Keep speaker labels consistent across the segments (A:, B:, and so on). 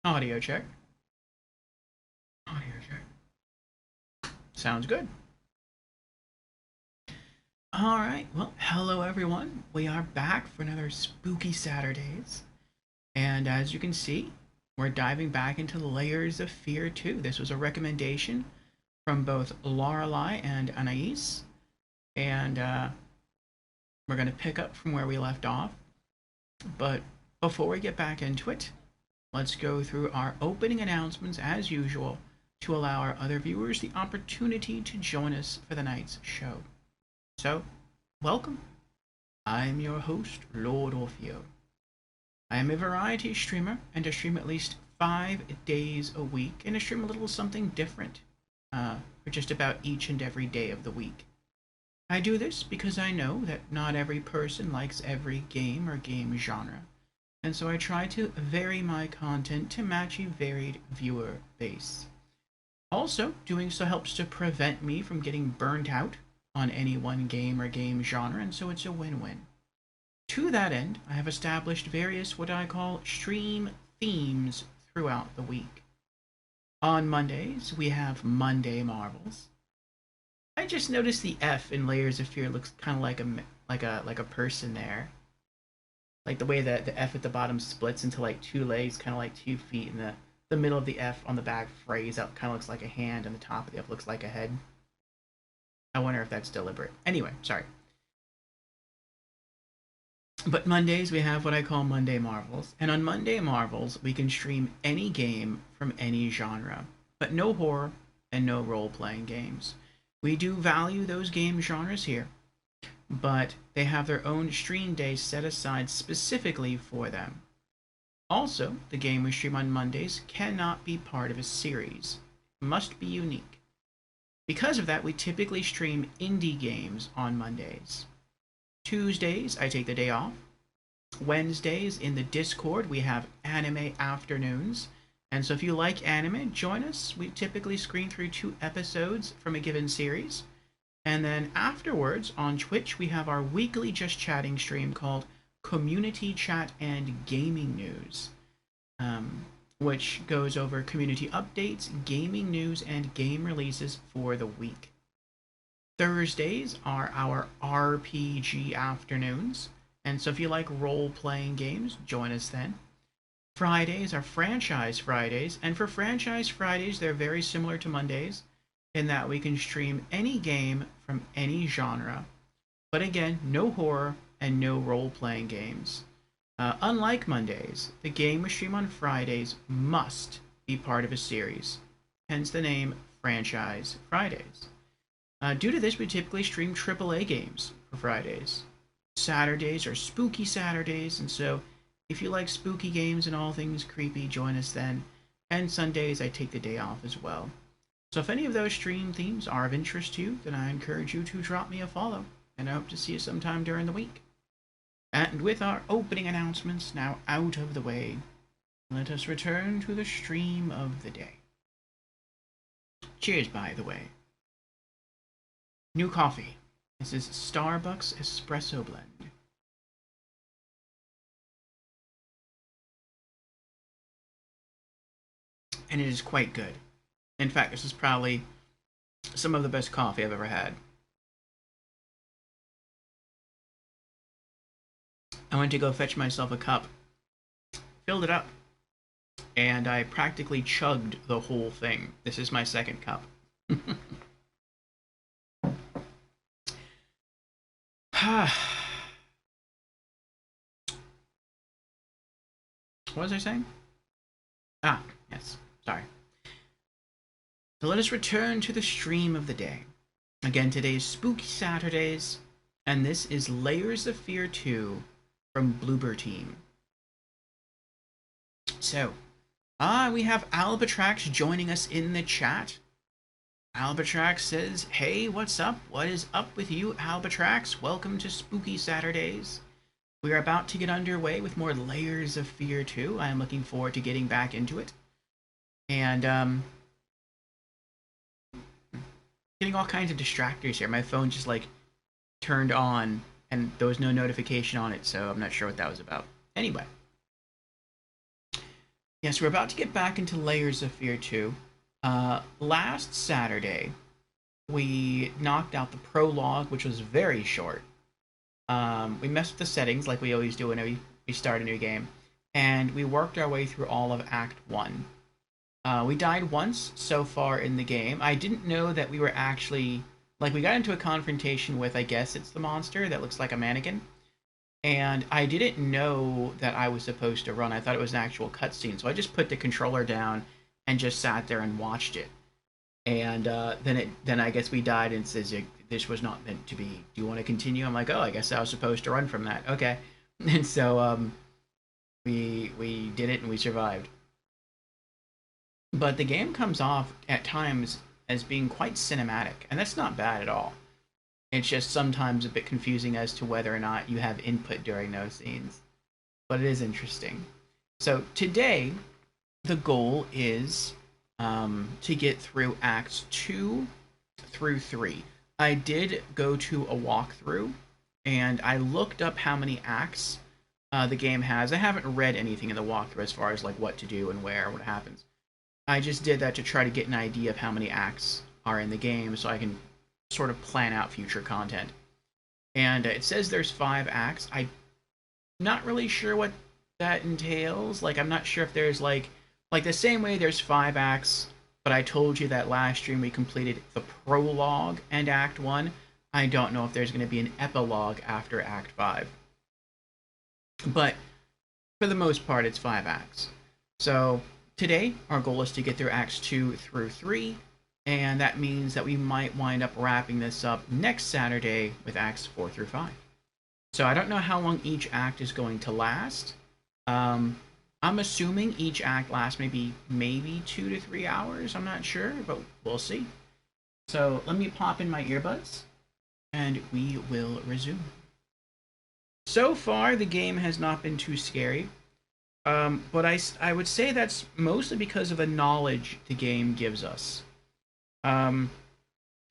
A: Audio check. Audio check. Sounds good. All right. Well, hello everyone. We are back for another spooky Saturdays. And as you can see, we're diving back into Layers of Fear 2. This was a recommendation from both Lorelei and Anais. And we're going to pick up from where we left off. But before we get back into it, let's go through our opening announcements as usual to allow our other viewers the opportunity to join us for the night's show. So, welcome. I'm your host, Lord Orfeo. I am a variety streamer and I stream at least 5 days a week and I stream a little something different for just about each and every day of the week. I do this because I know that not every person likes every game or game genre, and so I try to vary my content to match a varied viewer base. Also, doing so helps to prevent me from getting burnt out on any one game or game genre, and so it's a win-win. To that end, I have established various what I call stream themes throughout the week. On Mondays, we have Monday Marvels. I just noticed the F in Layers of Fear looks kind of like a person there. Like the way that the F at the bottom splits into like two legs, kind of like 2 feet, and the middle of the F on the back phrase out kind of looks like a hand, and the top of the F looks like a head. I wonder if that's deliberate. Anyway, sorry. But Mondays we have what I call Monday Marvels, and on Monday Marvels we can stream any game from any genre, but no horror and no role-playing games. We do value those game genres here, but they have their own stream days set aside specifically for them. Also, the game we stream on Mondays cannot be part of a series. It must be unique. Because of that, we typically stream indie games on Mondays. Tuesdays, I take the day off. Wednesdays, in the Discord, we have anime afternoons. And so if you like anime, join us. We typically screen through 2 episodes from a given series. And then afterwards, on Twitch, we have our weekly Just Chatting stream called Community Chat and Gaming News, which goes over community updates, gaming news, and game releases for the week. Thursdays are our RPG afternoons, and so if you like role-playing games, join us then. Fridays are Franchise Fridays, and for Franchise Fridays, they're very similar to Mondays in that we can stream any game from any genre, but again, no horror and no role-playing games. Unlike Mondays, the game we stream on Fridays must be part of a series, hence the name Franchise Fridays. Due to this, we typically stream AAA games for Fridays. Saturdays are Spooky Saturdays, and so if you like spooky games and all things creepy, join us then. And Sundays, I take the day off as well. So if any of those stream themes are of interest to you, then I encourage you to drop me a follow, and I hope to see you sometime during the week. And with our opening announcements now out of the way, let us return to the stream of the day. Cheers, by the way. New coffee. This is Starbucks Espresso Blend. And it is quite good. In fact, this is probably some of the best coffee I've ever had. I went to go fetch myself a cup, filled it up, and I practically chugged the whole thing. This is my second cup. What was I saying? Yes, sorry. So let us return to the stream of the day. Again, today is Spooky Saturdays, and this is Layers of Fear 2 from Bloober Team. So, we have Albatrax joining us in the chat. Albatrax says, "Hey, what's up? What is up with you, Albatrax? Welcome to Spooky Saturdays. We are about to get underway with more Layers of Fear 2. I am looking forward to getting back into it. And, getting all kinds of distractors here. My phone just, like, turned on, and there was no notification on it, so I'm not sure what that was about. Anyway. Yes, we're about to get back into Layers of Fear 2. Last Saturday, we knocked out the prologue, which was very short. We messed with the settings like we always do whenever we start a new game, and we worked our way through all of Act 1. We died once so far in the game. I didn't know that we were actually. Like, we got into a confrontation with, I guess it's the monster that looks like a mannequin, and I didn't know that I was supposed to run. I thought it was an actual cutscene, so I just put the controller down and just sat there and watched it. And then I guess we died, and it says this was not meant to be. Do you want to continue? I'm like, oh, I guess I was supposed to run from that. Okay, and so we did it and we survived. But the game comes off at times as being quite cinematic, and that's not bad at all. It's just sometimes a bit confusing as to whether or not you have input during those scenes. But it is interesting. So today, the goal is to get through Acts 2 through 3. I did go to a walkthrough, and I looked up how many acts the game has. I haven't read anything in the walkthrough as far as like what to do and where, what happens. I just did that to try to get an idea of how many acts are in the game so I can sort of plan out future content. And it says there's 5 acts. I'm not really sure what that entails. Like, I'm not sure if there's like the same way there's 5 acts, but I told you that last stream we completed the prologue and Act 1. I don't know if there's going to be an epilogue after Act 5. But for the most part, it's 5 acts. So today, our goal is to get through Acts 2 through 3, and that means that we might wind up wrapping this up next Saturday with Acts 4 through 5. So I don't know how long each act is going to last. I'm assuming each act lasts maybe 2 to 3 hours. I'm not sure, but we'll see. So let me pop in my earbuds, and we will resume. So far, the game has not been too scary. But I would say that's mostly because of the knowledge the game gives us.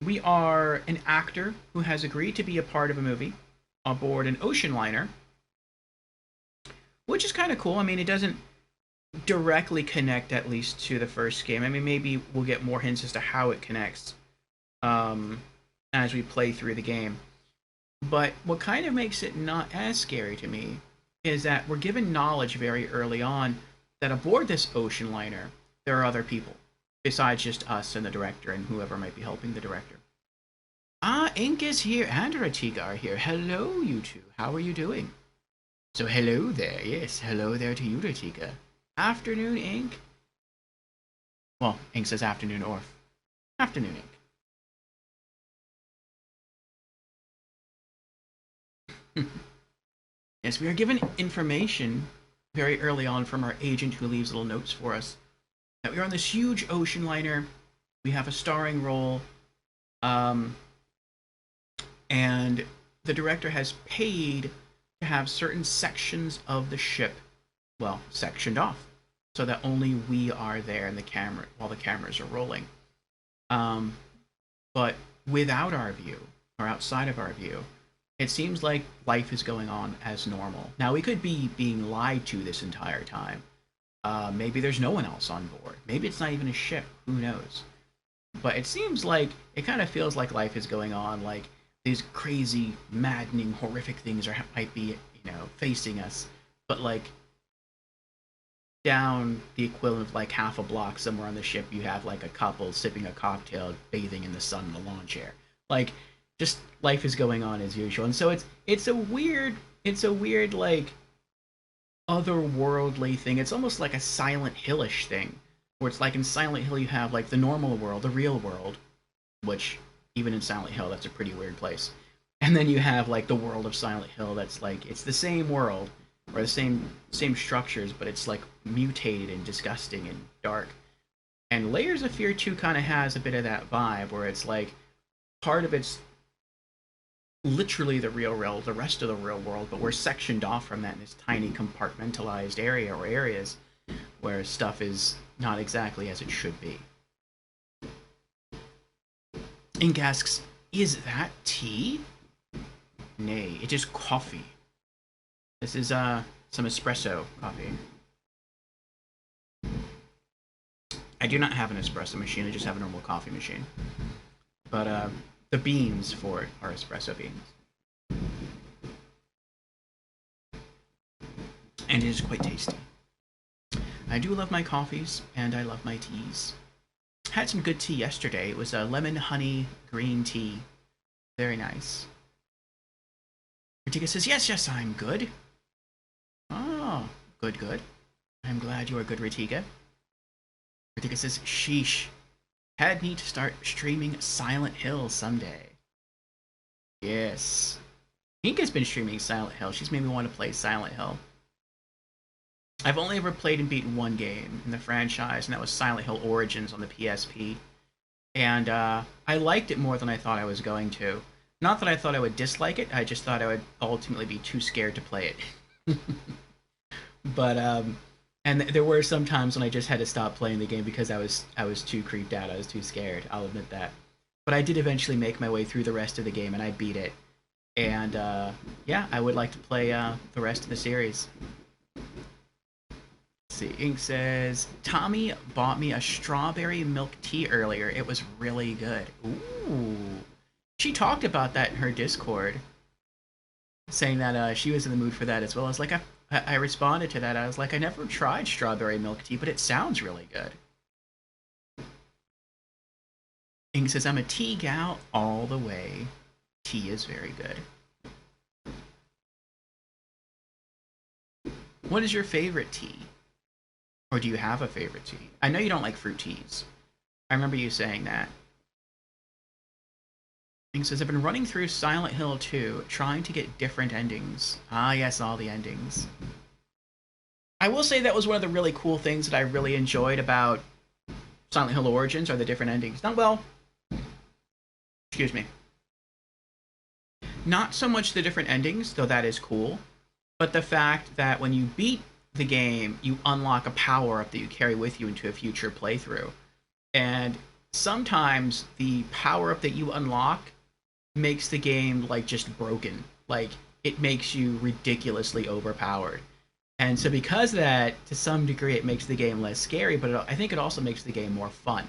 A: We are an actor who has agreed to be a part of a movie aboard an ocean liner, which is kind of cool. I mean, it doesn't directly connect, at least, to the first game. I mean, maybe we'll get more hints as to how it connects as we play through the game. But what kind of makes it not as scary to me is that we're given knowledge very early on that aboard this ocean liner, there are other people besides just us and the director and whoever might be helping the director. Ink is here and Ratika are here. Hello, you two. How are you doing? So hello there. Yes, hello there to you, Ratika. Afternoon, Ink. Well, Ink says afternoon, Orf. Afternoon, Ink. Yes, we are given information very early on from our agent who leaves little notes for us that we are on this huge ocean liner. We have a starring role, and the director has paid to have certain sections of the ship, well, sectioned off, so that only we are there in the camera while the cameras are rolling. But without our view, or outside of our view, it seems like life is going on as normal. Now, we could be being lied to this entire time. Maybe there's no one else on board. Maybe it's not even a ship. Who knows? But it seems like it kind of feels like life is going on. Like these crazy, maddening, horrific things might be, facing us. But like down the equivalent of like half a block somewhere on the ship, you have like a couple sipping a cocktail, bathing in the sun in a lawn chair. Like, just life is going on as usual. And so it's a weird like otherworldly thing. It's almost like a Silent Hillish thing, where it's like in Silent Hill you have like the normal world, the real world, which even in Silent Hill that's a pretty weird place. And then you have like the world of Silent Hill that's like it's the same world or the same structures, but it's like mutated and disgusting and dark. And Layers of Fear 2 kind of has a bit of that vibe where it's like part of it's literally the real world, the rest of the real world, but we're sectioned off from that in this tiny compartmentalized area or areas where stuff is not exactly as it should be. Ink asks, is that tea? Nay, it is coffee. This is some espresso coffee. I do not have an espresso machine. I just have a normal coffee machine. But the beans for it are espresso beans, and it is quite tasty. I do love my coffees, and I love my teas. Had some good tea yesterday. It was a lemon honey green tea. Very nice. Ratika says, yes, yes, I'm good. Oh, good, good. I'm glad you are good, Ratika. Ratika says, sheesh. Had me to start streaming Silent Hill someday. Yes. Inka's been streaming Silent Hill. She's made me want to play Silent Hill. I've only ever played and beaten one game in the franchise, and that was Silent Hill Origins on the PSP. And I liked it more than I thought I was going to. Not that I thought I would dislike it, I just thought I would ultimately be too scared to play it. But and there were some times when I just had to stop playing the game because I was too creeped out. I was too scared. I'll admit that. But I did eventually make my way through the rest of the game and I beat it. And yeah, I would like to play the rest of the series. Let's see, Ink says Tommy bought me a strawberry milk tea earlier. It was really good. Ooh. She talked about that in her Discord, saying that she was in the mood for that as well. I was like, I responded to that. I was like, I never tried strawberry milk tea, but it sounds really good. Ing says, I'm a tea gal all the way. Tea is very good. What is your favorite tea? Or do you have a favorite tea? I know you don't like fruit teas. I remember you saying that. Ing says, I've been running through Silent Hill 2, trying to get different endings. Ah, yes, all the endings. I will say that was one of the really cool things that I really enjoyed about Silent Hill Origins, are the different endings. Not well, excuse me. Not so much the different endings, though that is cool, but the fact that when you beat the game, you unlock a power-up that you carry with you into a future playthrough. And sometimes the power-up that you unlock makes the game like just broken. Like it makes you ridiculously overpowered. And so because of that, to some degree, it makes the game less scary, but I think it also makes the game more fun.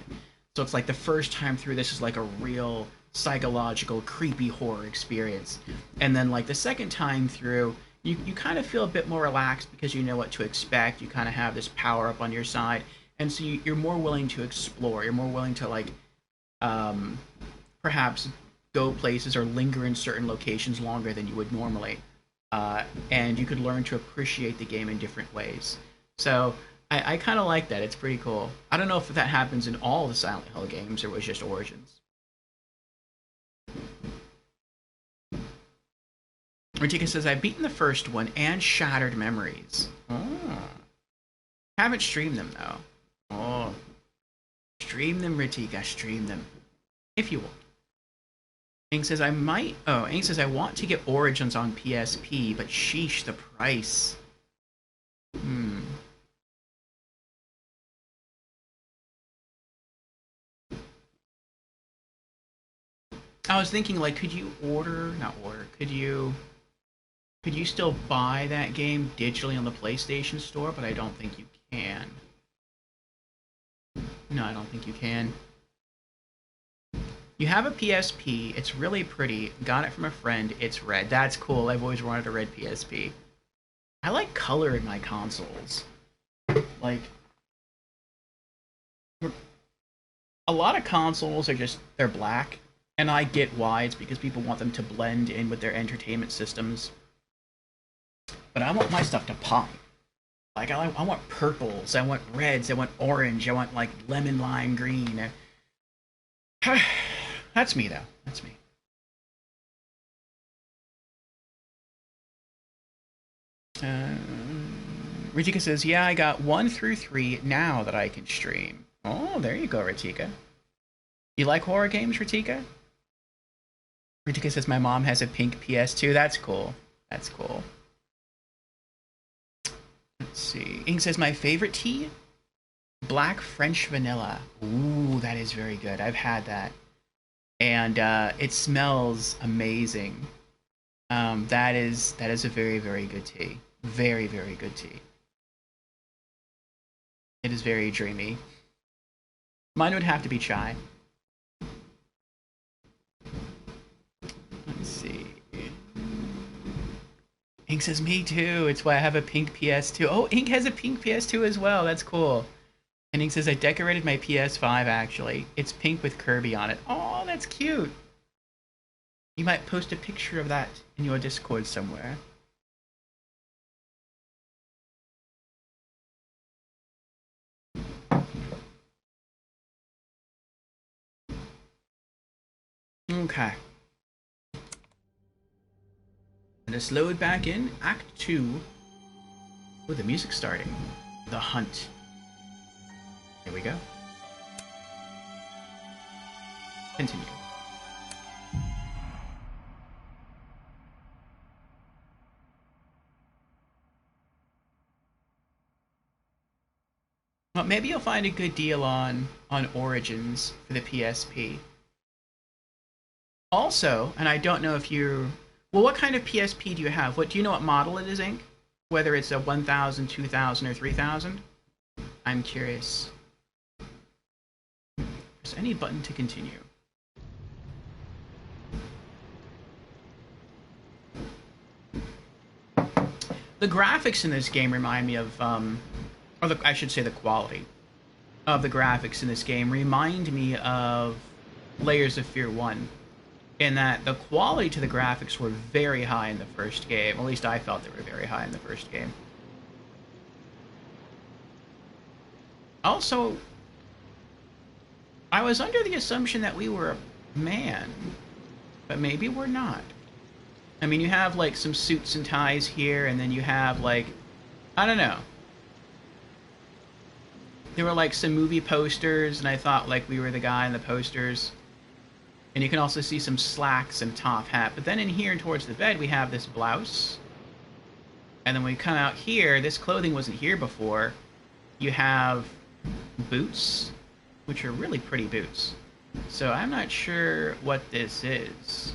A: So it's like the first time through, this is like a real psychological, creepy horror experience. And then like the second time through, you kind of feel a bit more relaxed because you know what to expect. You kind of have this power up on your side. And so you're more willing to explore. You're more willing to like perhaps go places or linger in certain locations longer than you would normally. And you could learn to appreciate the game in different ways. So I kind of like that. It's pretty cool. I don't know if that happens in all the Silent Hill games or was just Origins. Ratika says, I've beaten the first one and Shattered Memories. Oh. Haven't streamed them, though. Oh. Stream them, Ratika. Stream them. If you want. Ing says, I might... Oh, Ing says, I want to get Origins on PSP, but sheesh, the price. I was thinking, like, could you order... Not order. Could you still buy that game digitally on the PlayStation Store? But I don't think you can. No, I don't think you can. You have a PSP. It's really pretty. Got it from a friend. It's red. That's cool. I've always wanted a red PSP. I like color in my consoles. Like, a lot of consoles are just, they're black. And I get why. It's because people want them to blend in with their entertainment systems. But I want my stuff to pop. Like, I want purples, I want reds, I want orange, I want, like, lemon, lime, green. That's me, though. That's me. Ritika says, yeah, I got 1 through 3 now that I can stream. Oh, there you go, Ritika. You like horror games, Ritika? Ritika says, my mom has a pink PS2. That's cool. That's cool. Let's see. Ing says, my favorite tea? Black French vanilla. Ooh, that is very good. I've had that. And it smells amazing. That is a very, very good tea. Very, very good tea. It is very dreamy. Mine would have to be chai. Let's see. Ink says me too. It's why I have a pink PS2. Oh, Ink has a pink PS2 as well. That's cool. And Ink says I decorated my PS5 actually. It's pink with Kirby on it. Oh, that's cute. You might post a picture of that in your Discord somewhere. Okay. Let us load back in Act 2 with the music starting. The Hunt. Here we go. Continue. Well, maybe you'll find a good deal on Origins for the PSP. Also, and I don't know if you're... Well, what kind of PSP do you have? What do you know what model it is, Ink? Whether it's a 1000, 2000, or 3000? I'm curious. Press any button to continue. The graphics in this game remind me of, I should say the quality of the graphics in this game remind me of Layers of Fear 1. In that the quality to the graphics were very high in the first game. At least I felt they were very high in the first game. Also, I was under the assumption that we were a man, but maybe we're not. I mean, you have like some suits and ties here, and then you have like, I don't know. There were like some movie posters, and I thought like we were the guy in the posters. And you can also see some slacks and a top hat. But then in here towards the bed, we have this blouse. And then when we come out here, this clothing wasn't here before. You have boots, which are really pretty boots. So I'm not sure what this is.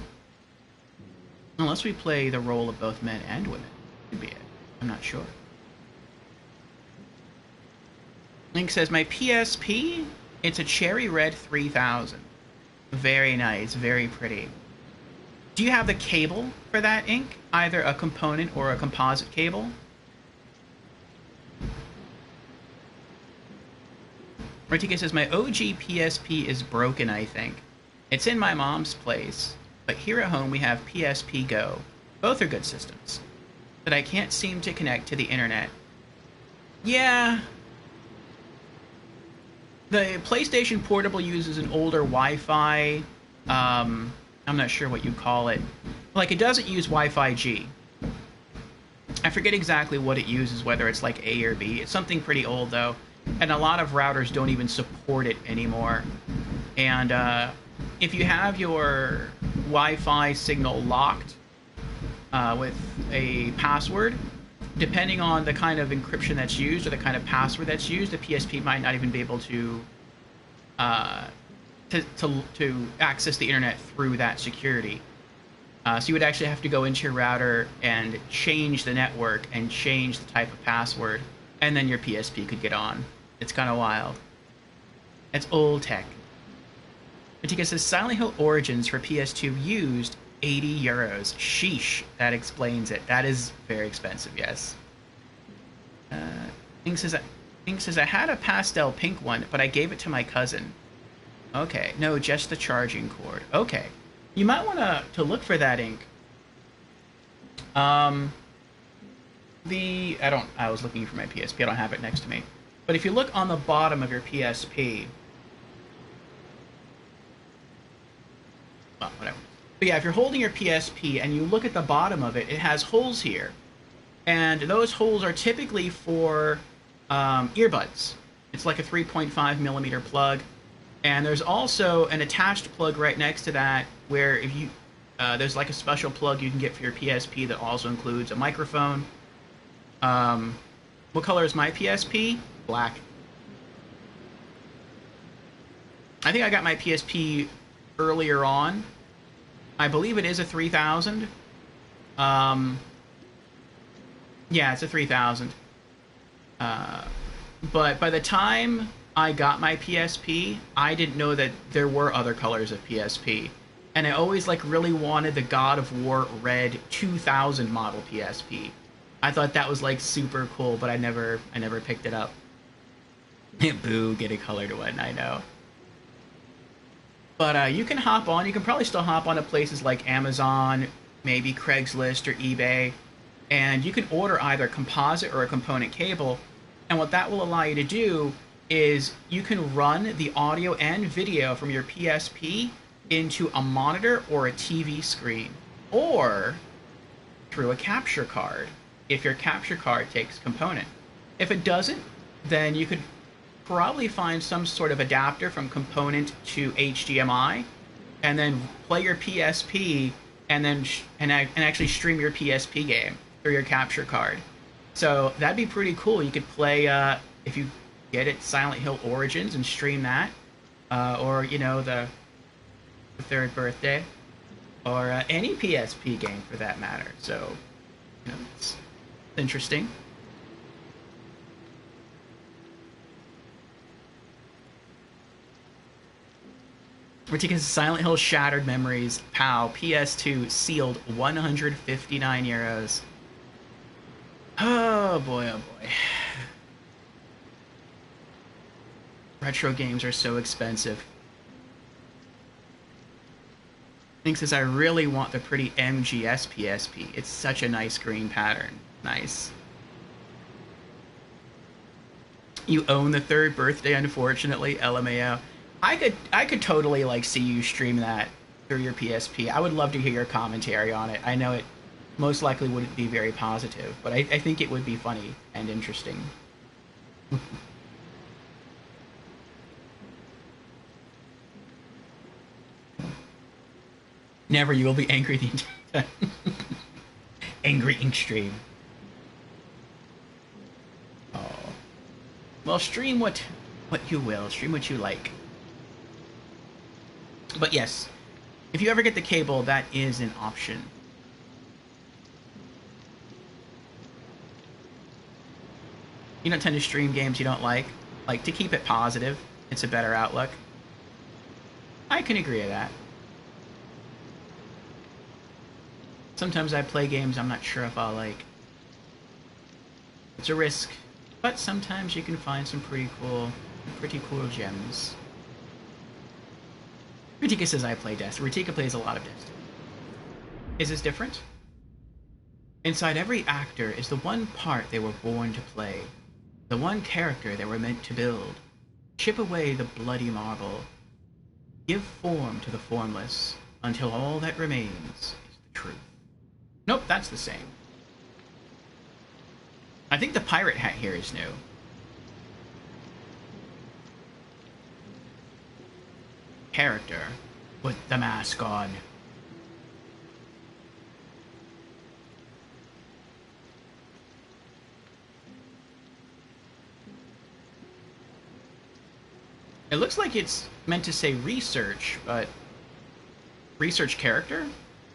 A: Unless we play the role of both men and women. Could be it. I'm not sure. Link says, my PSP, it's a Cherry Red 3000. Very nice, very pretty. Do you have the cable for that, Ink? Either a component or a composite cable? Martika says, my OG PSP is broken, I think. It's in my mom's place, but here at home we have PSP Go. Both are good systems. But I can't seem to connect to the internet. Yeah. The PlayStation Portable uses an older Wi-Fi, I'm not sure what you call it. Like, it doesn't use Wi-Fi G. I forget exactly what it uses, whether it's like A or B. It's something pretty old, though. And a lot of routers don't even support it anymore. And if you have your Wi-Fi signal locked with a password, depending on the kind of encryption that's used or the kind of password that's used, the PSP might not even be able to access the internet through that security. So you would actually have to go into your router and change the network and change the type of password, and then your PSP could get on. It's kind of wild. It's old tech. Matika says, Silent Hill Origins for PS2 used 80 euros. Sheesh. That explains it. That is very expensive, yes. Ink says, I had a pastel pink one, but I gave it to my cousin. Okay. No, just the charging cord. Okay. You might want to look for that, Ink. I was looking for my PSP. I don't have it next to me. But if you look on the bottom of your PSP... Well, whatever. But yeah, if you're holding your PSP and you look at the bottom of it, it has holes here. And those holes are typically for earbuds. It's like a 3.5 millimeter plug. And there's also an attached plug right next to that where if you there's like a special plug you can get for your PSP that also includes a microphone. What color is my PSP? Black. I think I got my PSP earlier on. I believe it is a 3000. Yeah, it's a 3000. But by the time I got my PSP, I didn't know that there were other colors of PSP. And I always like really wanted the God of War Red 2000 model PSP. I thought that was like super cool, but I never picked it up. Boo, get a colored one, I know. But you can hop on. You can probably still hop on to places like Amazon, maybe Craigslist or eBay, and you can order either a composite or a component cable. And what that will allow you to do is you can run the audio and video from your PSP into a monitor or a TV screen, or through a capture card if your capture card takes component. If it doesn't, then you could probably find some sort of adapter from component to HDMI, and then play your PSP, and then and actually stream your PSP game through your capture card. So that'd be pretty cool. You could play if you get it Silent Hill Origins and stream that, or you know the third birthday, or any PSP game for that matter. So you know, it's interesting. Ridiculous Silent Hill Shattered Memories, POW, PS2, sealed, 159 euros. Oh boy, oh boy. Retro games are so expensive. Link says, I really want the pretty MGS PSP. It's such a nice green pattern. Nice. You own the third birthday, unfortunately, LMAO. I could totally like see you stream that through your PSP. I would love to hear your commentary on it. I know it most likely wouldn't be very positive, but I think it would be funny and interesting. Never, you will be angry the entire time. Angry ink stream. Oh. Well, stream what you will. Stream what you like. But yes, if you ever get the cable, that is an option. You don't tend to stream games you don't like. Like, to keep it positive, it's a better outlook. I can agree with that. Sometimes I play games I'm not sure if I'll like. It's a risk, but sometimes you can find some pretty cool gems. Rutika says I play Destiny. Rutika plays a lot of Destiny. Is this different? Inside every actor is the one part they were born to play, the one character they were meant to build. Chip away the bloody marble. Give form to the formless, until all that remains is the truth. Nope, that's the same. I think the pirate hat here is new. Character with the mask on. It looks like it's meant to say research, but research character?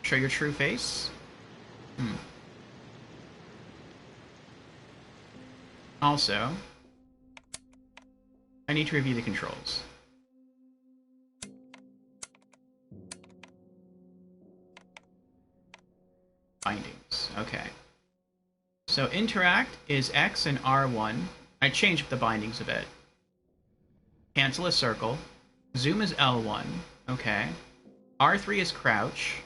A: Show your true face? Also, I need to review the controls. Bindings. Okay. So interact is X and R1. I changed up the bindings a bit. Cancel is circle. Zoom is L1. Okay. R3 is crouch.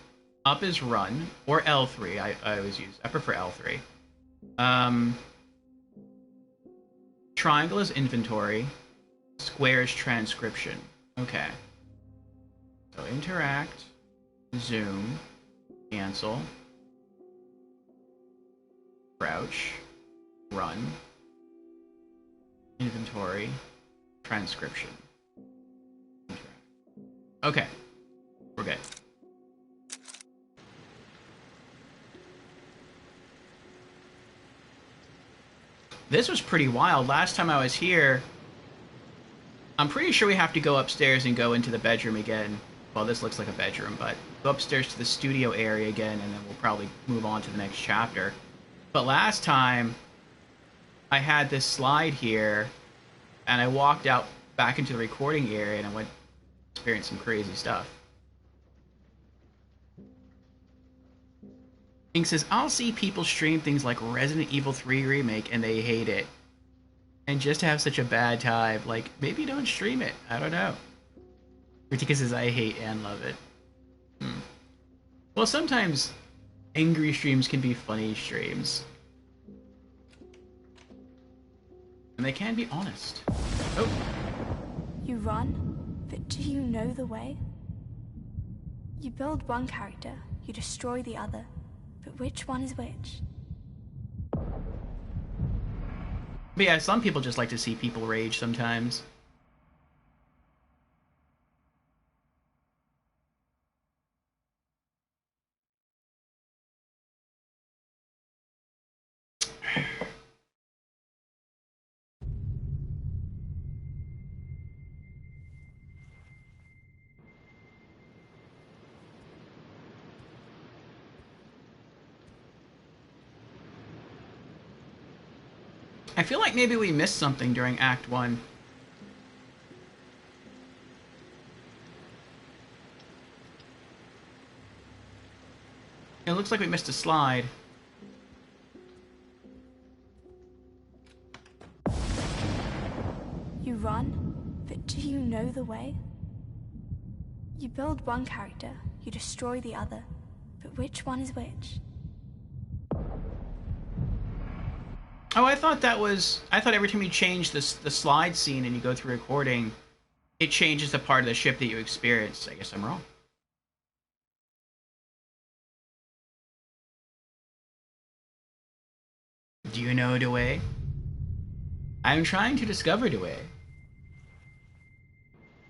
A: Up is run. Or L3. I always use. I prefer L3. Triangle is inventory. Square is transcription. Okay. So interact. Zoom. Cancel. Crouch. Run. Inventory. Transcription. Okay. We're good. This was pretty wild. Last time I was here, I'm pretty sure we have to go upstairs and go into the bedroom again. Well, this looks like a bedroom, but go upstairs to the studio area again, and then we'll probably move on to the next chapter. But last time, I had this slide here, and I walked out back into the recording area and I went experienced some crazy stuff. Ink says, I'll see people stream things like Resident Evil 3 Remake and they hate it. And just have such a bad time, like, maybe don't stream it. I don't know. Ritika says, I hate and love it. Well, sometimes angry streams can be funny streams. And they can be honest. Oh.
B: You run, but do you know the way? You build one character, you destroy the other, but which one is which?
A: But yeah, some people just like to see people rage sometimes. I feel like maybe we missed something during Act 1. It looks like we missed a slide.
B: You run, but do you know the way? You build one character, you destroy the other, but which one is which?
A: Oh, I thought every time you change the slide scene and you go through recording, it changes the part of the ship that you experience. I guess I'm wrong. Do you know the way? I'm trying to discover the way.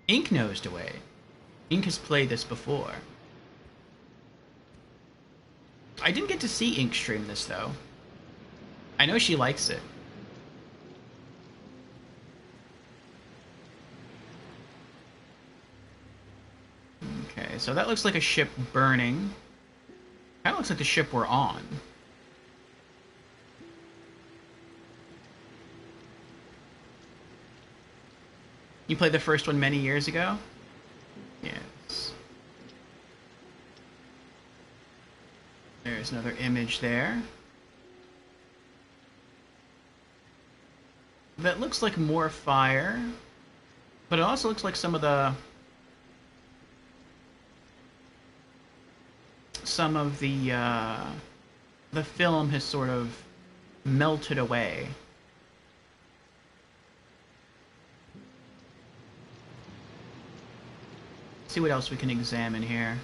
A: Ink knows the way. Ink has played this before. I didn't get to see Ink stream this, though. I know she likes it. Okay, so that looks like a ship burning. Kind of looks like the ship we're on. You played the first one many years ago? Yes. There's another image there. That looks like more fire, but it also looks like some of the film has sort of melted away. Let's see what else we can examine here.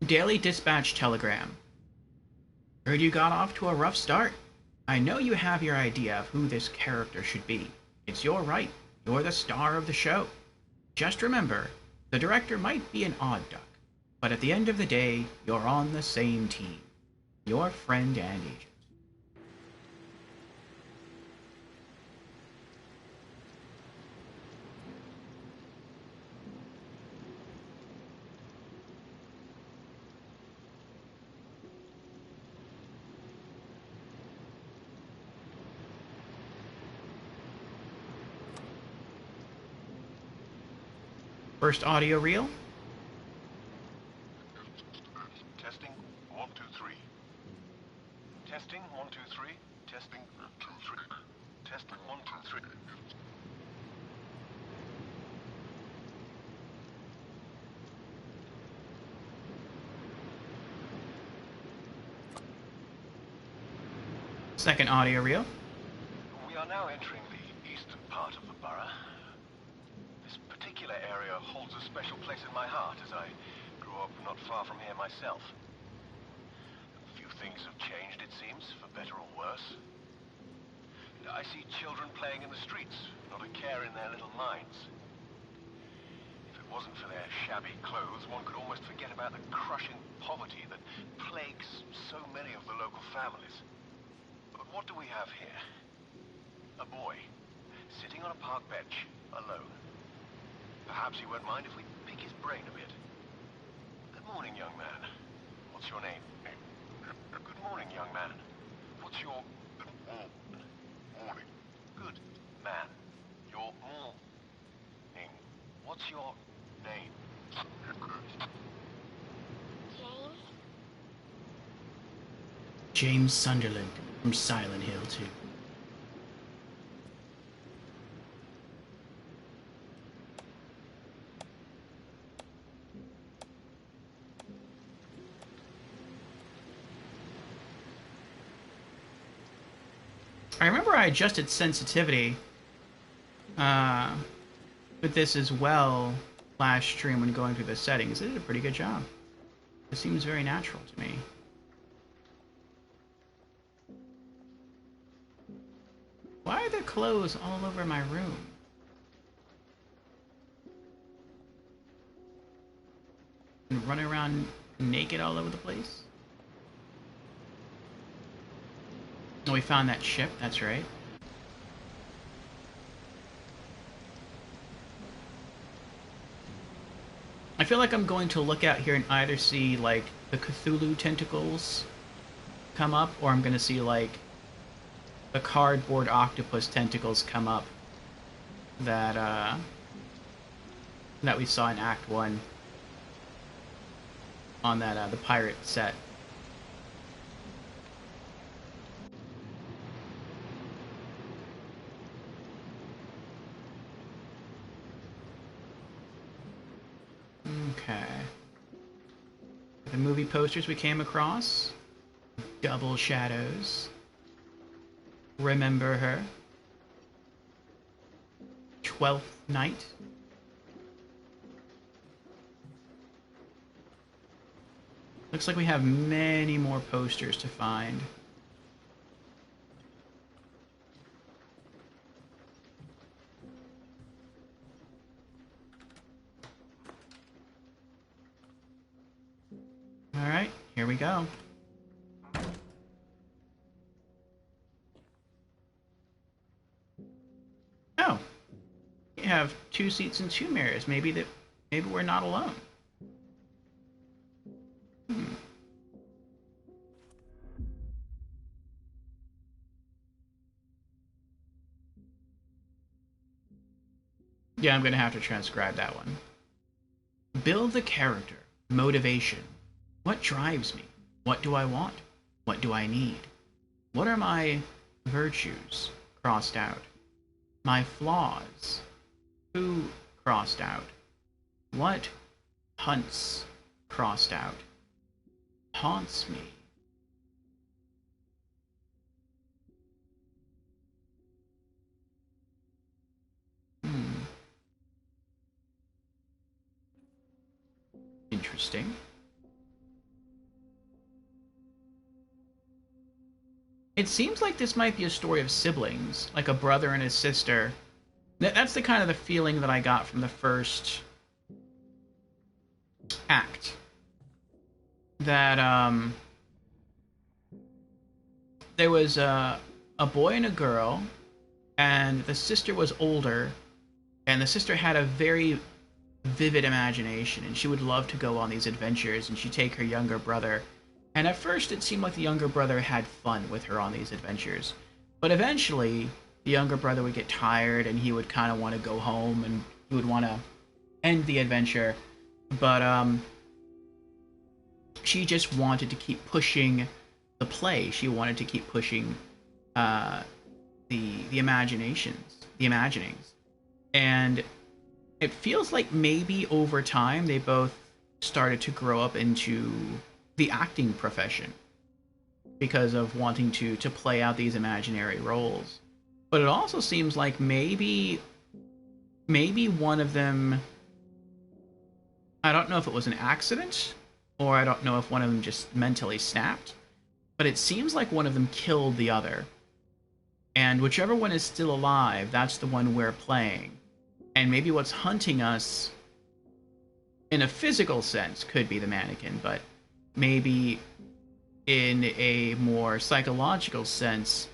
A: Daily Dispatch Telegram. Heard you got off to a rough start. I know you have your idea of who this character should be. It's your right. You're the star of the show. Just remember, the director might be an odd duck, but at the end of the day, you're on the same team. Your friend and agent. First audio reel.
C: Testing 1 2 3. Testing 1 2 3. Testing 2 3. Testing 1 2 3.
A: Second audio reel.
C: We are now entering the eastern part of the borough. This particular area holds a special place in my heart as I grew up not far from here myself. A few things have changed, it seems, for better or worse. I see children playing in the streets, not a care in their little minds. If it wasn't for their shabby clothes, one could almost forget about the crushing poverty that plagues so many of the local families. But what do we have here? A boy, sitting on a park bench, alone. Perhaps he won't mind if we pick his brain a bit. Good morning, young man. What's your name? Good morning, young man. What's your What's your name?
B: James?
A: James Sunderland from Silent Hill 2. I remember I adjusted sensitivity with this as well last stream when going through the settings. It did a pretty good job. It seems very natural to me. Why are there clothes all over my room? And running around naked all over the place? Oh, we found that ship, that's right. I feel like I'm going to look out here and either see, like, the Cthulhu tentacles come up, or I'm going to see, like, the cardboard octopus tentacles come up that we saw in Act 1 on that, the pirate set. Okay. The movie posters we came across. Double Shadows. Remember Her. 12th Night. Looks like we have many more posters to find. Alright, here we go. Oh. We have 2 seats and 2 mirrors. Maybe we're not alone. Yeah, I'm gonna have to transcribe that one. Build the character. Motivation. What drives me? What do I want? What do I need? What are my virtues? Crossed out. My flaws? Who? Crossed out. What hunts? Crossed out. Haunts me. Interesting. It seems like this might be a story of siblings, like a brother and a sister. That's the kind of the feeling that I got from the first act. That, there was a boy and a girl, and the sister was older, and the sister had a very vivid imagination, and she would love to go on these adventures, and she'd take her younger brother. And at first, it seemed like the younger brother had fun with her on these adventures. But eventually, the younger brother would get tired, and he would kind of want to go home, and he would want to end the adventure. But, she just wanted to keep pushing the play. She wanted to keep pushing the imaginings. And it feels like maybe over time, they both started to grow up into the acting profession because of wanting to play out these imaginary roles. But it also seems like maybe one of them, I don't know if it was an accident or I don't know if one of them just mentally snapped, but it seems like one of them killed the other. And whichever one is still alive, that's the one we're playing. And maybe what's hunting us in a physical sense could be the mannequin, but maybe in a more psychological sense,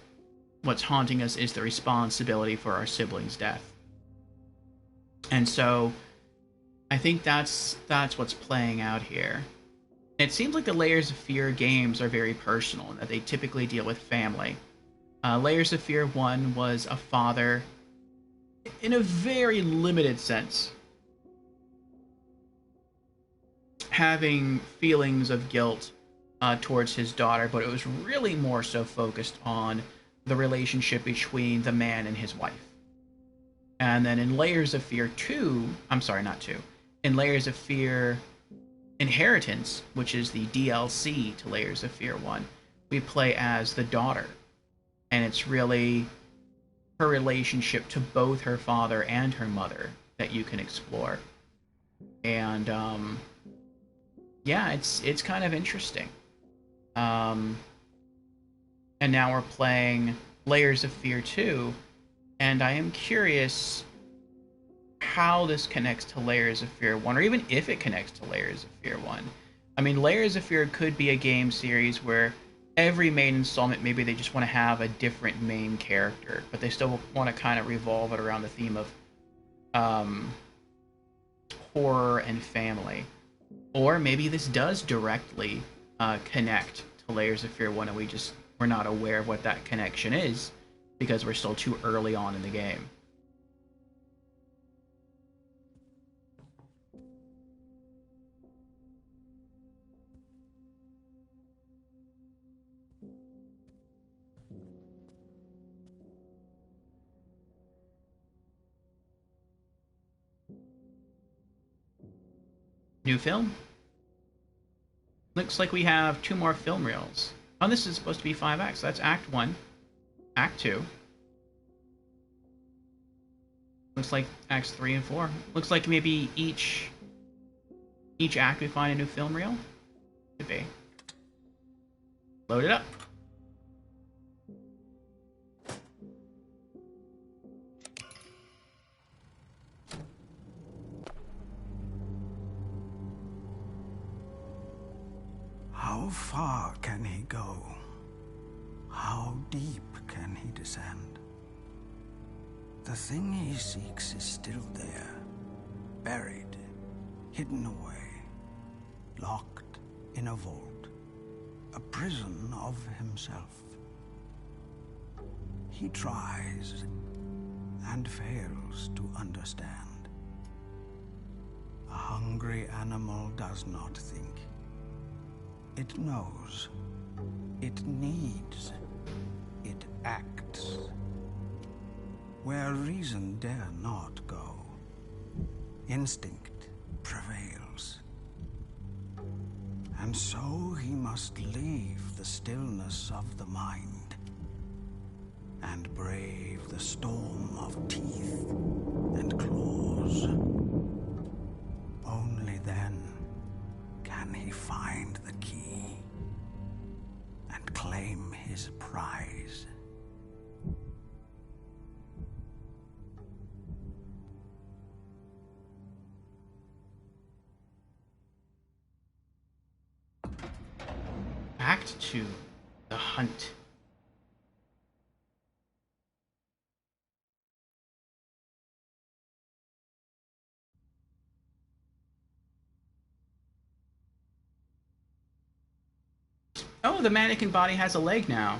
A: what's haunting us is the responsibility for our sibling's death. And so I think that's what's playing out here. It seems like the Layers of Fear games are very personal and that they typically deal with family. Layers of Fear 1 was a father, in a very limited sense, having feelings of guilt towards his daughter, but it was really more so focused on the relationship between the man and his wife. And then in Layers of Fear 2, I'm sorry, not 2, in Layers of Fear Inheritance, which is the DLC to Layers of Fear 1, we play as the daughter. And it's really her relationship to both her father and her mother that you can explore. And yeah, it's kind of interesting. And now we're playing Layers of Fear 2, and I am curious how this connects to Layers of Fear 1, or even if it connects to Layers of Fear 1. I mean, Layers of Fear could be a game series where every main installment, maybe they just want to have a different main character, but they still want to kind of revolve it around the theme of horror and family. Or maybe this does directly connect to Layers of Fear 1, and we're not aware of what that connection is because we're still too early on in the game. New film? Looks like we have 2 more film reels. Oh, this is supposed to be 5 acts. So that's Act 1, Act 2. Looks like Acts 3 and 4. Looks like maybe each act we find a new film reel? Could be. Load it up.
D: How far can he go? How deep can he descend? The thing he seeks is still there, buried, hidden away, locked in a vault, a prison of himself. He tries and fails to understand. A hungry animal does not think. It knows. It needs. It acts. Where reason dare not go, instinct prevails. And so he must leave the stillness of the mind and brave the storm of teeth and claws. Only then can he find the key and claim his prize.
A: Act 2, The Hunt. Oh, the mannequin body has a leg now.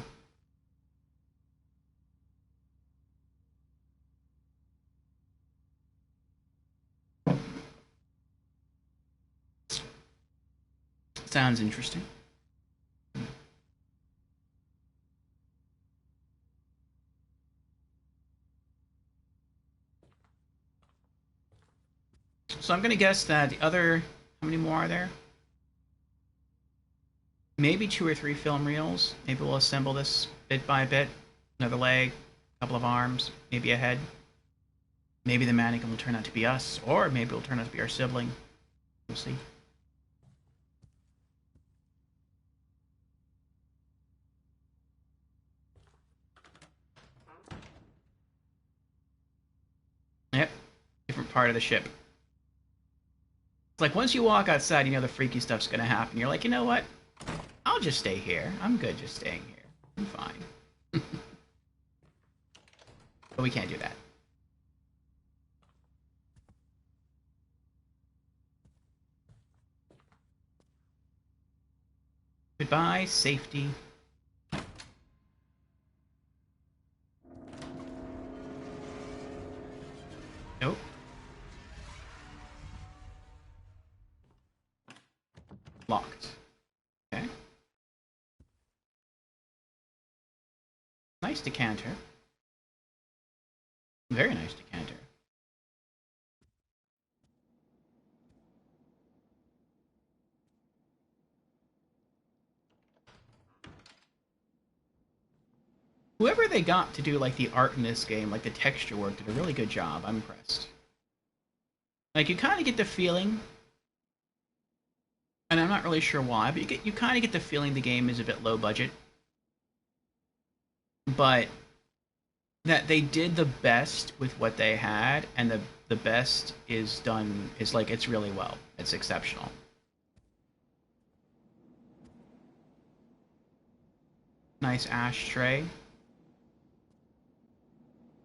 A: Sounds interesting. So I'm going to guess that the other... How many more are there? Maybe 2 or 3 film reels. Maybe we'll assemble this bit by bit. Another leg, a couple of arms, maybe a head. Maybe the mannequin will turn out to be us, or maybe it'll turn out to be our sibling. We'll see. Yep, different part of the ship. It's like once you walk outside, you know the freaky stuff's gonna happen. You're like, you know what? I'll just stay here. I'm good just staying here. I'm fine. But we can't do that. Goodbye, safety. Nope. Nice decanter. Very nice decanter. Whoever they got to do like the art in this game, like the texture work, did a really good job. I'm impressed. Like you kind of get the feeling, and I'm not really sure why, but you kind of get the feeling the game is a bit low budget, but that they did the best with what they had, and the best is done is like it's really well. It's exceptional. Nice ashtray.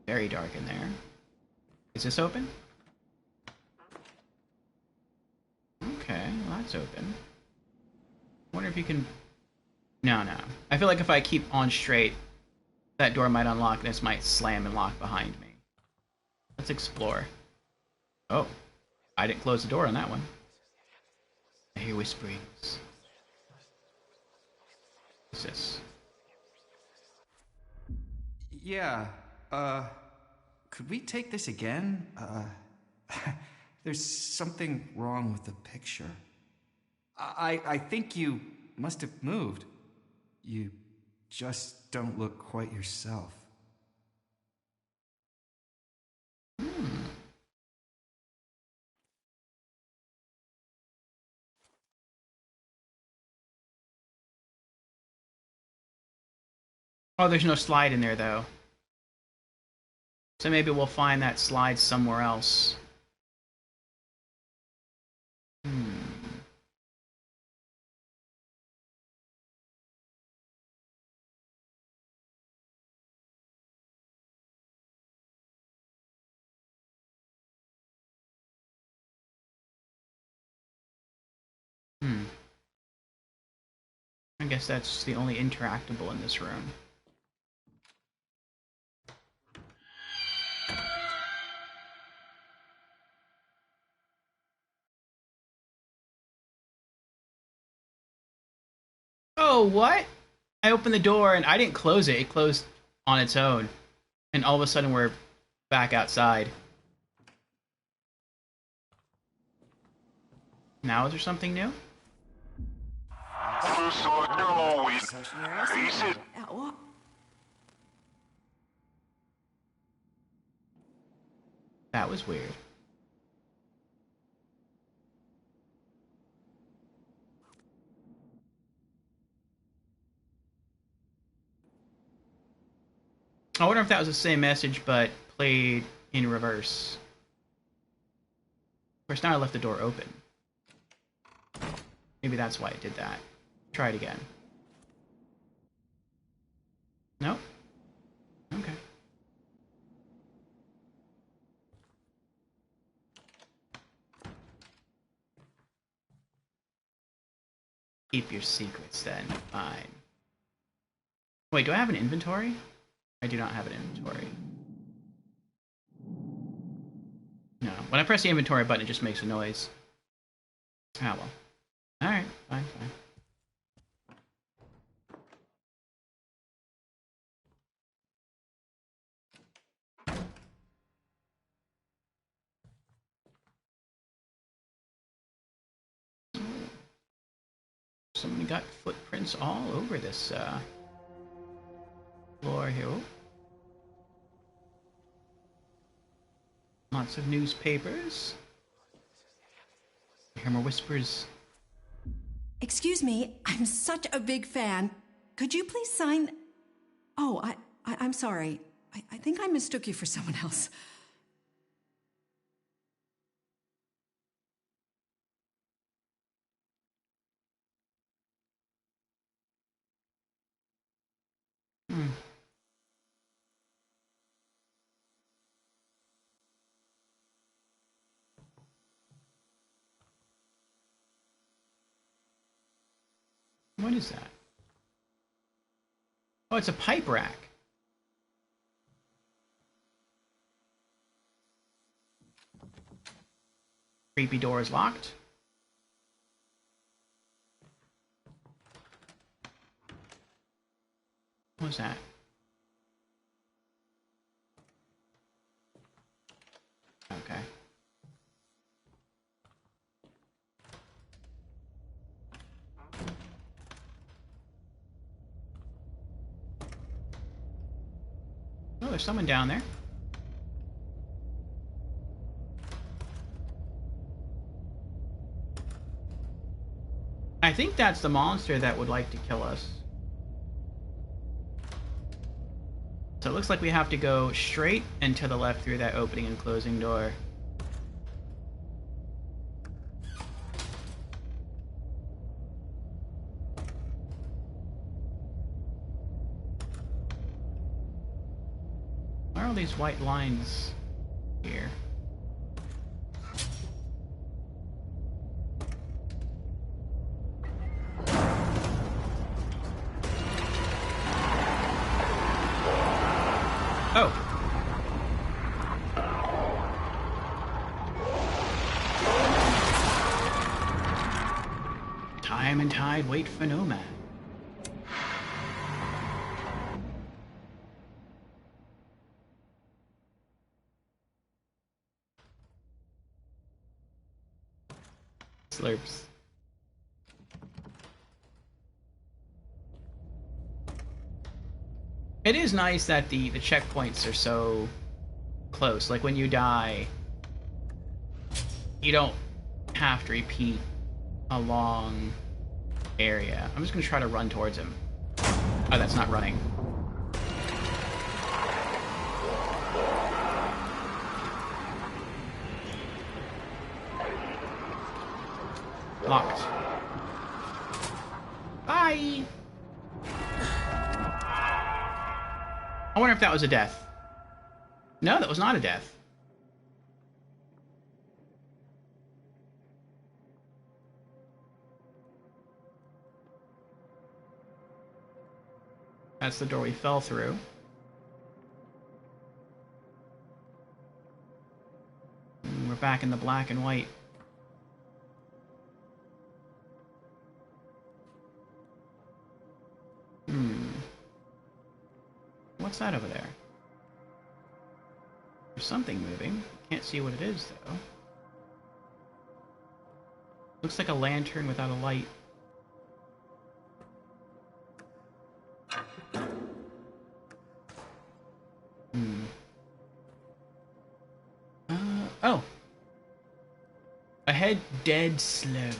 A: Very dark in there. Is this open? Okay, well that's open. I wonder if you can... No. I feel like if I keep on straight, that door might unlock and this might slam and lock behind me. Let's explore. Oh, I didn't close the door on that one. I hear whisperings. What's this?
E: Yeah, could we take this again? There's something wrong with the picture. I think you must have moved. You just don't look quite yourself.
A: Oh, there's no slide in there, though. So maybe we'll find that slide somewhere else. I guess that's the only interactable in this room. Oh, what? I opened the door and I didn't close it. It closed on its own. And all of a sudden we're back outside. Now is there something new? That was weird. I wonder if that was the same message, but played in reverse. Of course, now I left the door open. Maybe that's why it did that. Try it again. Nope. Okay. Keep your secrets then. Fine. Wait, do I have an inventory? I do not have an inventory. No. When I press the inventory button, it just makes a noise. Ah, well. Alright, fine. Somebody got footprints all over this floor here. Lots of newspapers. I hear more whispers.
F: Excuse me, I'm such a big fan. Could you please sign... Oh, I'm sorry. I think I mistook you for someone else.
A: What is that? Oh, it's a pipe rack. Creepy door is locked. What was that? Oh, there's someone down there. I think that's the monster that would like to kill us. So it looks like we have to go straight and to the left through that opening and closing door. Why are all these white lines here? Oh. Time and tide wait for no man. Slurps. It is nice that the checkpoints are so close. Like when you die, you don't have to repeat a long area. I'm just gonna try to run towards him. Oh, that's not running. Locked. Bye! I wonder if that was a death. No, that was not a death. That's the door we fell through. And we're back in the black and white. What's that over there? There's something moving. Can't see what it is, though. Looks like a lantern without a light. Oh. Ahead, dead slow.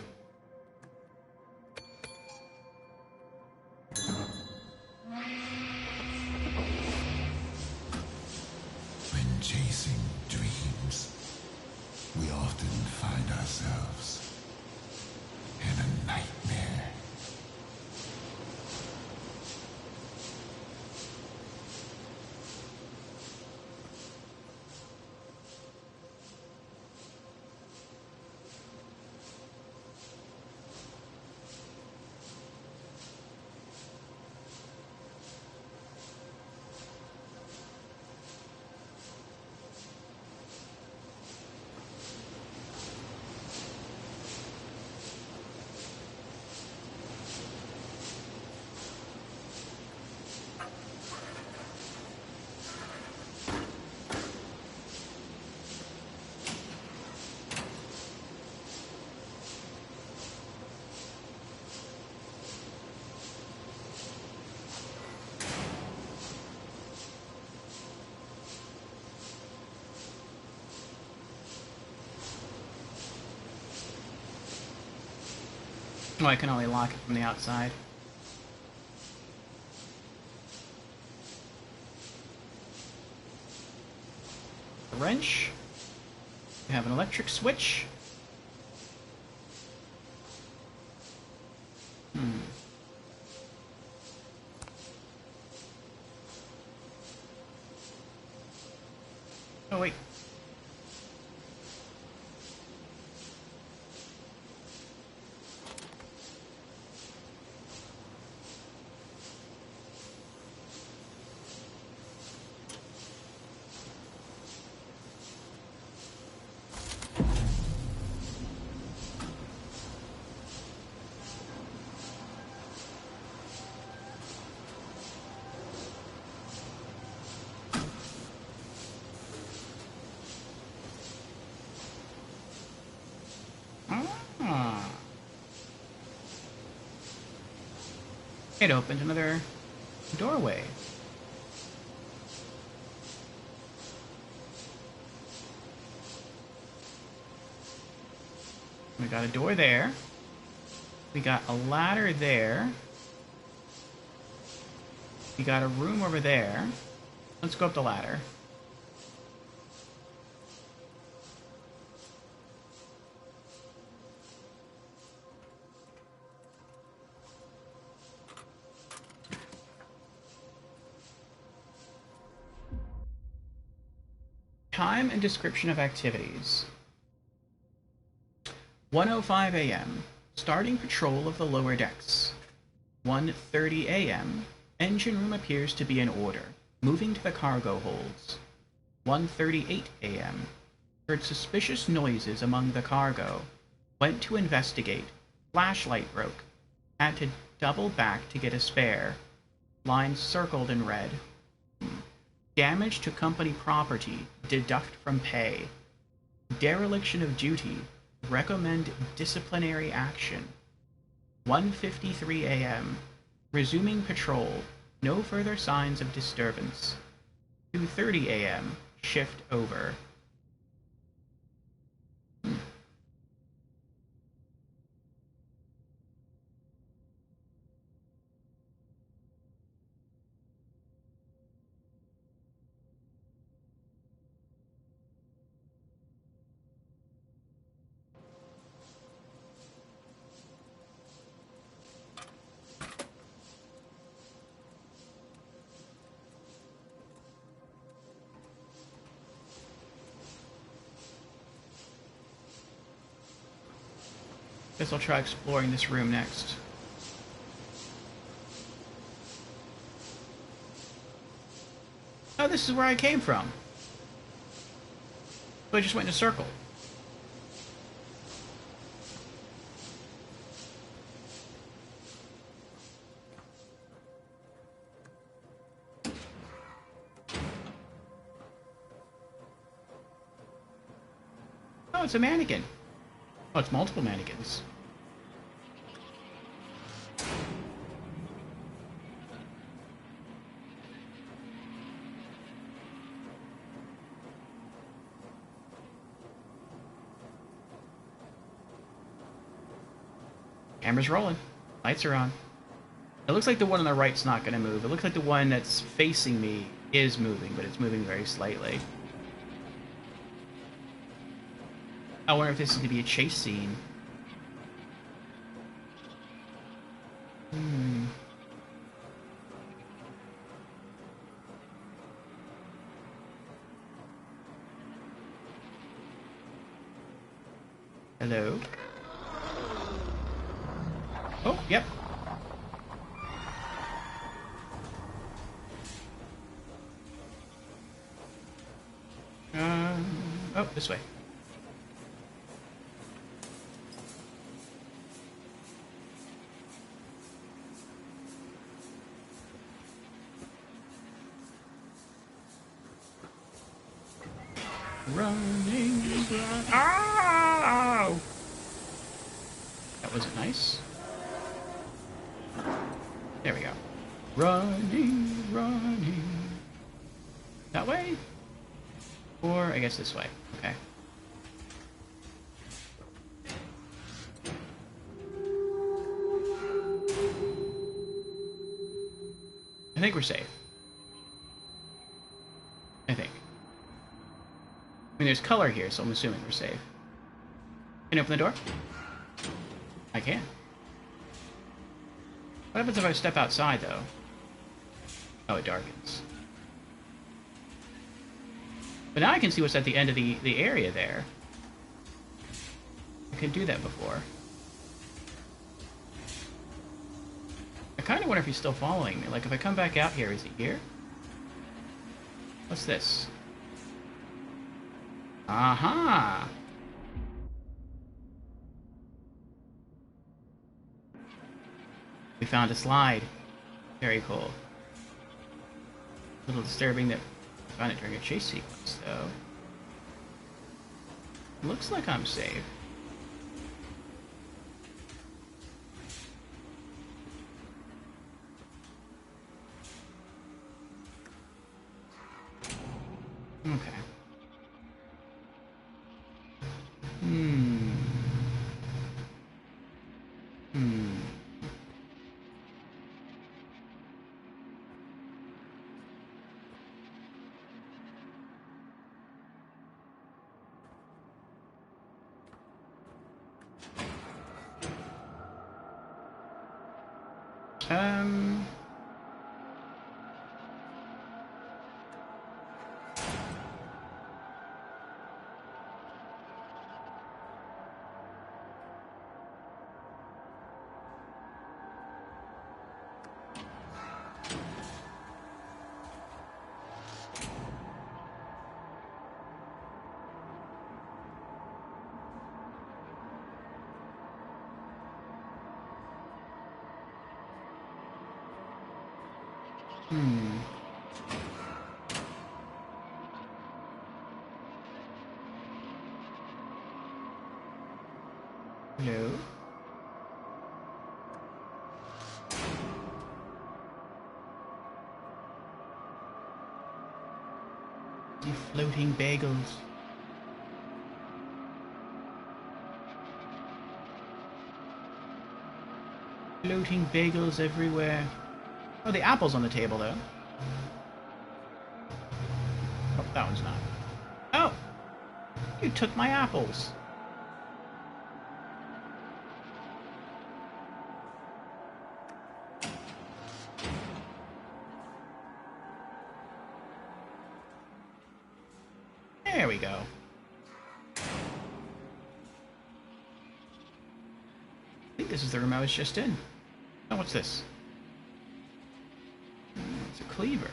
G: When chasing dreams, we often find ourselves in a nightmare.
A: Oh, I can only lock it from the outside. A wrench. We have an electric switch. Oh, wait. It opened another doorway. We got a door there. We got a ladder there. We got a room over there. Let's go up the ladder. Time and description of activities. 1:05 a.m. Starting patrol of the lower decks. 1:30 a.m. Engine room appears to be in order. Moving to the cargo holds. 1:38 a.m. Heard suspicious noises among the cargo. Went to investigate. Flashlight broke. Had to double back to get a spare. Lines circled in red. Damage to company property. Deduct from pay. Dereliction of duty. Recommend disciplinary action. 1:53 a.m. Resuming patrol. No further signs of disturbance. 2:30 a.m. Shift over. Guess I'll try exploring this room next. Oh, this is where I came from. So I just went in a circle. Oh, it's a mannequin. Oh, it's multiple mannequins. Camera's rolling. Lights are on. It looks like the one on the right's not going to move. It looks like the one that's facing me is moving, but it's moving very slightly. I wonder if this is going to be a chase scene. Hello? Oh, yep. Oh, this way. Running, run. Ow! That wasn't nice. There we go. Running, running. That way? Or, I guess this way. Okay. I think we're safe. I think. I mean, there's color here, so I'm assuming we're safe. Can you open the door? I can. What happens if I step outside, though? Oh, it darkens. But now I can see what's at the end of the area there. I couldn't do that before. I kind of wonder if he's still following me. Like, if I come back out here, is he here? What's this? Aha! We found a slide. Very cool. A little disturbing that I found it during a chase sequence, though. Looks like I'm safe. Okay. Um... Hello? The floating bagels. Floating bagels everywhere. Oh, the apple's on the table, though. Oh, that one's not. Oh! You took my apples. There we go. I think this is the room I was just in. Oh, what's this? It's a cleaver.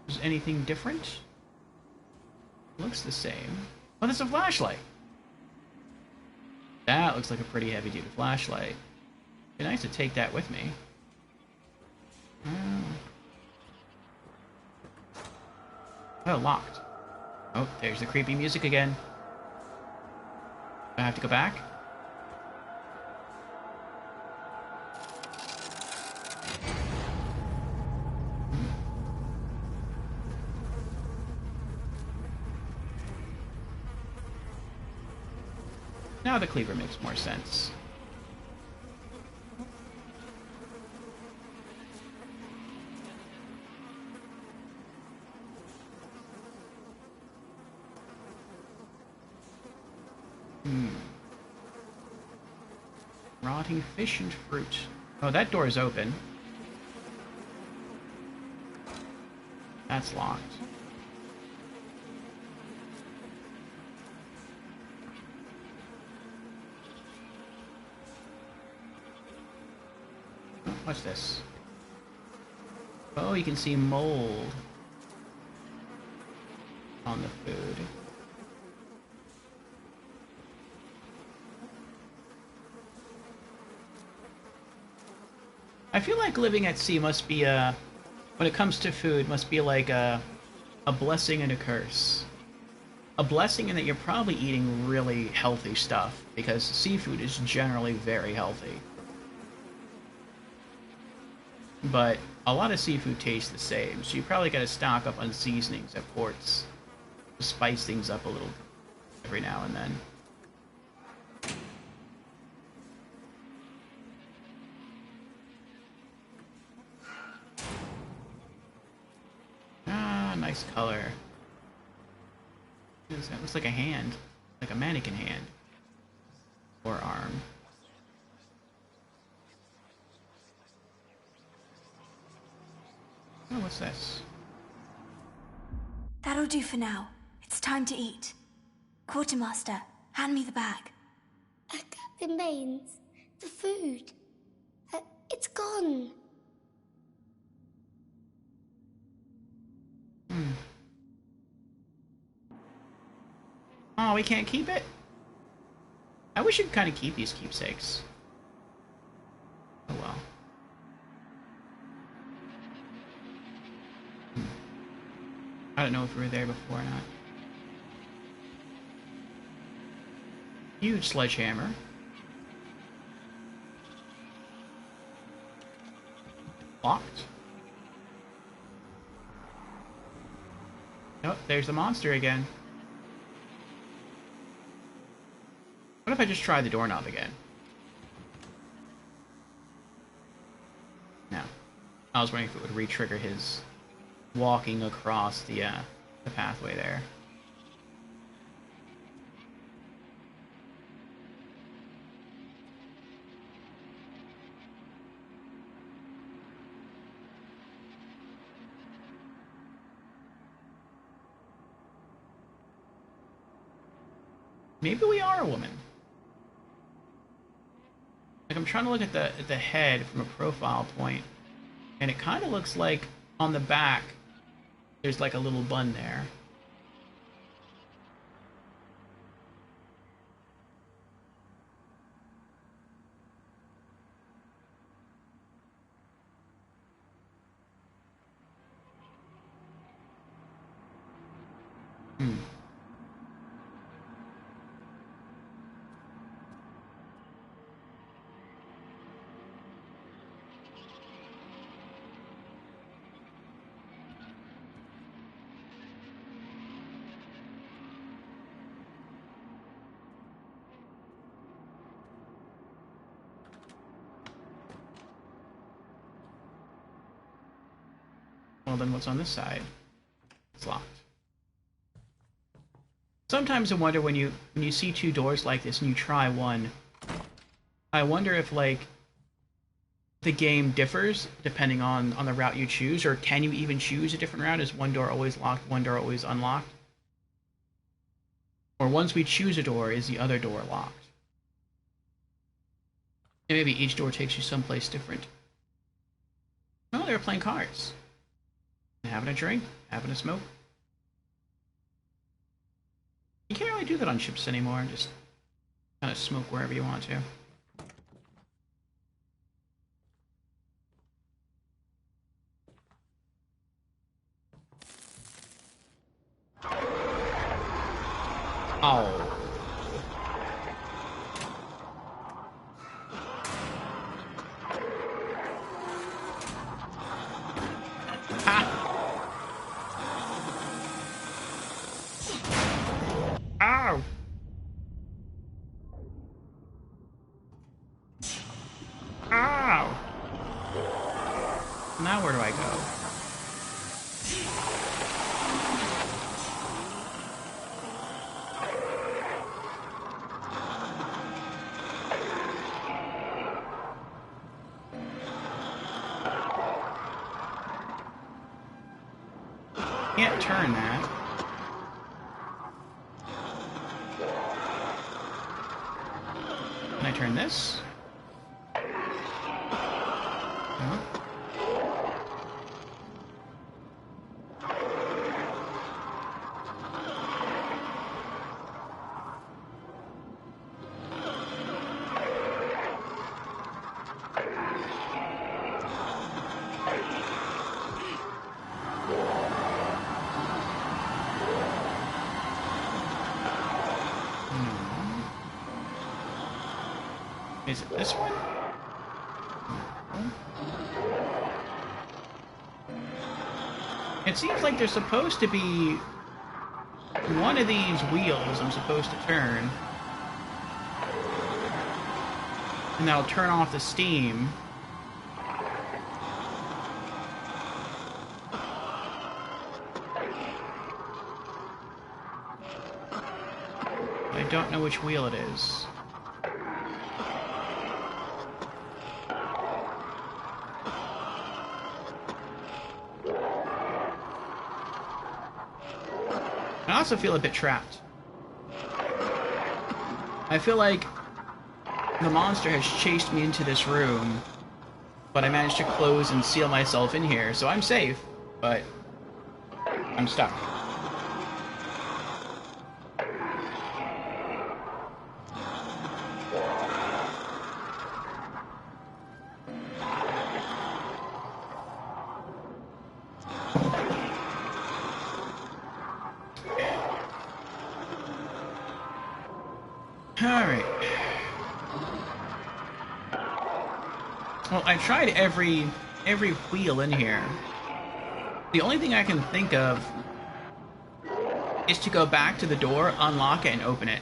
A: Is anything different? Looks the same. Oh, that's a flashlight. That looks like a pretty heavy-duty flashlight. Be nice to take that with me. Oh, locked. Oh, there's the creepy music again. Do I have to go back? Now the cleaver makes more sense. Rotting fish and fruit. Oh, that door is open. That's locked. Oh, what's this? Oh, you can see mold on the food. I feel like living at sea must be when it comes to food, must be like a blessing and a curse. A blessing in that you're probably eating really healthy stuff, because seafood is generally very healthy. But a lot of seafood tastes the same, so you probably gotta stock up on seasonings at ports to spice things up a little every now and then. Nice color. That looks like a hand. Like a mannequin hand. Or arm. Oh, what's this?
B: That'll do for now. It's time to eat. Quartermaster, hand me the bag.
H: Captain Baines, the food. It's gone.
A: Oh, we can't keep it? I wish you'd kind of keep these keepsakes. Oh well. I don't know if we were there before or not. Huge sledgehammer. Locked. Oh, there's the monster again. What if I just try the doorknob again? No. I was wondering if it would re-trigger his walking across the pathway there. Maybe we are a woman. Like, I'm trying to look at the head from a profile point, and it kind of looks like on the back there's like a little bun there. Well, then what's on this side? It's locked. Sometimes I wonder when you see two doors like this and you try one, I wonder if like the game differs depending on the route you choose, or can you even choose a different route? Is one door always locked, one door always unlocked? Or once we choose a door, is the other door locked? And maybe each door takes you someplace different. Oh, they were playing cards. Having a drink, having a smoke. You can't really do that on ships anymore, just kind of smoke wherever you want to. Oh. Ow! Ow! Now where do I go? Can't turn that. Can I turn this? No. Is it this one? It seems like there's supposed to be one of these wheels I'm supposed to turn. And that'll turn off the steam. I don't know which wheel it is. I also feel a bit trapped. I feel like the monster has chased me into this room, but I managed to close and seal myself in here, so I'm safe, but I'm stuck. Alright. Well, I tried every wheel in here. The only thing I can think of is to go back to the door, unlock it, and open it.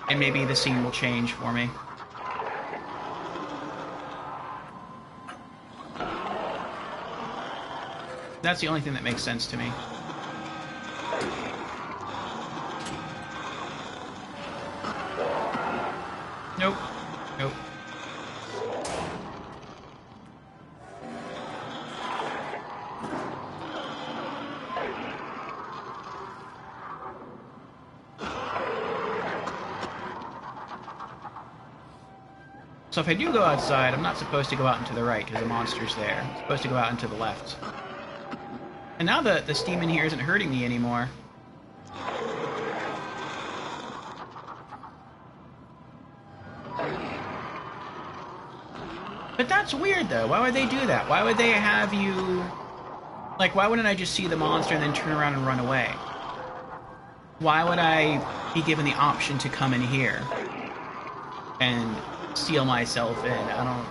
A: And maybe the scene will change for me. That's the only thing that makes sense to me. Nope. Nope. So if I do go outside, I'm not supposed to go out into the right because the monster's there. I'm supposed to go out into the left. And now the steam in here isn't hurting me anymore. But that's weird, though. Why would they do that? Why would they have you... Like, why wouldn't I just see the monster and then turn around and run away? Why would I be given the option to come in here and seal myself in? I don't...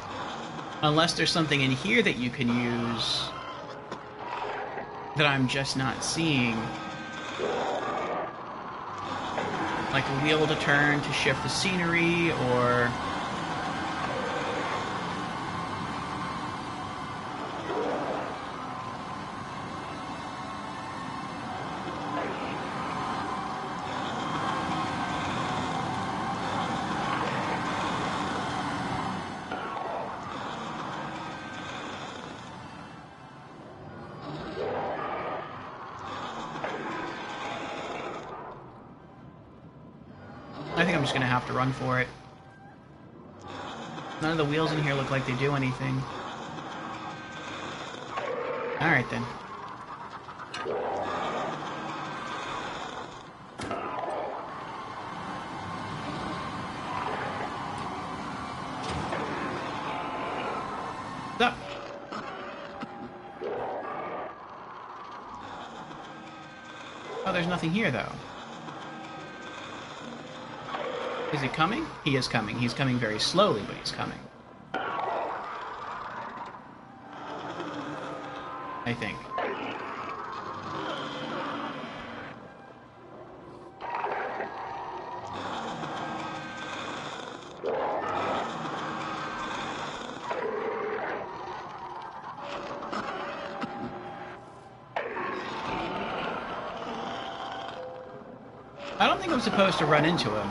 A: Unless there's something in here that you can use that I'm just not seeing. Like a wheel to turn to shift the scenery, or... I think I'm just gonna have to run for it. None of the wheels in here look like they do anything. Alright then. What's up? Oh, there's nothing here though. Is he coming? He is coming. He's coming very slowly, but he's coming. I think. I don't think I'm supposed to run into him.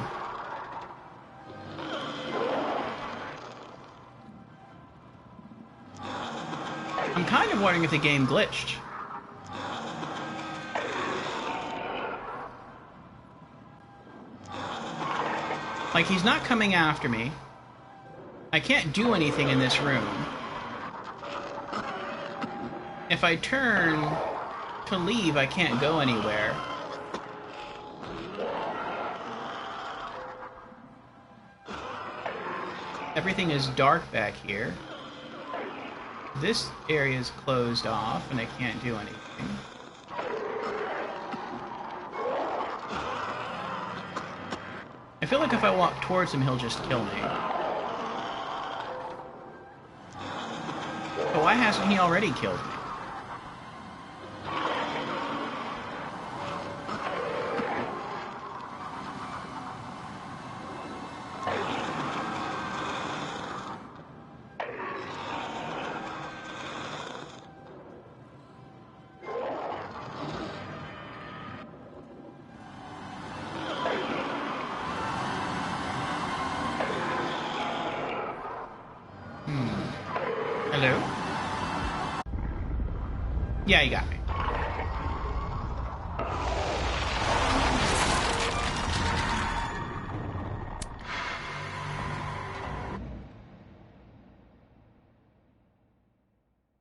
A: I'm kind of wondering if the game glitched. Like, he's not coming after me. I can't do anything in this room. If I turn to leave, I can't go anywhere. Everything is dark back here. This area is closed off, and I can't do anything. I feel like if I walk towards him, he'll just kill me. But why hasn't he already killed me? Hello? Yeah, you got me.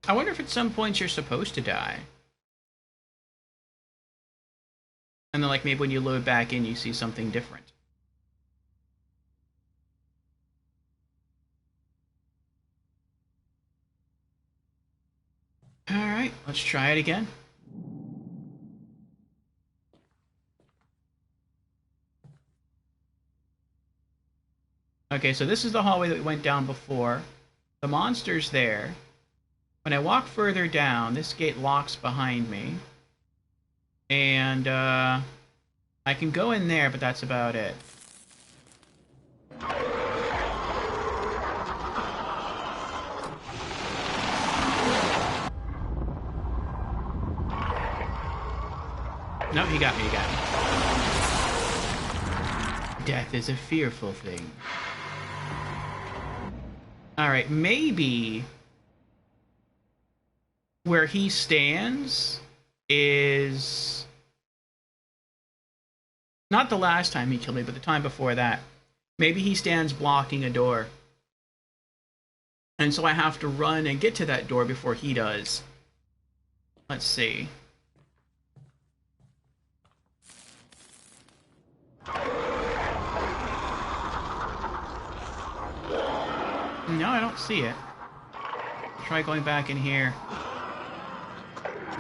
A: I wonder if at some points you're supposed to die. And then, like, maybe when you load back in, you see something different. Alright, let's try it again. Okay, so this is the hallway that we went down before. The monster's there. When I walk further down, this gate locks behind me. And, I can go in there, but that's about it. No, he got me, he got me. Death is a fearful thing. Alright, maybe where he stands is not the last time he killed me, but the time before that. Maybe he stands blocking a door. And so I have to run and get to that door before he does. Let's see. No, I don't see it. Try going back in here.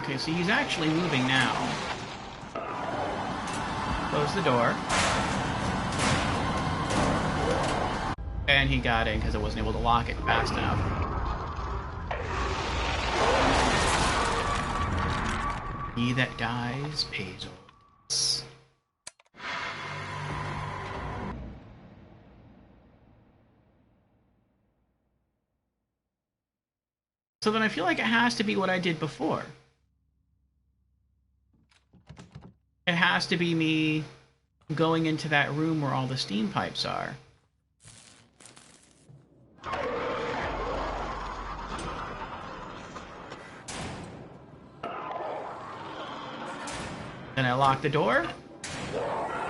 A: Okay, so he's actually moving now. Close the door. And he got in because I wasn't able to lock it fast enough. He that dies pays all debts. So then I feel like it has to be what I did before. It has to be me going into that room where all the steam pipes are. Then I lock the door,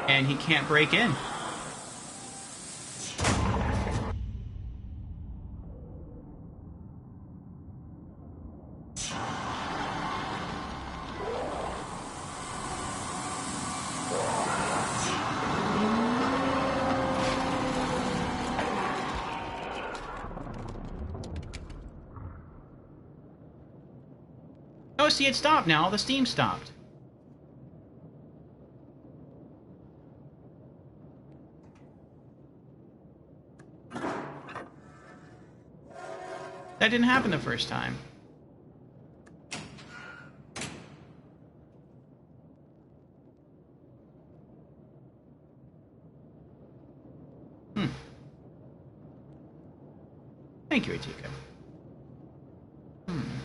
A: and he can't break in. Oh, see, it stopped now. The steam stopped. That didn't happen the first time. Thank you, Atika.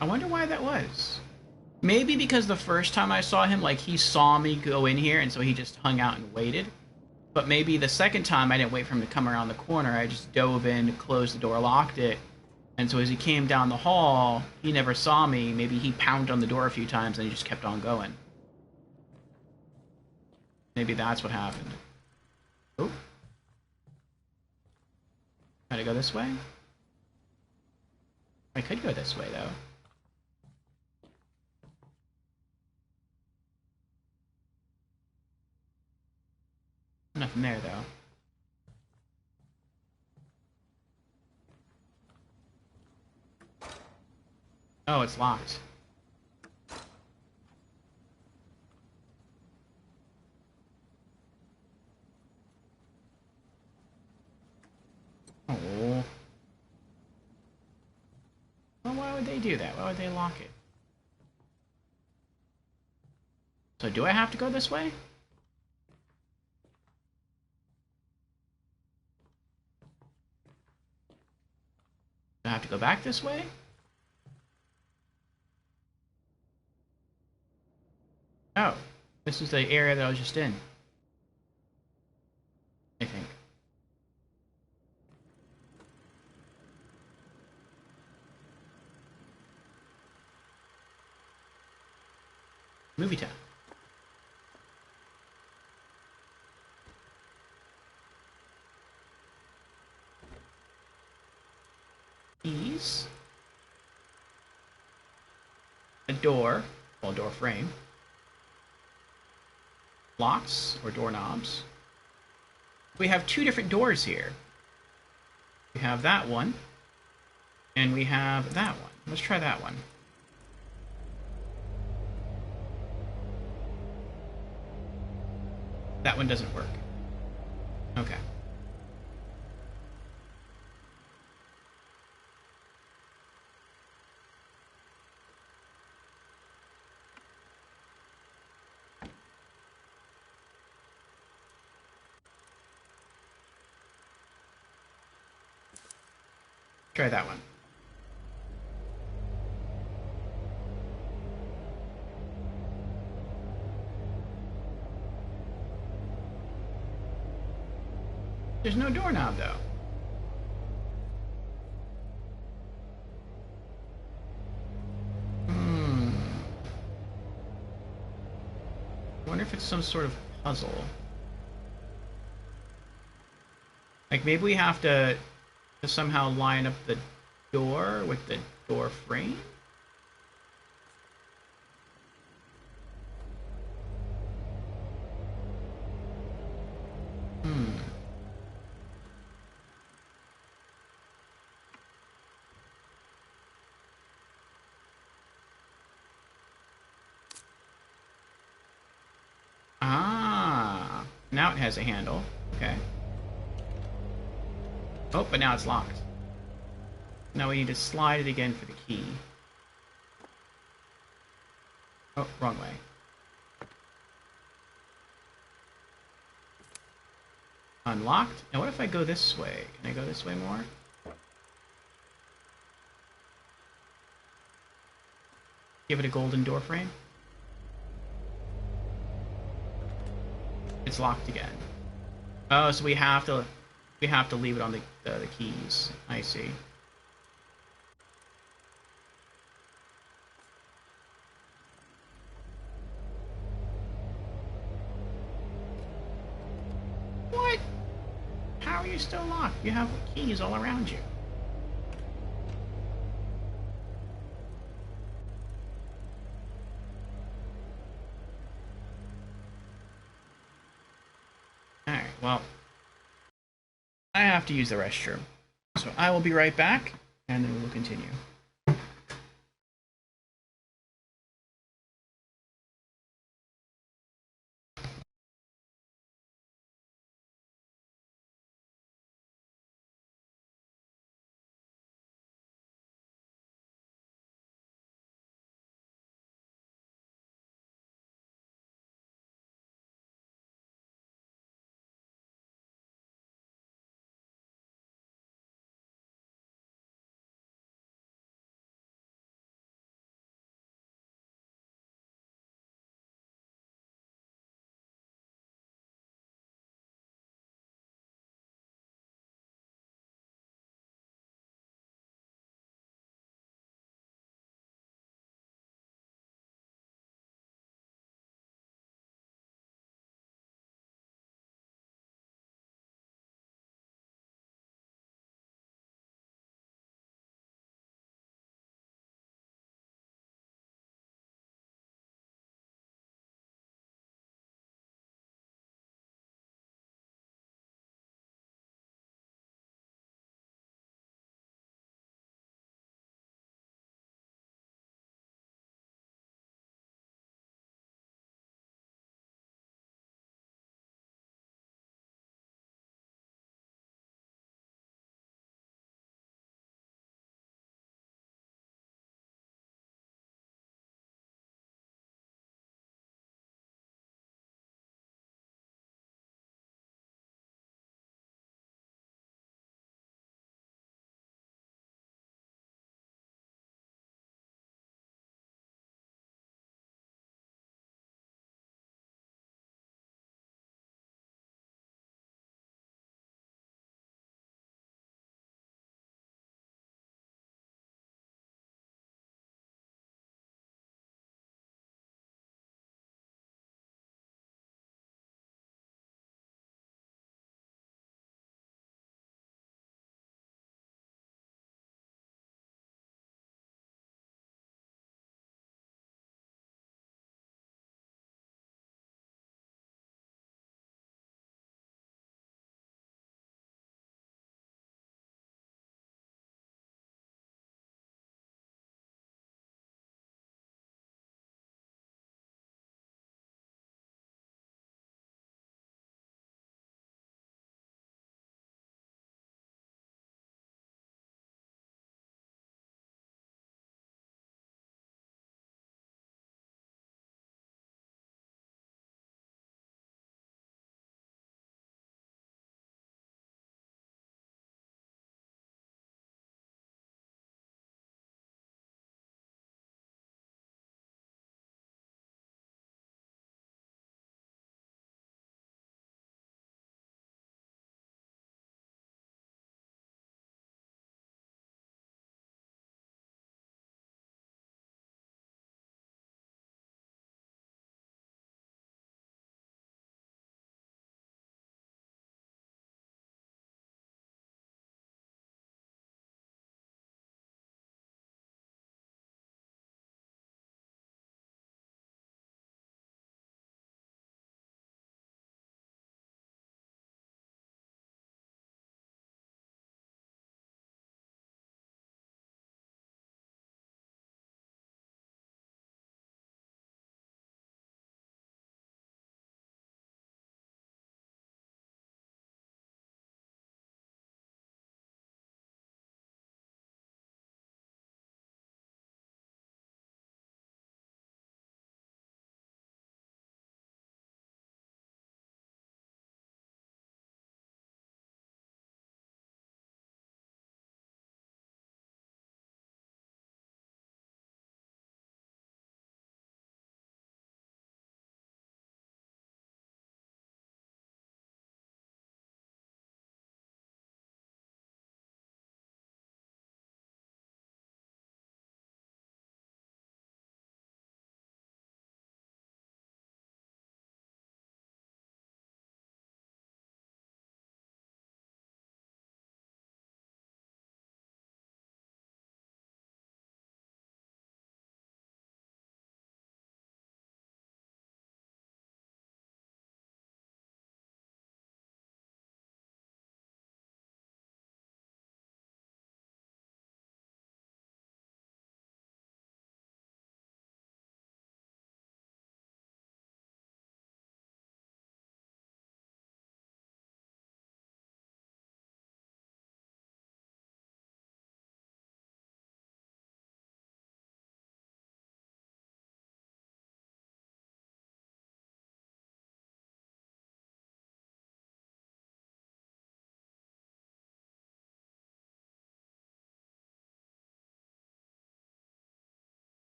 A: I wonder why that was. Maybe because the first time I saw him, like, he saw me go in here, and so he just hung out and waited. But maybe the second time, I didn't wait for him to come around the corner. I just dove in, closed the door, locked it. And so as he came down the hall, he never saw me. Maybe he pounded on the door a few times, and he just kept on going. Maybe that's what happened. Oh. Gotta go this way? I could go this way, though. Nothing there, though. Oh, it's locked. Oh. Well, why would they do that? Why would they lock it? So do I have to go this way? Do I have to go back this way? Oh, this is the area that I was just in. I think. Movie time. Keys. A door, well, door frame. Locks or doorknobs. We have two different doors here. We have that one, and we have that one. Let's try that one. That one doesn't work. Okay. Try that one. There's no doorknob, though. I wonder if it's some sort of puzzle. Like, maybe we have to somehow line up the door with the door frame? Ah, now it has a handle. Okay. Oh, but now it's locked. Now we need to slide it again for the key. Oh, wrong way. Unlocked. Now what if I go this way? Can I go this way more? Give it a golden door frame. It's locked again. Oh, so we have to leave it on the keys. I see. What? How are you still locked? You have keys all around you. Alright, well, I have to use the restroom. So I will be right back, and then we will continue.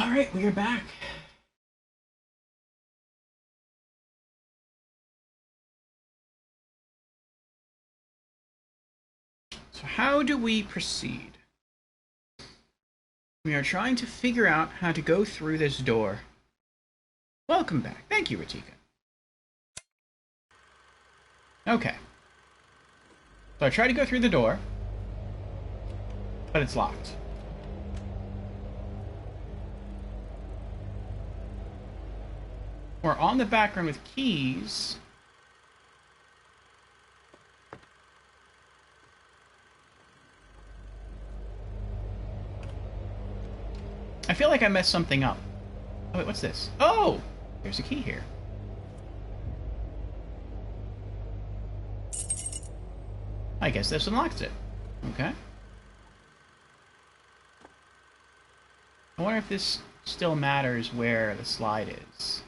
A: All right, we are back. So how do we proceed? We are trying to figure out how to go through this door. Welcome back. Thank you, Ratika. Okay. So I try to go through the door, but it's locked. We're on the background with keys. I feel like I messed something up. Oh, wait, what's this? Oh! There's a key here. I guess this unlocks it. Okay. I wonder if this still matters where the slide is.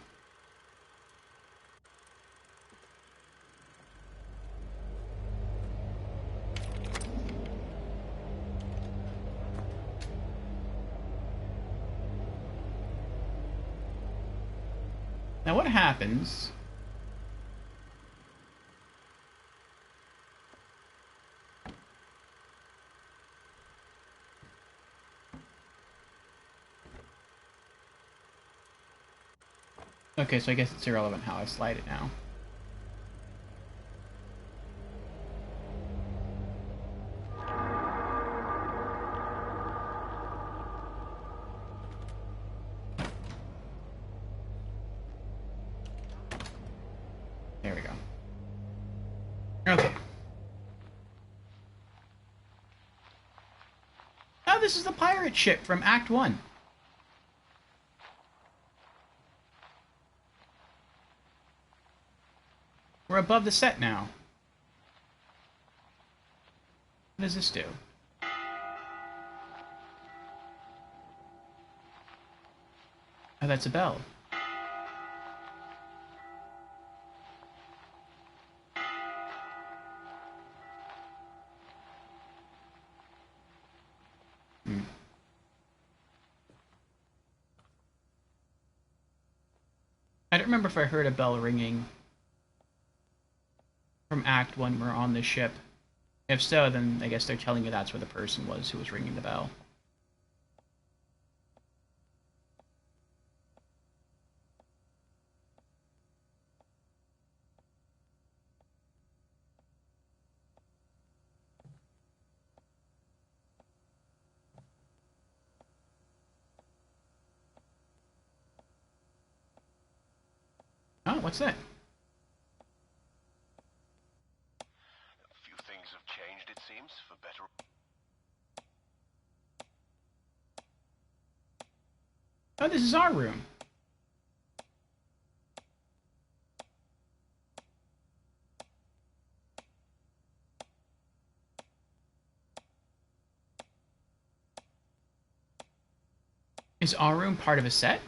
A: Now what happens... Okay, so I guess it's irrelevant how I slide it now. There we go. Okay. Oh, this is the pirate ship from Act 1. We're above the set now. What does this do? Oh, that's a bell. I don't remember if I heard a bell ringing from Act 1 when we're on the ship. If so, then I guess they're telling you that's where the person was who was ringing the bell. Oh, what's that?
C: A few things have changed, it seems, for better.
A: Oh, this is our room. Is our room part of a set?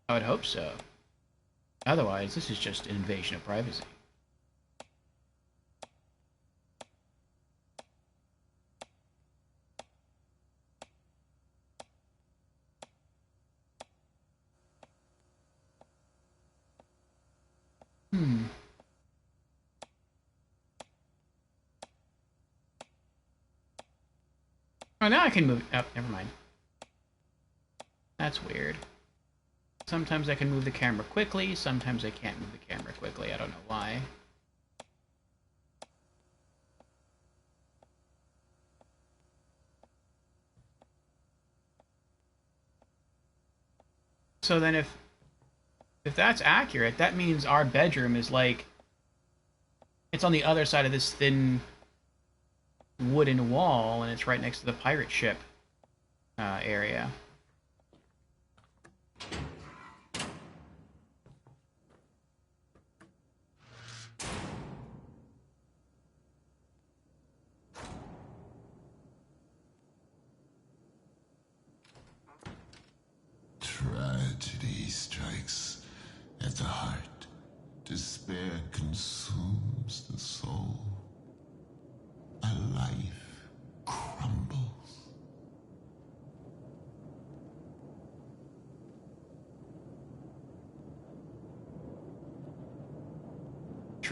A: I would hope so. Otherwise, this is just an invasion of privacy. Oh, now I can move... Oh, never mind. That's weird. Sometimes I can move the camera quickly, sometimes I can't move the camera quickly. I don't know why. So then if that's accurate, that means our bedroom is like... It's on the other side of this thin wooden wall, and it's right next to the pirate ship area.
G: Tragedy strikes at the heart. Despair consumes the soul. A life crumbles.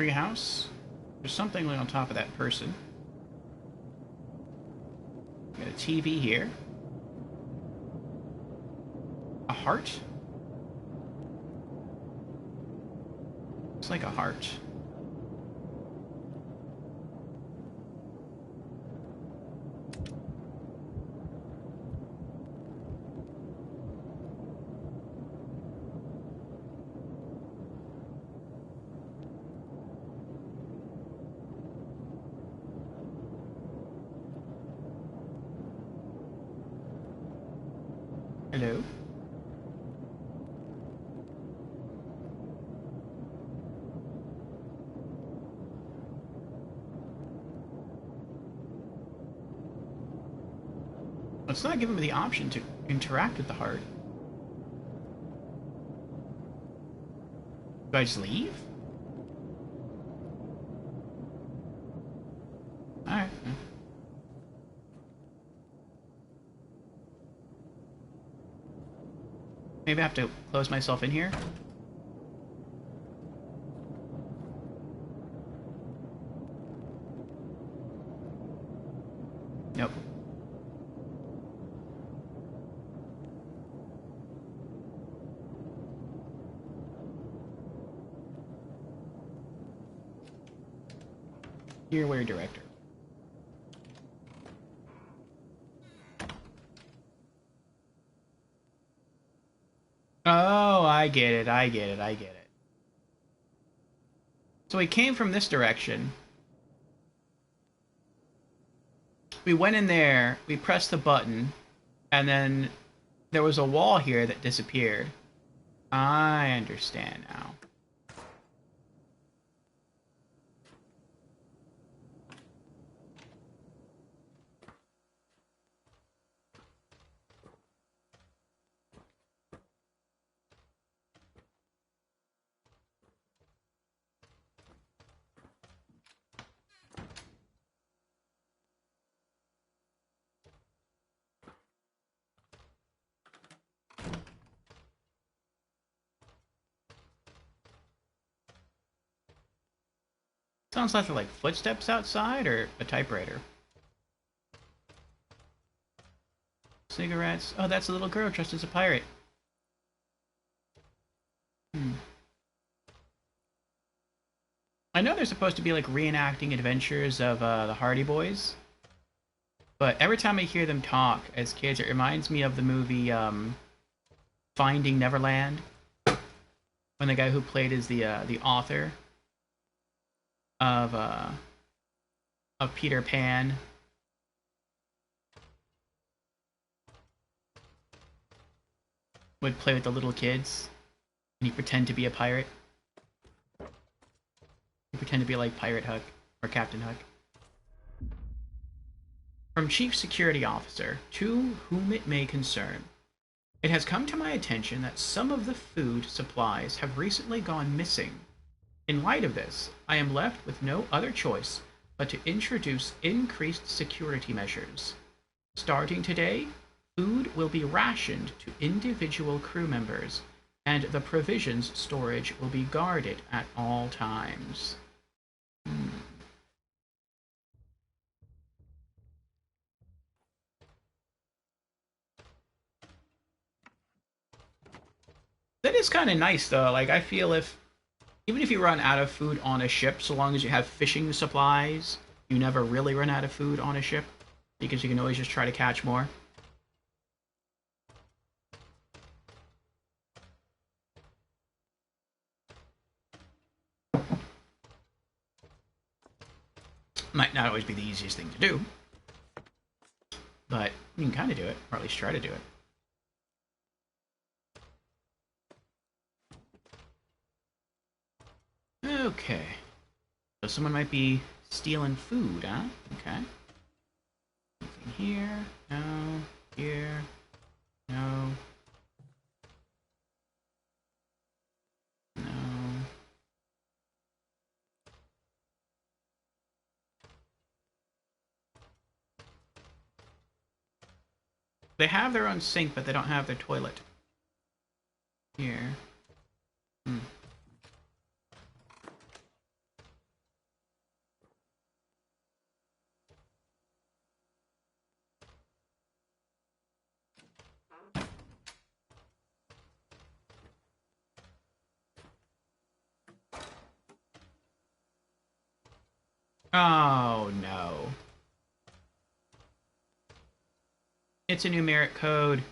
A: treehouse. There's something on top of that person. Got a TV here. A heart? Looks like a heart. Hello? It's not giving me the option to interact with the heart. Do I just leave? Alright. Maybe I have to close myself in here. Nope. Earware director. Oh, I get it, I get it, I get it. So we came from this direction. We went in there, we pressed the button, and then there was a wall here that disappeared. I understand now. Sounds like footsteps outside or a typewriter. Cigarettes. Oh, that's a little girl dressed as a pirate. I know they're supposed to be like reenacting adventures of the Hardy Boys, but every time I hear them talk as kids, it reminds me of the movie Finding Neverland, when the guy who played is the author of Peter Pan would play with the little kids, and he'd pretend to be a pirate. He'd pretend to be like Pirate Hook or Captain Hook. From Chief Security Officer, to whom it may concern. It has come to my attention that some of the food supplies have recently gone missing. In light of this, I am left with no other choice but to introduce increased security measures. Starting today, food will be rationed to individual crew members, and the provisions storage will be guarded at all times. That is kind of nice, though. Like, I feel even if you run out of food on a ship, so long as you have fishing supplies, you never really run out of food on a ship, because you can always just try to catch more. Might not always be the easiest thing to do, but you can kind of do it, or at least try to do it. Okay. So someone might be stealing food, huh? Okay. Anything here? No. Here? No. No. They have their own sink, but they don't have their toilet. Here. Oh, no. It's a numeric code.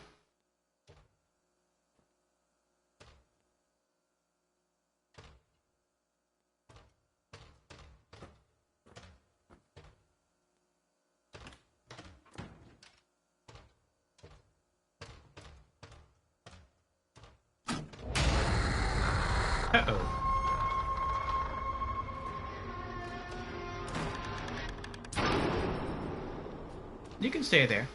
A: Uh-oh. You can stay there.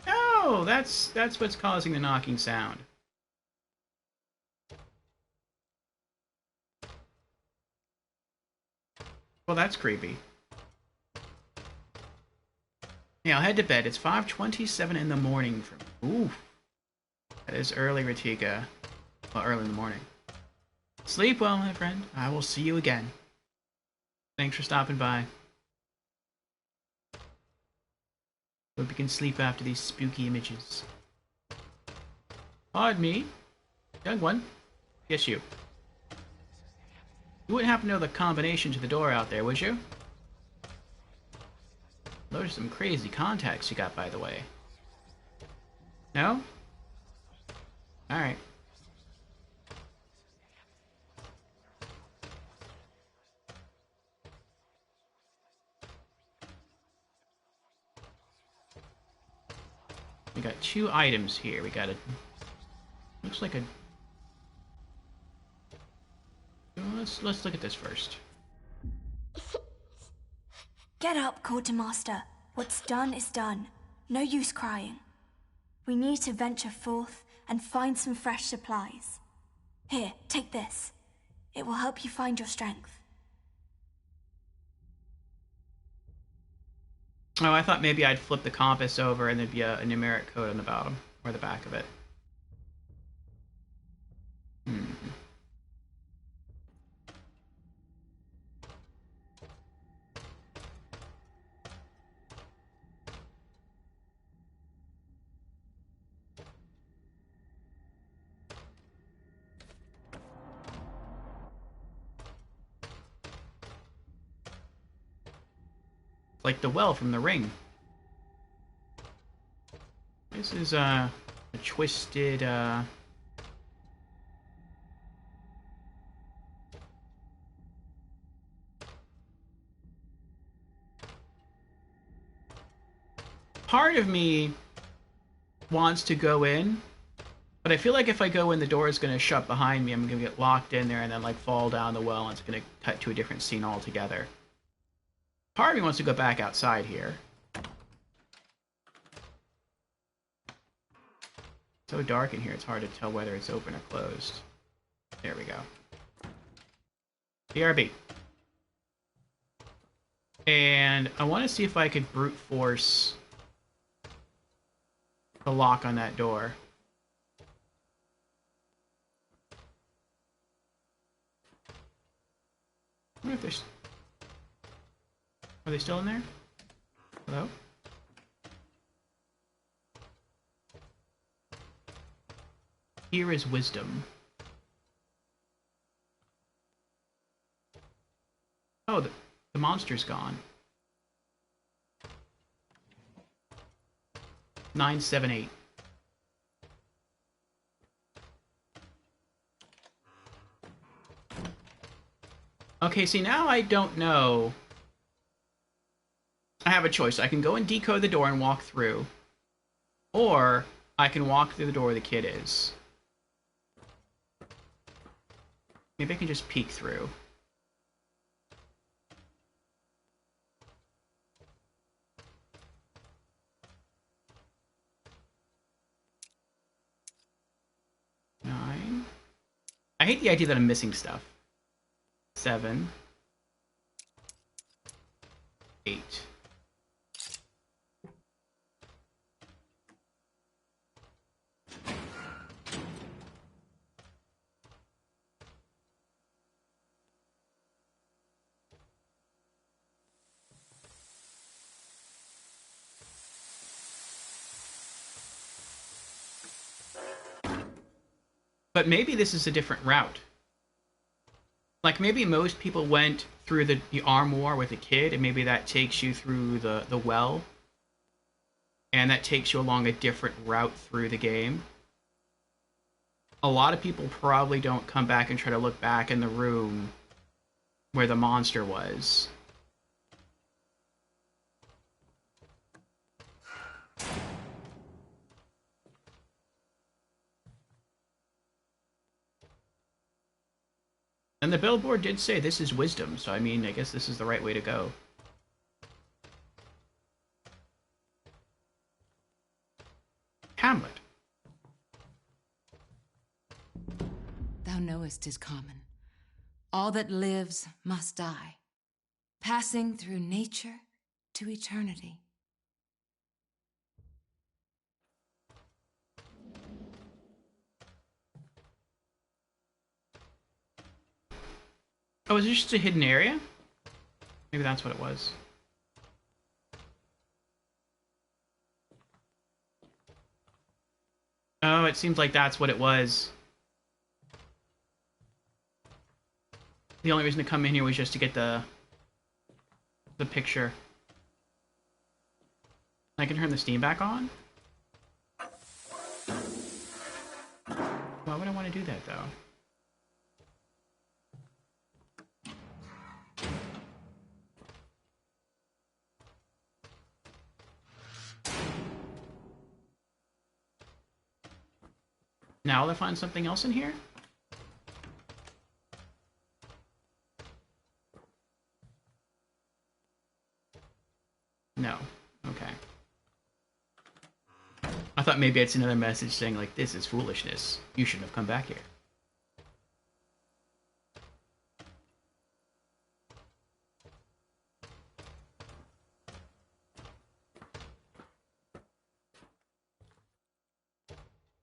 A: Oh, that's what's causing the knocking sound. Well, that's creepy. Yeah, I'll head to bed. It's 5:27 in the morning for me. Ooh. That is early, Ratika. Well, early in the morning. Sleep well, my friend. I will see you again. Thanks for stopping by. Hope you can sleep after these spooky images. Pardon me? Young one? Yes, you. You wouldn't happen to know the combination to the door out there, would you? Those are some crazy contacts you got, by the way. No? Alright. We got 2 items here. We got a... Looks like a... Let's look at this first.
B: Get up, Quartermaster. What's done is done. No use crying. We need to venture forth and find some fresh supplies. Here, take this. It will help you find your strength.
A: Oh, I thought maybe I'd flip the compass over and there'd be a numeric code on the bottom, or the back of it. Like the well from The Ring. This is a twisted part of me wants to go in, but I feel like if I go in, the door is going to shut behind me. I'm going to get locked in there and then like fall down the well, and it's going to cut to a different scene altogether. Part of me wants to go back outside here. So dark in here, it's hard to tell whether it's open or closed. There we go. BRB. And I want to see if I could brute force the lock on that door. I wonder if there's... Are they still in there? Hello? Here is wisdom. Oh, the monster's gone. 978. Okay, see, now I don't know. I have a choice. I can go and decode the door and walk through. Or I can walk through the door where the kid is. Maybe I can just peek through. Nine. I hate the idea that I'm missing stuff. 7. 8. But maybe this is a different route. Like, maybe most people went through the armoire with a kid, and maybe that takes you through the well. And that takes you along a different route through the game. A lot of people probably don't come back and try to look back in the room where the monster was. And the billboard did say this is wisdom, so I mean, I guess this is the right way to go. Hamlet.
I: Thou knowest 'tis common. All that lives must die, passing through nature to eternity.
A: Oh, is this just a hidden area? Maybe that's what it was. Oh, it seems like that's what it was. The only reason to come in here was just to get the picture. I can turn the steam back on? Why would I want to do that, though? Now will I find something else in here? No. Okay. I thought maybe I'd see another message saying, like, this is foolishness. You shouldn't have come back here.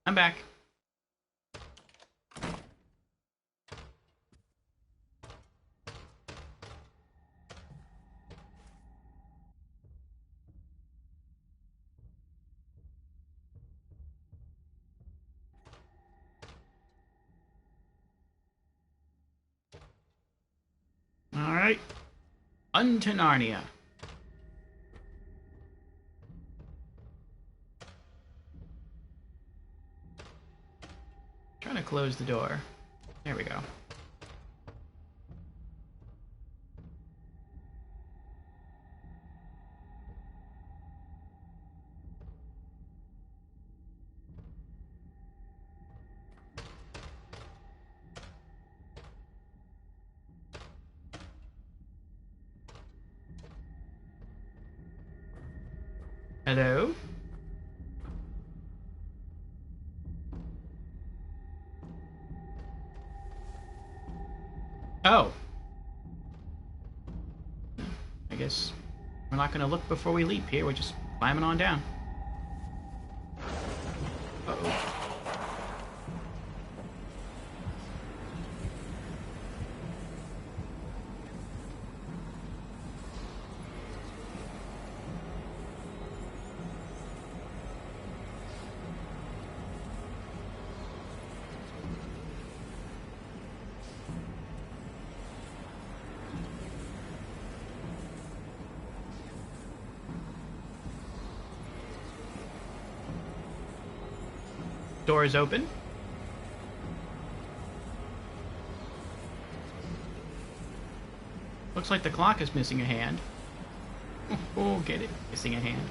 A: I'm back. Alright. Unto Narnia. Trying to close the door. There we go. Hello? Oh. I guess we're not gonna look before we leap here. We're just climbing on down. Uh-oh. Door is open. Looks like the clock is missing a hand. Oh, get it. Missing a hand.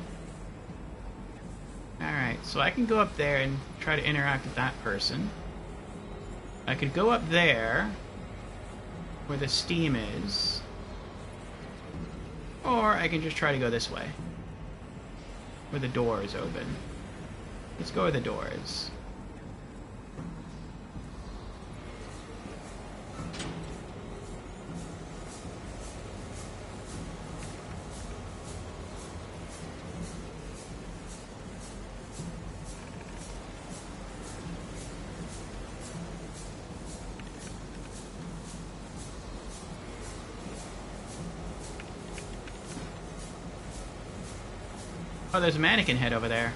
A: Alright, so I can go up there and try to interact with that person. I could go up there, where the steam is. Or I can just try to go this way, where the door is open. Let's go where the door is. Oh, there's a mannequin head over there.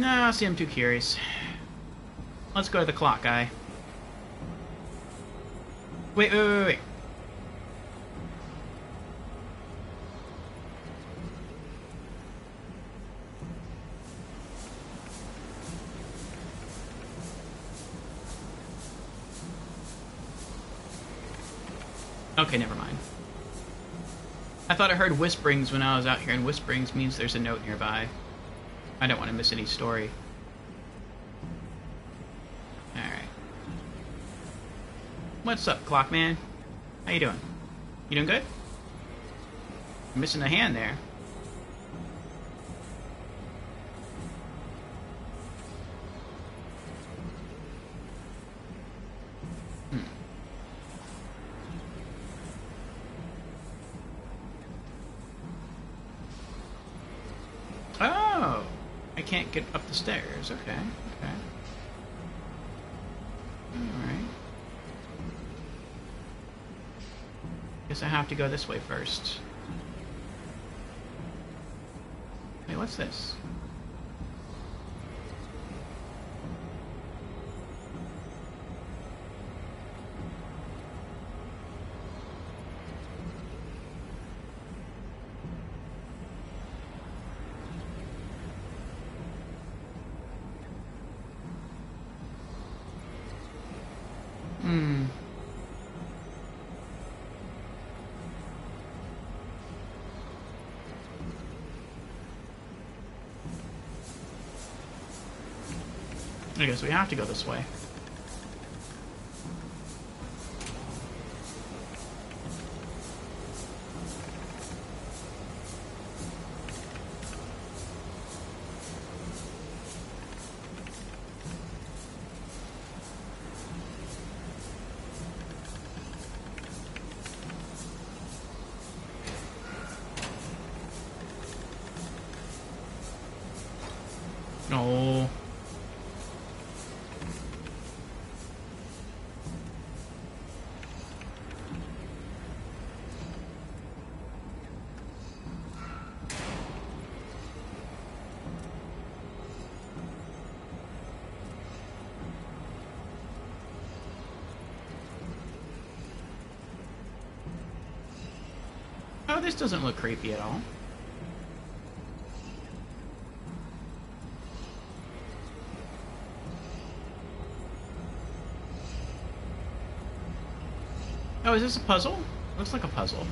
A: No, see, I'm too curious. Let's go to the clock guy. Wait. Okay, never mind. I thought I heard whisperings when I was out here, and whisperings means there's a note nearby. I don't want to miss any story. Alright. What's up, Clockman? How you doing? You doing good? I'm missing a hand there. Oh! I can't get up the stairs. Okay. Alright. Guess I have to go this way first. Hey, what's this? I guess we have to go this way. No. Oh, this doesn't look creepy at all. Oh, is this a puzzle? Looks like a puzzle.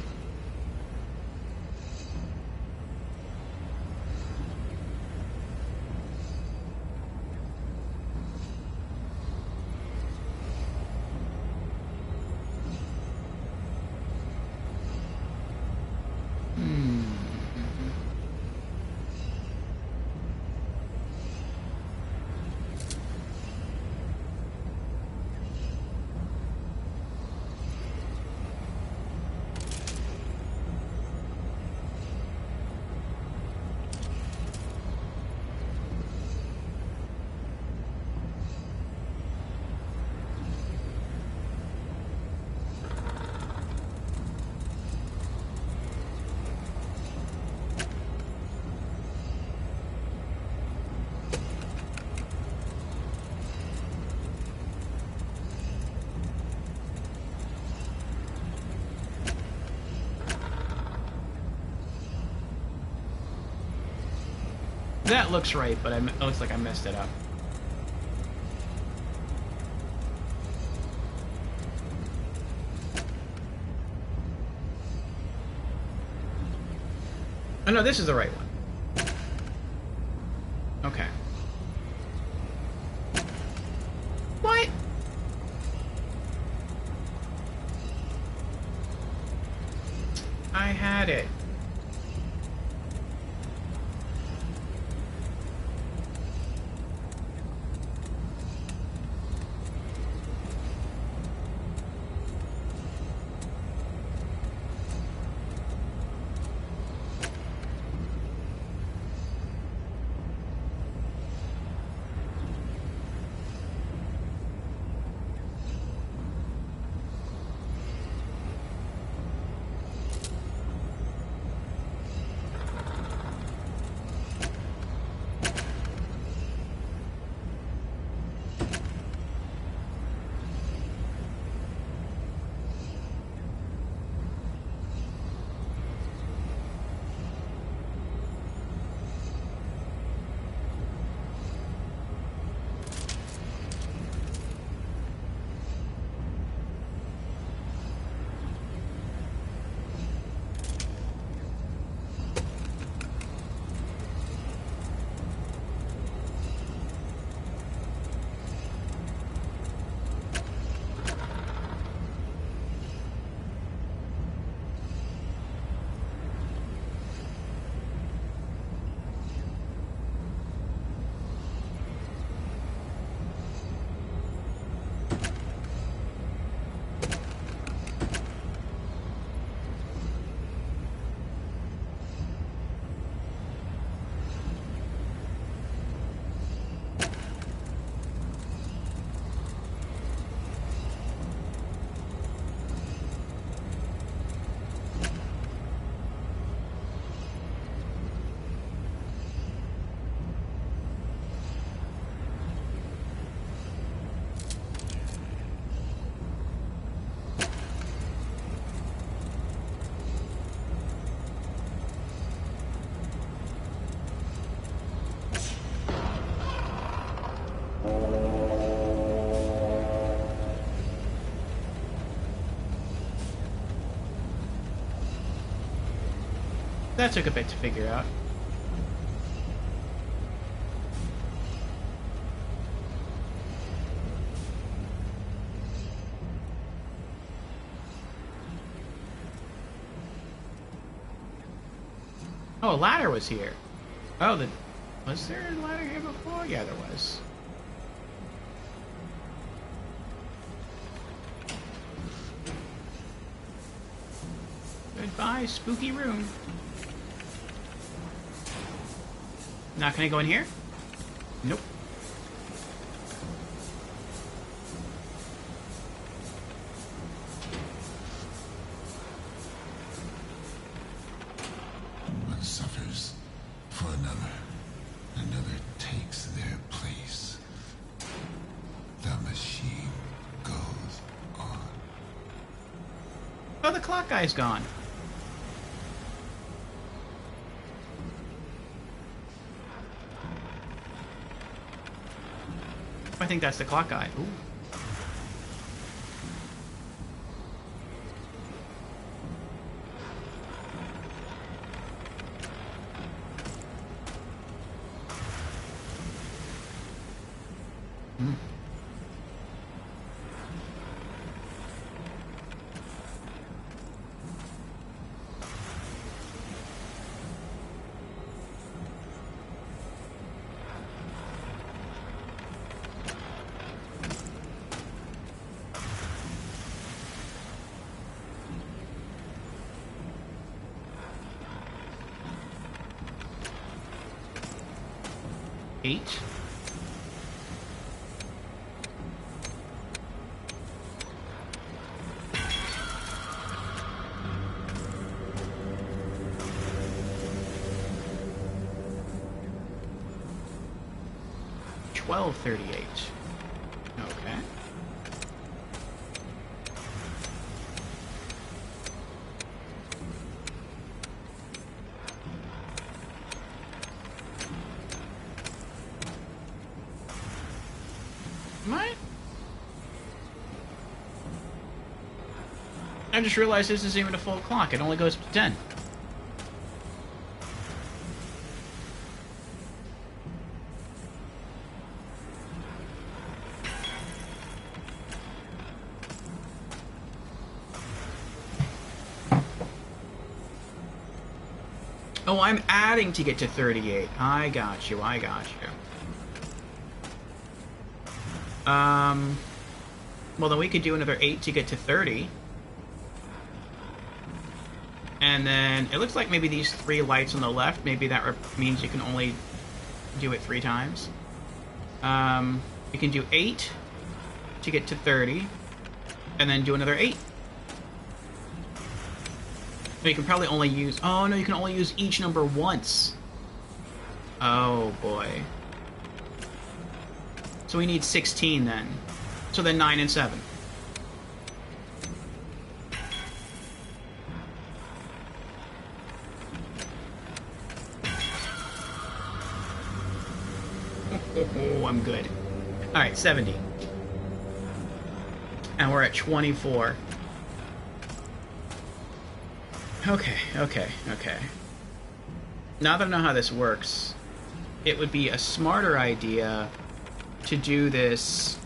A: That looks right, but it looks like I messed it up. Oh no, this is the right one. Okay. What? I had it. That took a bit to figure out. Oh, a ladder was here. Oh, was there a ladder here before? Yeah, there was. Goodbye, spooky room. Not gonna go in here? Nope.
G: One suffers for another. Another takes their place. The machine goes on.
A: Oh, the clock guy's gone. I think that's the clock guy. Ooh. Hmm. Eight. $12.38. Okay. I just realized this isn't even a full clock. It only goes to 10. Oh, I'm adding to get to 38. I got you. I got you. Well, then we could do another 8 to get to 30. And then it looks like maybe these 3 lights on the left, maybe that means you can only do it 3 times. You can do 8 to get to 30, and then do another 8. So you can probably only use... Oh, no, you can only use each number once. Oh, boy. So we need 16 then. So then 9 and 7. Oh, I'm good. Alright, 70. And we're at 24. Okay. Now that I know how this works, it would be a smarter idea to do this,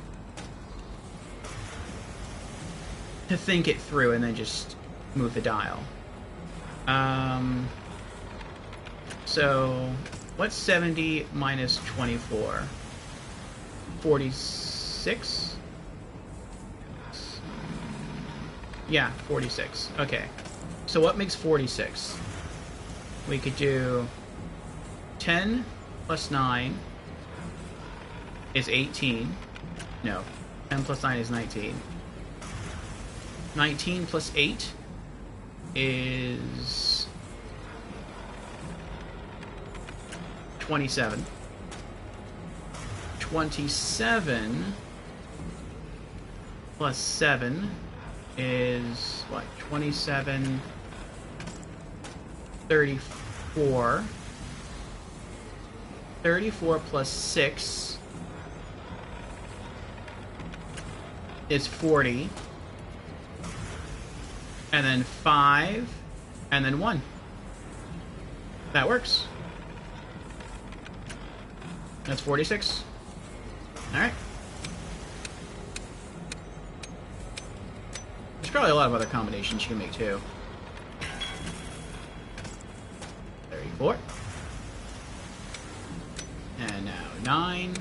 A: to think it through and then just move the dial. So what's 70 minus 24? 46? Yeah, 46. Okay. So what makes 46? We could do 10 plus 9 is 18. No. 10 plus 9 is 19. 19 plus 8 is 27. 27 plus 7 is what? 27, 34. 34 plus 6 is 40. And then 5, and then 1. That works. That's 46. Alright. There's probably a lot of other combinations you can make too. 34. And now 9.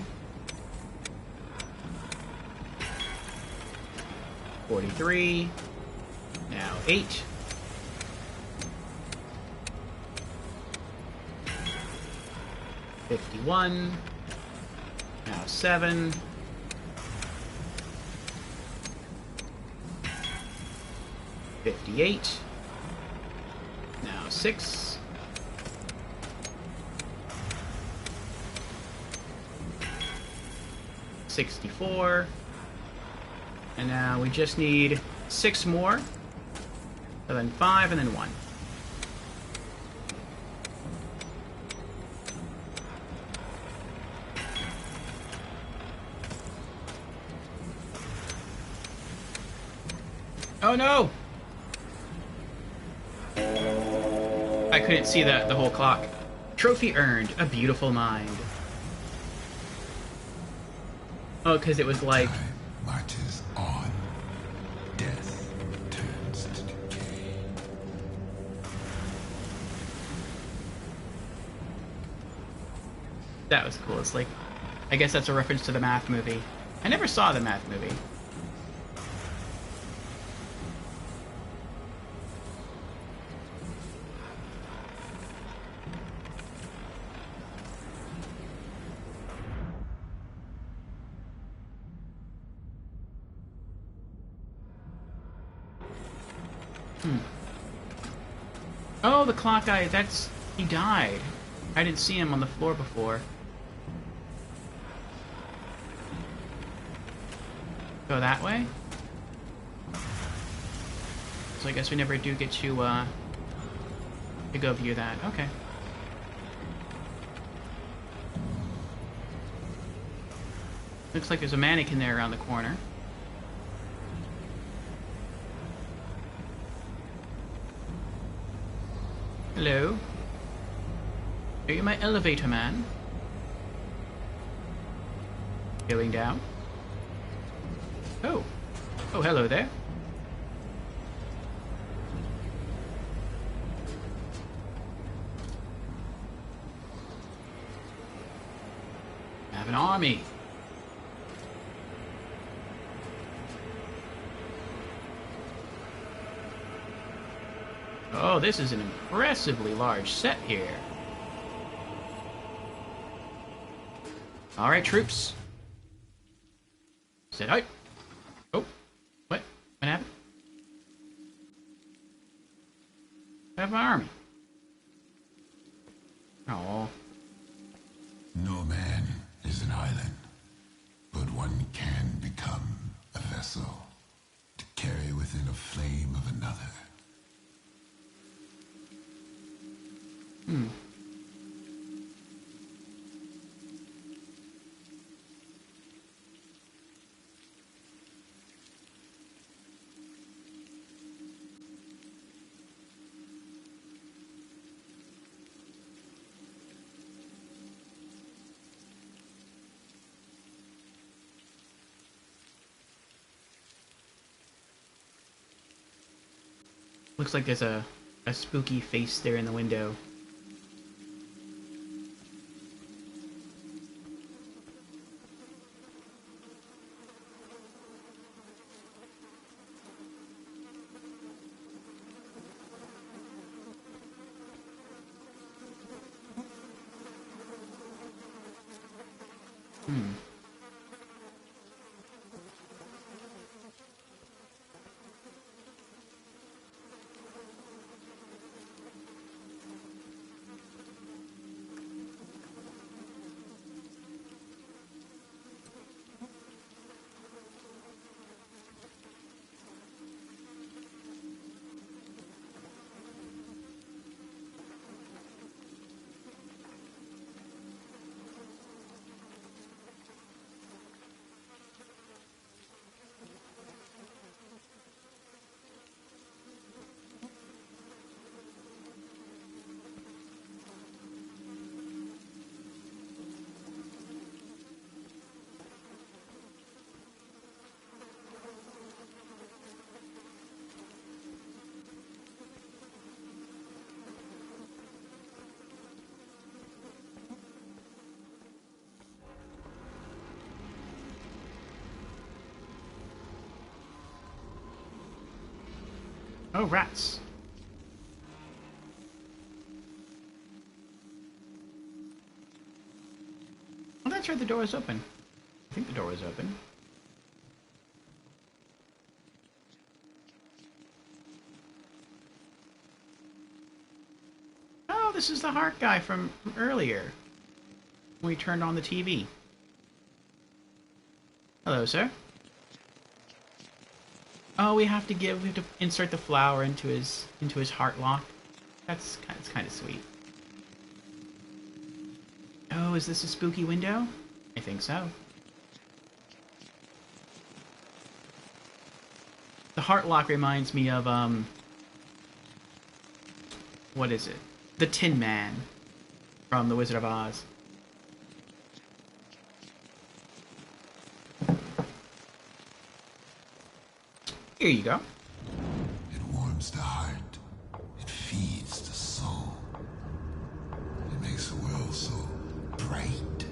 A: 43. Now 8. 51. Now 7. 58. Now 6. 64. And now we just need 6 more. So then 5 and then 1. Oh no! I couldn't see the whole clock. Trophy earned, a beautiful mind. Oh, because it was like...
G: Time marches on. Death turns to decay.
A: That was cool. It's like... I guess that's a reference to the Math movie. I never saw the Math movie. Oh, the clock guy, that's... he died. I didn't see him on the floor before. Go that way? So I guess we never do get to go view that. Okay. Looks like there's a mannequin there around the corner. Hello? Are you my elevator man? Going down? Oh. Oh, hello there. I have an army. Oh, this is an impressively large set here. Alright, troops. Sit out. Oh, what? What happened? I have my army. Oh.
G: No man is an island, but one can become a vessel to carry within a flame of another.
A: Looks like there's a spooky face there in the window. Oh, rats. Oh, that's right, the door is open. I think the door is open. Oh, this is the heart guy from earlier. When we turned on the TV. Hello, sir. Oh, we have to insert the flower into his heart lock. That's kind of sweet. Oh, is this a spooky window? I think so. The heart lock reminds me of what is it? The Tin Man from The Wizard of Oz. Here you go.
G: It warms the heart. It feeds the soul. It makes the world so bright.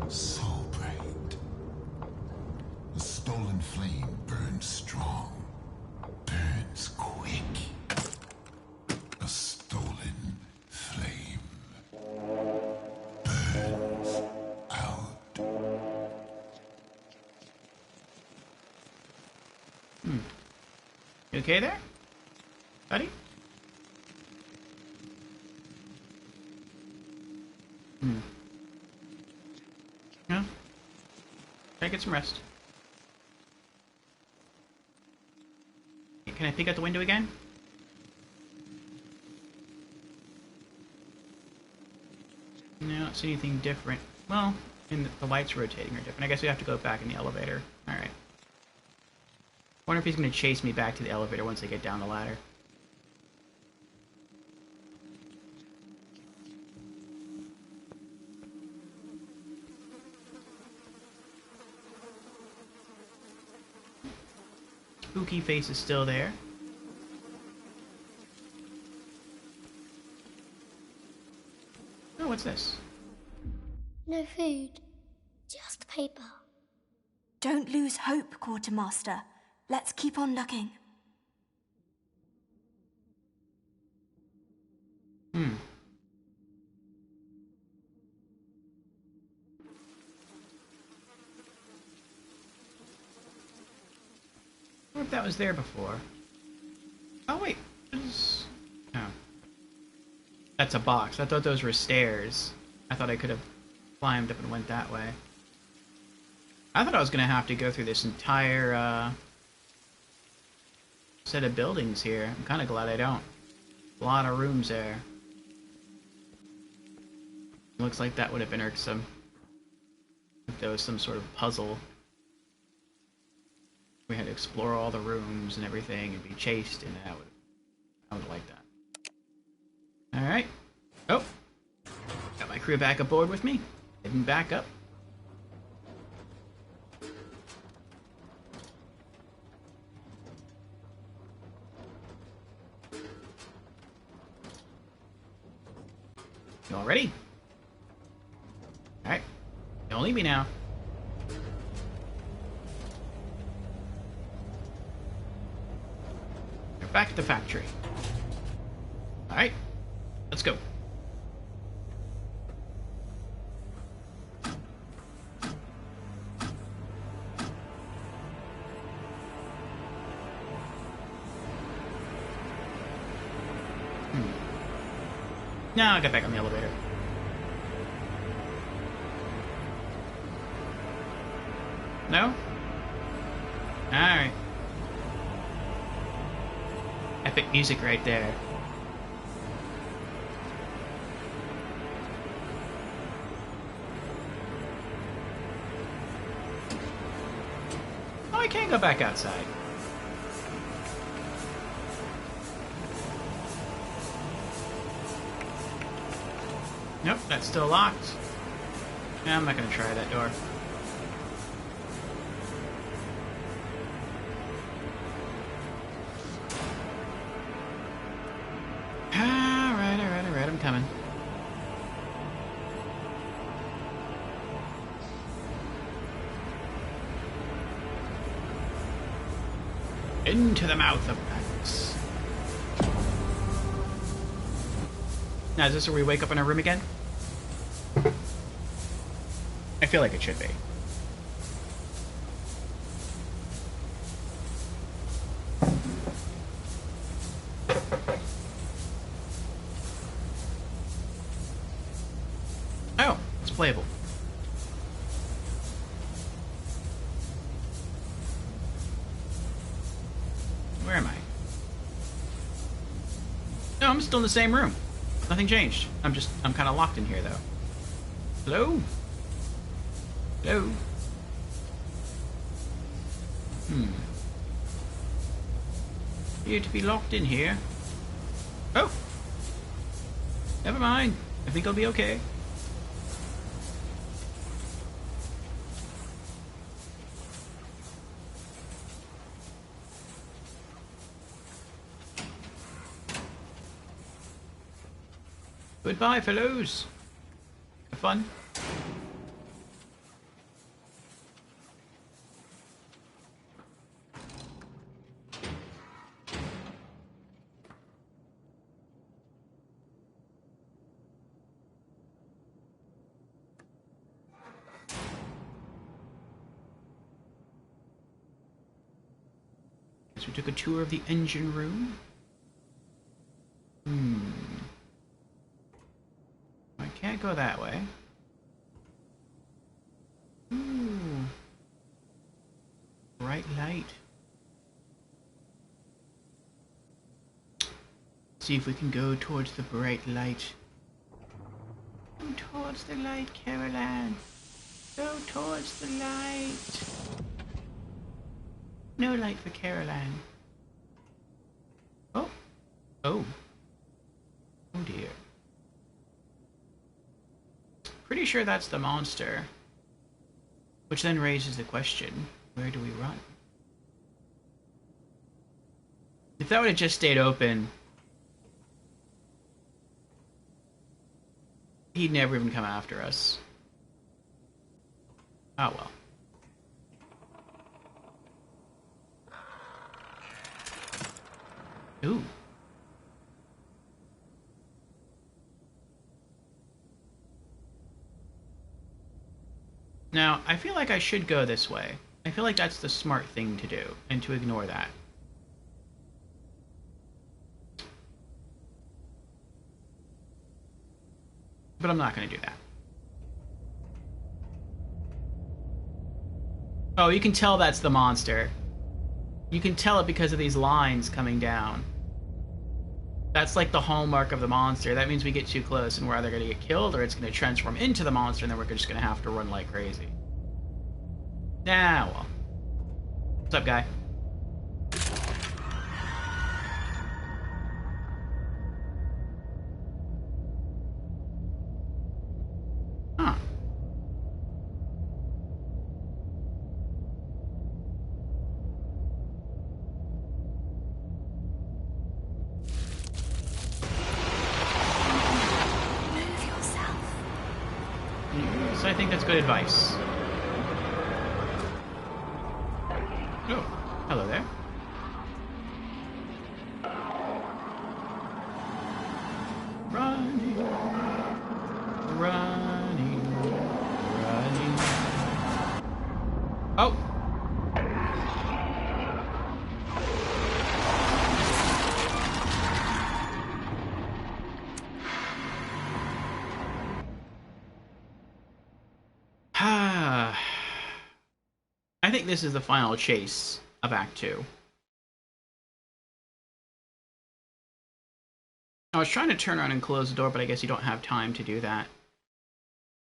G: So bright. The stolen flame burns strong. Burns quick. A stolen flame burns out.
A: You okay there, buddy? No? Try to get some rest. Can I peek out the window again? No, I don't see anything different. Well, and the lights rotating are different. I guess we have to go back in the elevator. Alright. Wonder if he's going to chase me back to the elevator once I get down the ladder. Spooky face is still there. Oh, what's this?
H: No food, just paper.
B: Don't lose hope, Quartermaster. Let's keep on looking.
A: I wonder if that was there before. Oh, wait. Oh. That's a box. I thought those were stairs. I thought I could have climbed up and went that way. I thought I was going to have to go through this entire, set of buildings here. I'm kind of glad I don't. A lot of rooms there. Looks like that would have been irksome. If there was some sort of puzzle. We had to explore all the rooms and everything and be chased, and I would like that. Alright. Oh! Got my crew back aboard with me. Heading back up. You all ready? Alright. Don't leave me now. We're back at the factory. Alright. Let's go. Now I got back on the elevator. No? Alright. Epic music right there. Oh, I can't go back outside. Nope, that's still locked. Yeah, I'm not gonna try that door. Alright, I'm coming. Into the mouth of madness. Now, is this where we wake up in our room again? I feel like it should be. Oh, it's playable. Where am I? No, I'm still in the same room. Nothing changed. I'm kind of locked in here, though. Hello? Hello? Appear to be locked in here. Oh! Never mind. I think I'll be okay. Goodbye, fellows. Have fun. So we took a tour of the engine room. I can't go that way. Ooh. Bright light. See if we can go towards the bright light. Go towards the light, Caroline. Go towards the light. No light for Caroline. Oh. Oh. Oh dear. Pretty sure that's the monster. Which then raises the question, where do we run? If that would have just stayed open, he'd never even come after us. Oh well. Ooh. Now, I feel like I should go this way. I feel like that's the smart thing to do, and to ignore that. But I'm not going to do that. Oh, you can tell that's the monster. You can tell it because of these lines coming down. That's like the hallmark of the monster. That means we get too close and we're either going to get killed or it's going to transform into the monster and then we're just going to have to run like crazy. Nah, well. What's up, guy? Huh. So I think that's good advice. Oh, hello there. Running, running, running. Oh. I think this is the final chase of Act 2. I was trying to turn around and close the door, but I guess you don't have time to do that.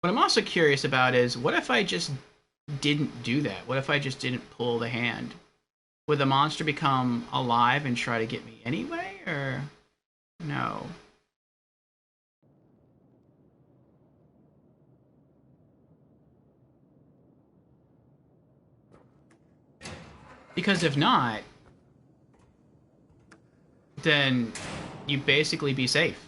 A: What I'm also curious about is, what if I just didn't do that? What if I just didn't pull the hand? Would the monster become alive and try to get me anyway, or no? Because if not, then you basically be safe.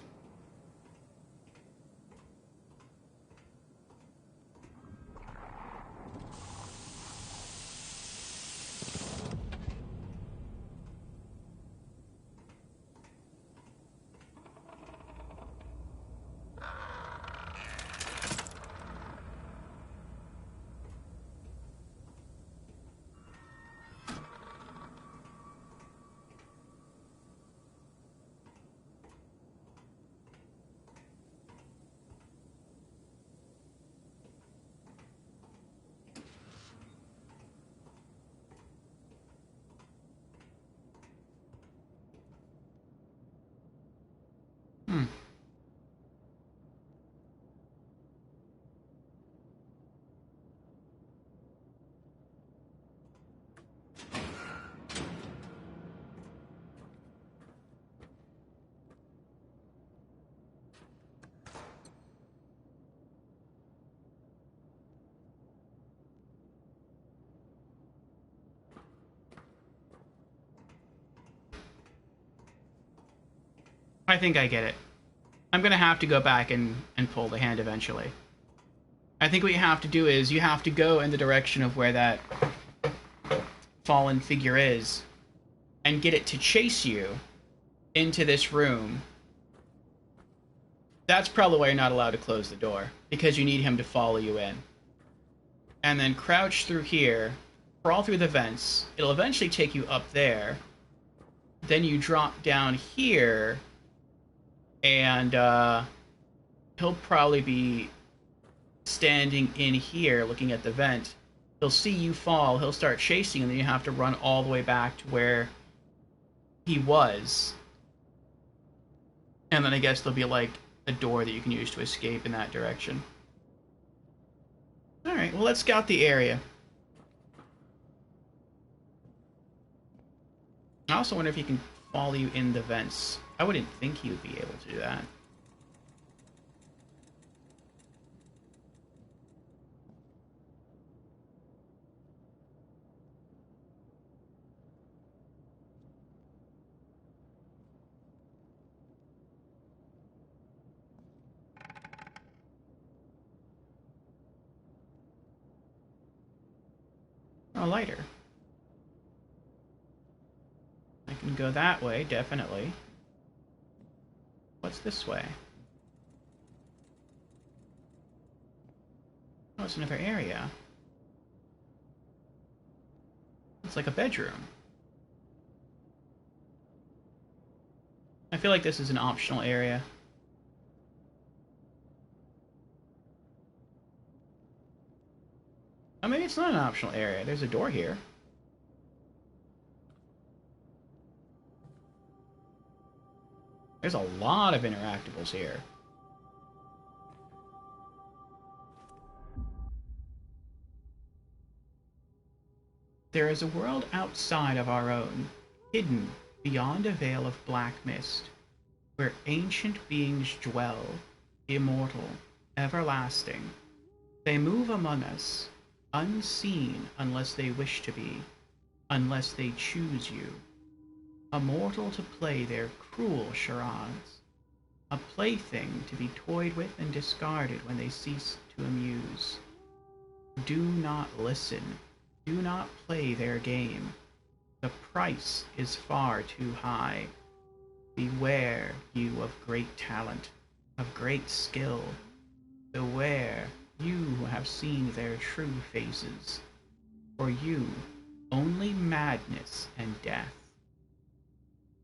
A: I think I get it. I'm going to have to go back and pull the hand eventually. I think what you have to do is you have to go in the direction of where that fallen figure is and get it to chase you into this room. That's probably why you're not allowed to close the door, because you need him to follow you in. And then crouch through here, crawl through the vents. It'll eventually take you up there. Then you drop down here, and he'll probably be standing in here looking at the vent. He'll see you fall, he'll start chasing, and then you have to run all the way back to where he was. And then I guess there'll be like a door that you can use to escape in that direction. Alright, well, let's scout the area. I also wonder if he can follow you in the vents. I wouldn't think he would be able to do that. A lighter. I can go that way, definitely. What's this way? Oh, it's another area. It's like a bedroom. I feel like this is an optional area. Oh, maybe it's not an optional area. There's a door here. There's a lot of interactables here. There is a world outside of our own, hidden beyond a veil of black mist, where ancient beings dwell, immortal, everlasting. They move among us, unseen unless they wish to be, unless they choose you. Immortal to play their cruel charades, a plaything to be toyed with and discarded when they cease to amuse. Do not listen, do not play their game. The price is far too high. Beware, you of great talent, of great skill. Beware, you who have seen their true faces. For you, only madness and death.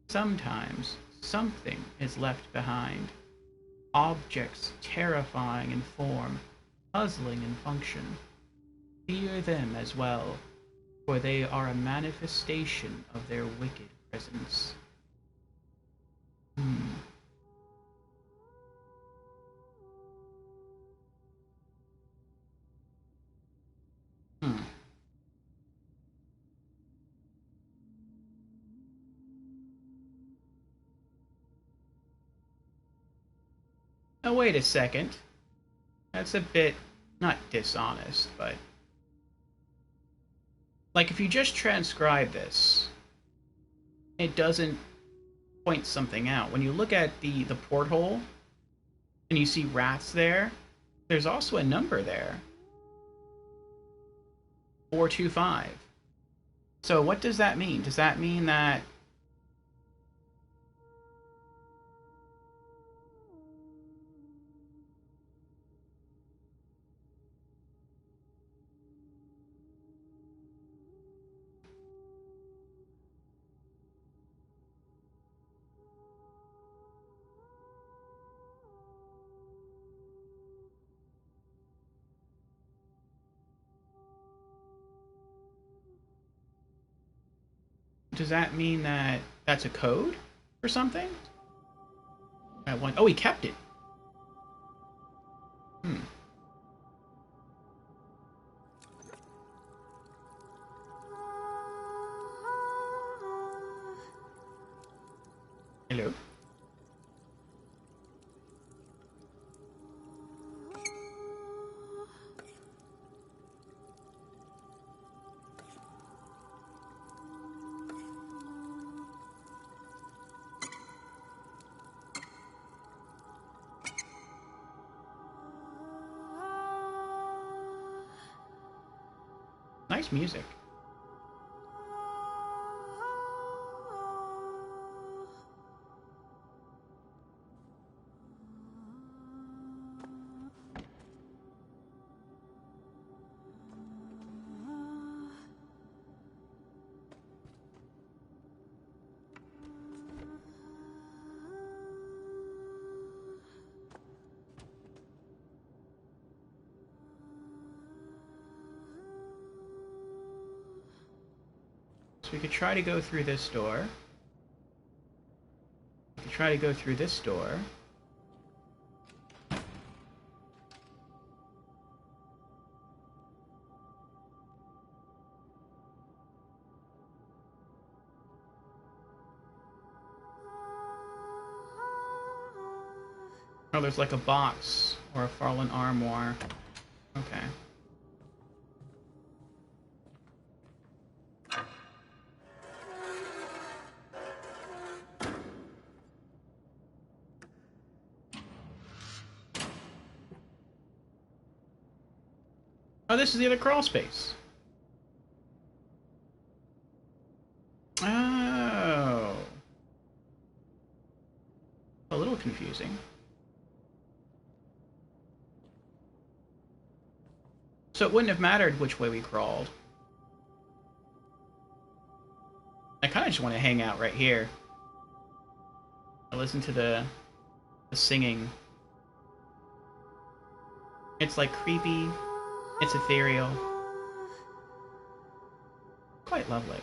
A: Sometimes something is left behind. Objects terrifying in form, puzzling in function. Fear them as well, for they are a manifestation of their wicked presence. Now wait a second. That's a bit, not dishonest, but... like, if you just transcribe this, it doesn't point something out. When you look at the porthole, and you see rats there, there's also a number there. 425. So what does that mean? Does that mean that... does that mean that that's a code or something? Oh, he kept it. Hello? Nice music. So we could try to go through this door. We could try to go through this door. Oh, there's like a box or a fallen armoire. Okay. Oh, this is the other crawl space. Oh. A little confusing. So it wouldn't have mattered which way we crawled. I kind of just want to hang out right here. I listen to the singing. It's like creepy. It's ethereal. Quite lovely.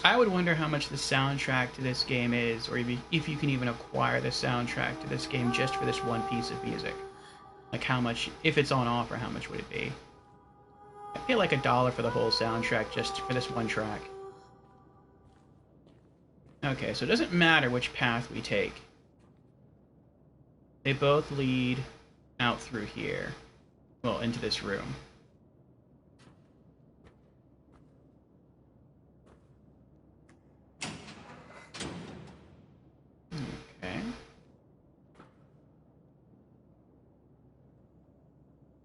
A: I would wonder how much the soundtrack to this game is, or if you can even acquire the soundtrack to this game just for this one piece of music. Like how much, if it's on offer, how much would it be? I pay like $1 for the whole soundtrack just for this one track. Okay, so it doesn't matter which path we take. They both lead out through here. Well, into this room. Okay.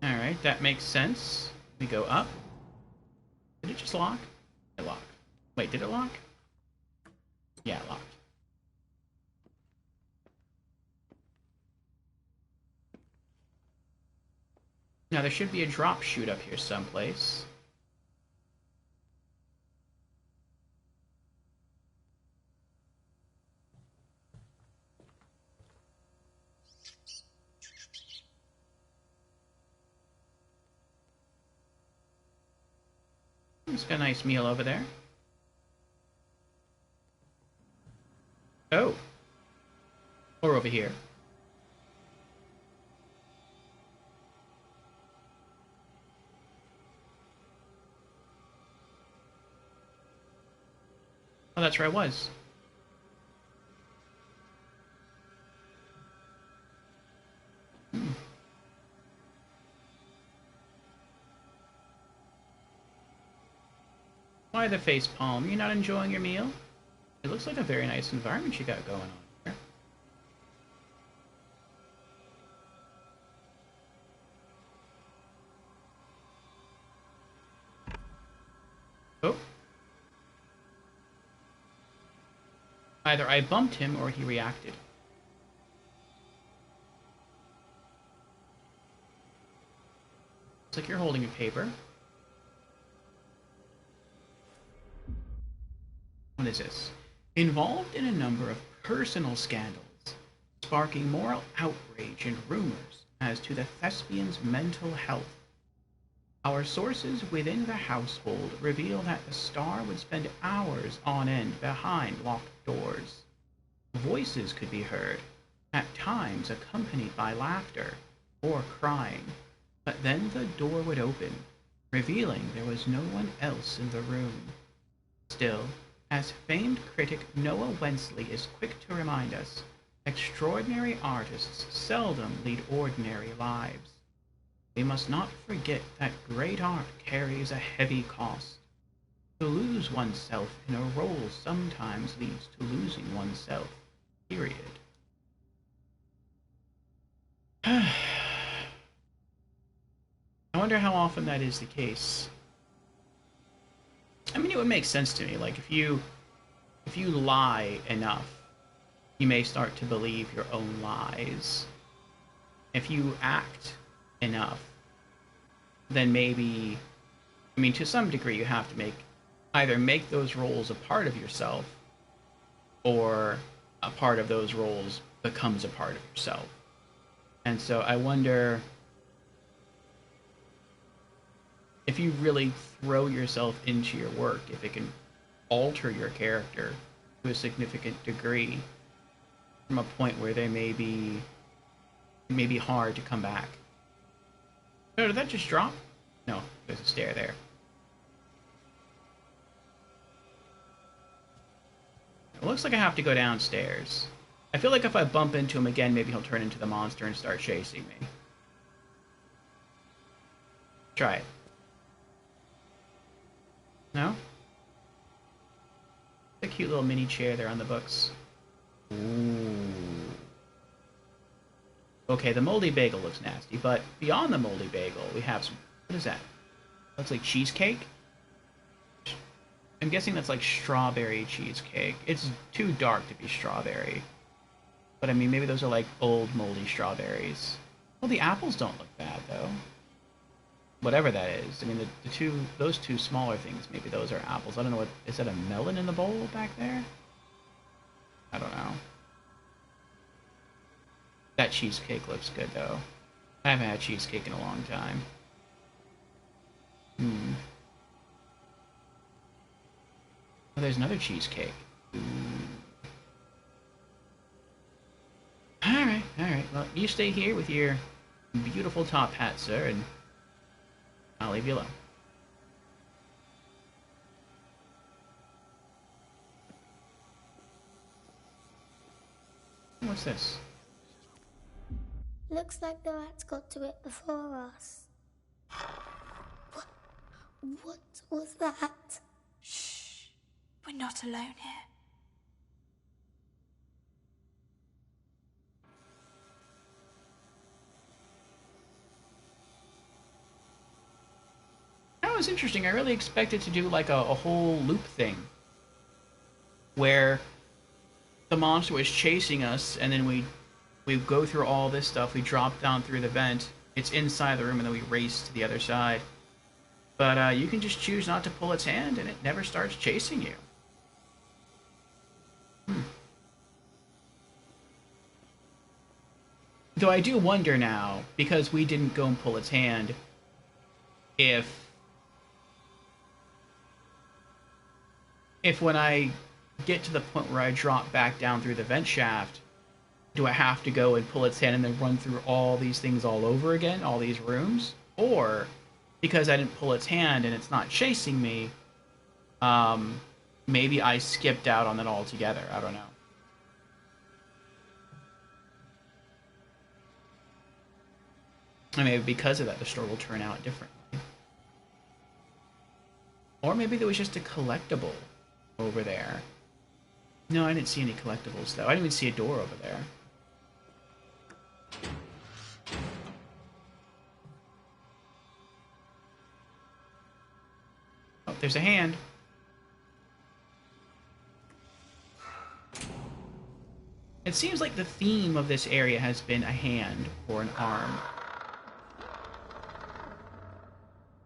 A: Alright, that makes sense. We go up. Did it just lock? It locked. Wait, did it lock? Yeah, it locked. Now there should be a drop chute up here someplace. It's got a nice meal over there. Oh. Or over here. Oh, that's where I was. Why the face palm? You're not enjoying your meal? It looks like a very nice environment you got going on here. Oh. Either I bumped him or he reacted. Looks like you're holding a paper. What is this? Involved in a number of personal scandals, sparking moral outrage and rumors as to the thespian's mental health. Our sources within the household reveal that the star would spend hours on end behind locked doors. Voices could be heard, at times accompanied by laughter or crying, but then the door would open, revealing there was no one else in the room. Still, as famed critic Noah Wensley is quick to remind us, extraordinary artists seldom lead ordinary lives. We must not forget that great art carries a heavy cost. To lose oneself in a role sometimes leads to losing oneself. Period. I wonder how often that is the case. I mean, it would make sense to me. Like, if you lie enough, you may start to believe your own lies. If you act enough, then maybe, I mean, to some degree, you have to either make those roles a part of yourself, or a part of those roles becomes a part of yourself. And so I wonder if you really throw yourself into your work, if it can alter your character to a significant degree from a point where it may be hard to come back. Oh, did that just drop? No, there's a stair there. It looks like I have to go downstairs. I feel like if I bump into him again, maybe he'll turn into the monster and start chasing me. Try it. No? A cute little mini chair there on the books. Ooh. Okay, the moldy bagel looks nasty, but beyond the moldy bagel, we have some... What is that? Looks like cheesecake? I'm guessing that's like strawberry cheesecake. It's too dark to be strawberry. But I mean, maybe those are like old moldy strawberries. Well, the apples don't look bad, though. Whatever that is. I mean, those two smaller things, maybe those are apples. I don't know what... Is that a melon in the bowl back there? I don't know. That cheesecake looks good, though. I haven't had cheesecake in a long time. Oh, there's another cheesecake. Ooh. Alright. Well, you stay here with your beautiful top hat, sir, and I'll leave you alone. What's this?
H: Looks like the rats got to it before us. What was that?
B: Shh. We're not alone here.
A: That was interesting. I really expected to do like a whole loop thing where the monster was chasing us, and then we go through all this stuff, we drop down through the vent, it's inside the room, and then we race to the other side. But you can just choose not to pull its hand, and it never starts chasing you. Though I do wonder now, because we didn't go and pull its hand, if when I get to the point where I drop back down through the vent shaft, do I have to go and pull its hand and then run through all these things all over again, all these rooms? Or, because I didn't pull its hand and it's not chasing me, maybe I skipped out on it altogether. I don't know. And maybe because of that, the story will turn out differently. Or maybe there was just a collectible over there. No, I didn't see any collectibles, though. I didn't even see a door over there. Oh, there's a hand. It seems like the theme of this area has been a hand or an arm.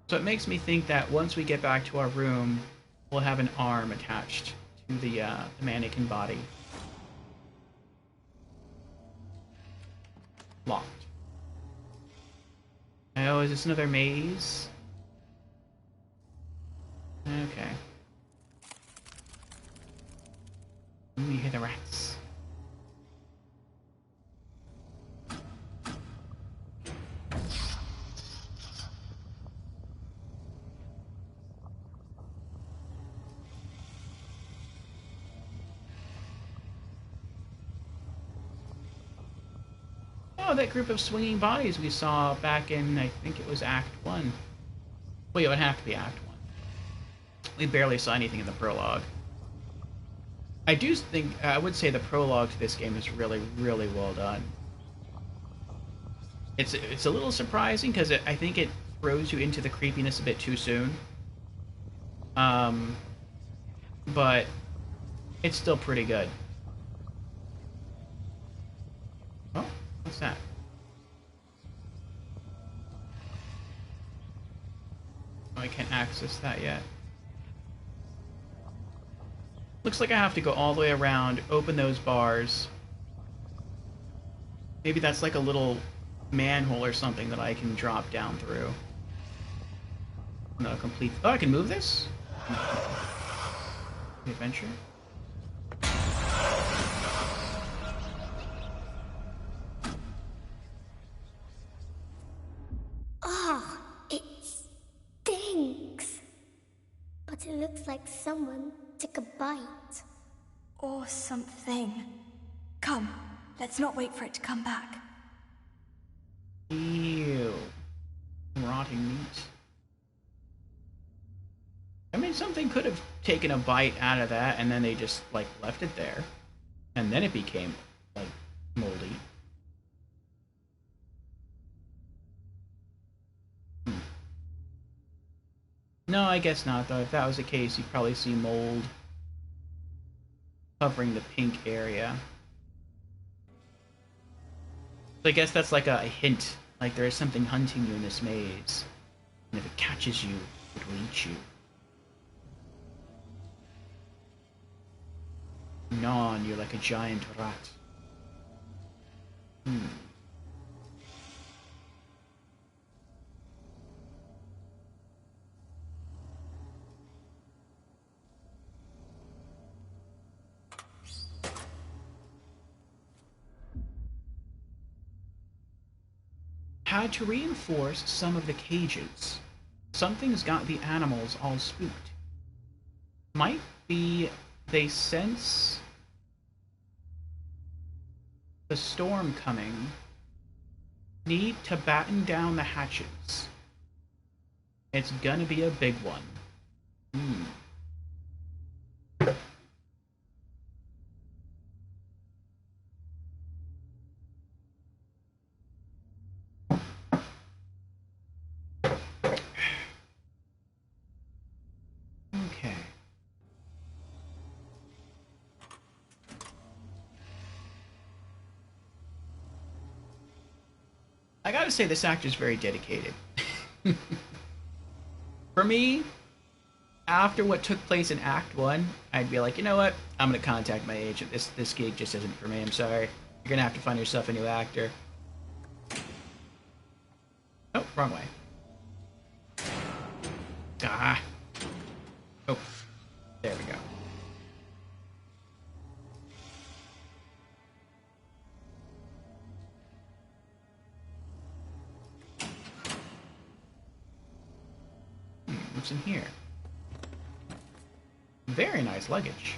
A: So it makes me think that once we get back to our room, we'll have an arm attached to the mannequin body. Locked. Oh, is this another maze? Okay. Ooh, you hear the rats. Oh, that group of swinging bodies we saw back in, I think it was Act 1. Well, it would have to be Act 1. we barely saw anything in the prologue. I do think, I would say the prologue to this game is really, really well done. It's a little surprising because I think it throws you into the creepiness a bit too soon. But it's still pretty good. Oh, what's that? Oh, I can't access that yet. Looks like I have to go all the way around, open those bars. Maybe that's like a little manhole or something that I can drop down through. No, complete. Oh, I can move this? The adventure?
H: Ah, it stinks. But it looks like someone took a bite.
B: Or something. Come, let's not wait for it to come back.
A: Ew. Rotting meat. I mean, something could have taken a bite out of that and then they just, like, left it there. And then it became, like, moldy. No, I guess not, though. If that was the case, you'd probably see mold covering the pink area. So I guess that's like a hint. Like, there is something hunting you in this maze. And if it catches you, it will eat you. Gnaw, you're like a giant rat. Had to reinforce some of the cages. Something's got the animals all spooked. Might be they sense the storm coming. Need to batten down the hatches. It's gonna be a big one. Okay. I gotta say, this actor's very dedicated. For me, after what took place in Act 1, I'd be like, you know what? I'm gonna contact my agent. This gig just isn't for me, I'm sorry. You're gonna have to find yourself a new actor. Oh, wrong way. Ah. Oh, there we go. What's in here? Very nice luggage.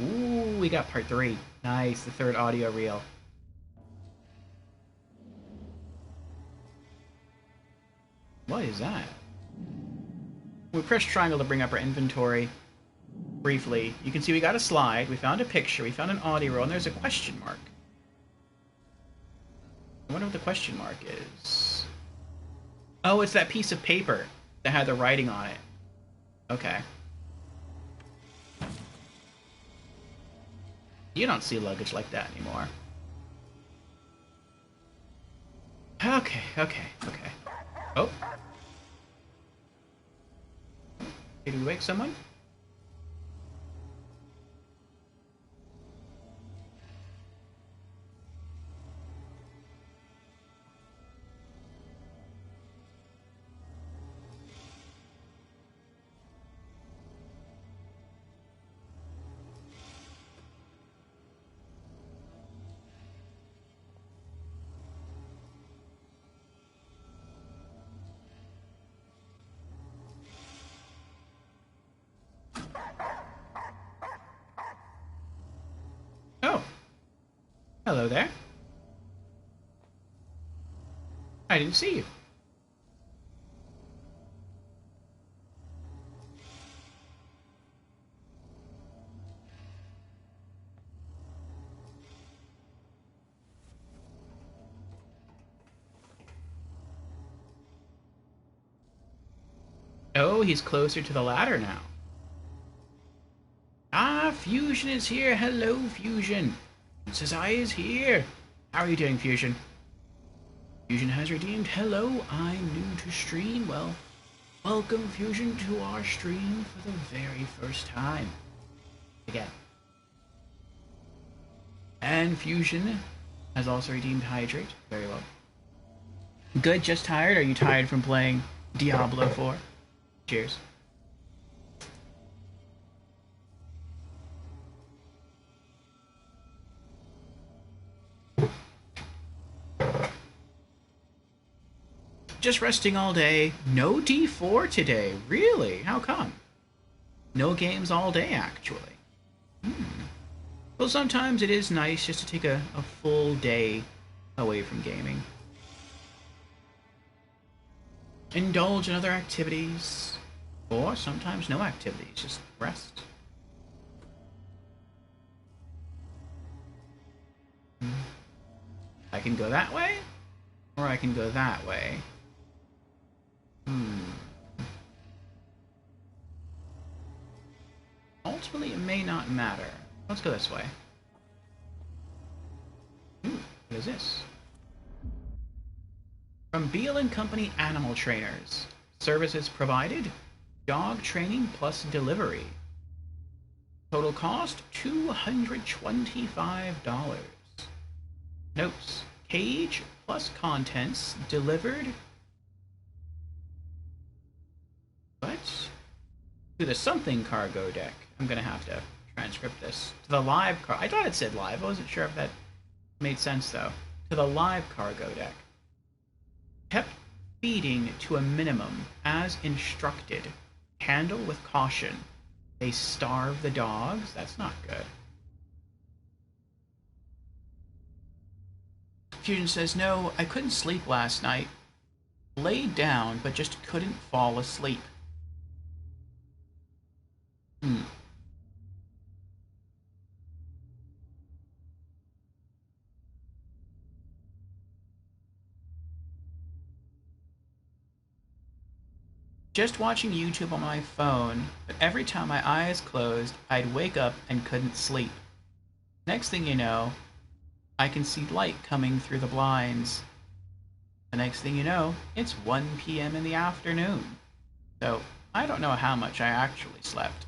A: Ooh, we got part 3. Nice, the third audio reel. What is that? We press triangle to bring up our inventory briefly. You can see we got a slide, we found a picture, we found an audio reel, and there's a question mark. I wonder what the question mark is. Oh, it's that piece of paper that had the writing on it. Okay. You don't see luggage like that anymore. Okay. Oh. Did we wake someone? Oh. Hello there. I didn't see you. Oh, he's closer to the ladder now. Ah, Fusion is here. Hello, Fusion. Princess Eye is here. How are you doing, Fusion? Fusion has redeemed. Hello, I'm new to stream. Well, welcome, Fusion, to our stream for the very first time. Again. And Fusion has also redeemed Hydrate. Very well. Good, just tired? Are you tired from playing Diablo 4? Cheers. Just resting all day. No D4 today. Really? How come? No games all day, actually. Well, sometimes it is nice just to take a full day away from gaming. Indulge in other activities. Or sometimes no activities, just rest. I can go that way, or I can go that way. Ultimately, it may not matter. Let's go this way. What is this? From Beal & Company Animal Trainers. Services provided, dog training plus delivery. Total cost, $225. Notes, cage plus contents delivered. What? To the something cargo deck. I'm gonna have to transcript this. To the live car. I thought it said live. I wasn't sure if that made sense though. To the live cargo deck. Kept feeding to a minimum as instructed. Handle with caution. They starve the dogs? That's not good. Fusion says, no, I couldn't sleep last night. Laid down, but just couldn't fall asleep. Just watching YouTube on my phone, but every time my eyes closed, I'd wake up and couldn't sleep. Next thing you know, I can see light coming through the blinds. The next thing you know, it's 1 p.m. in the afternoon. So, I don't know how much I actually slept.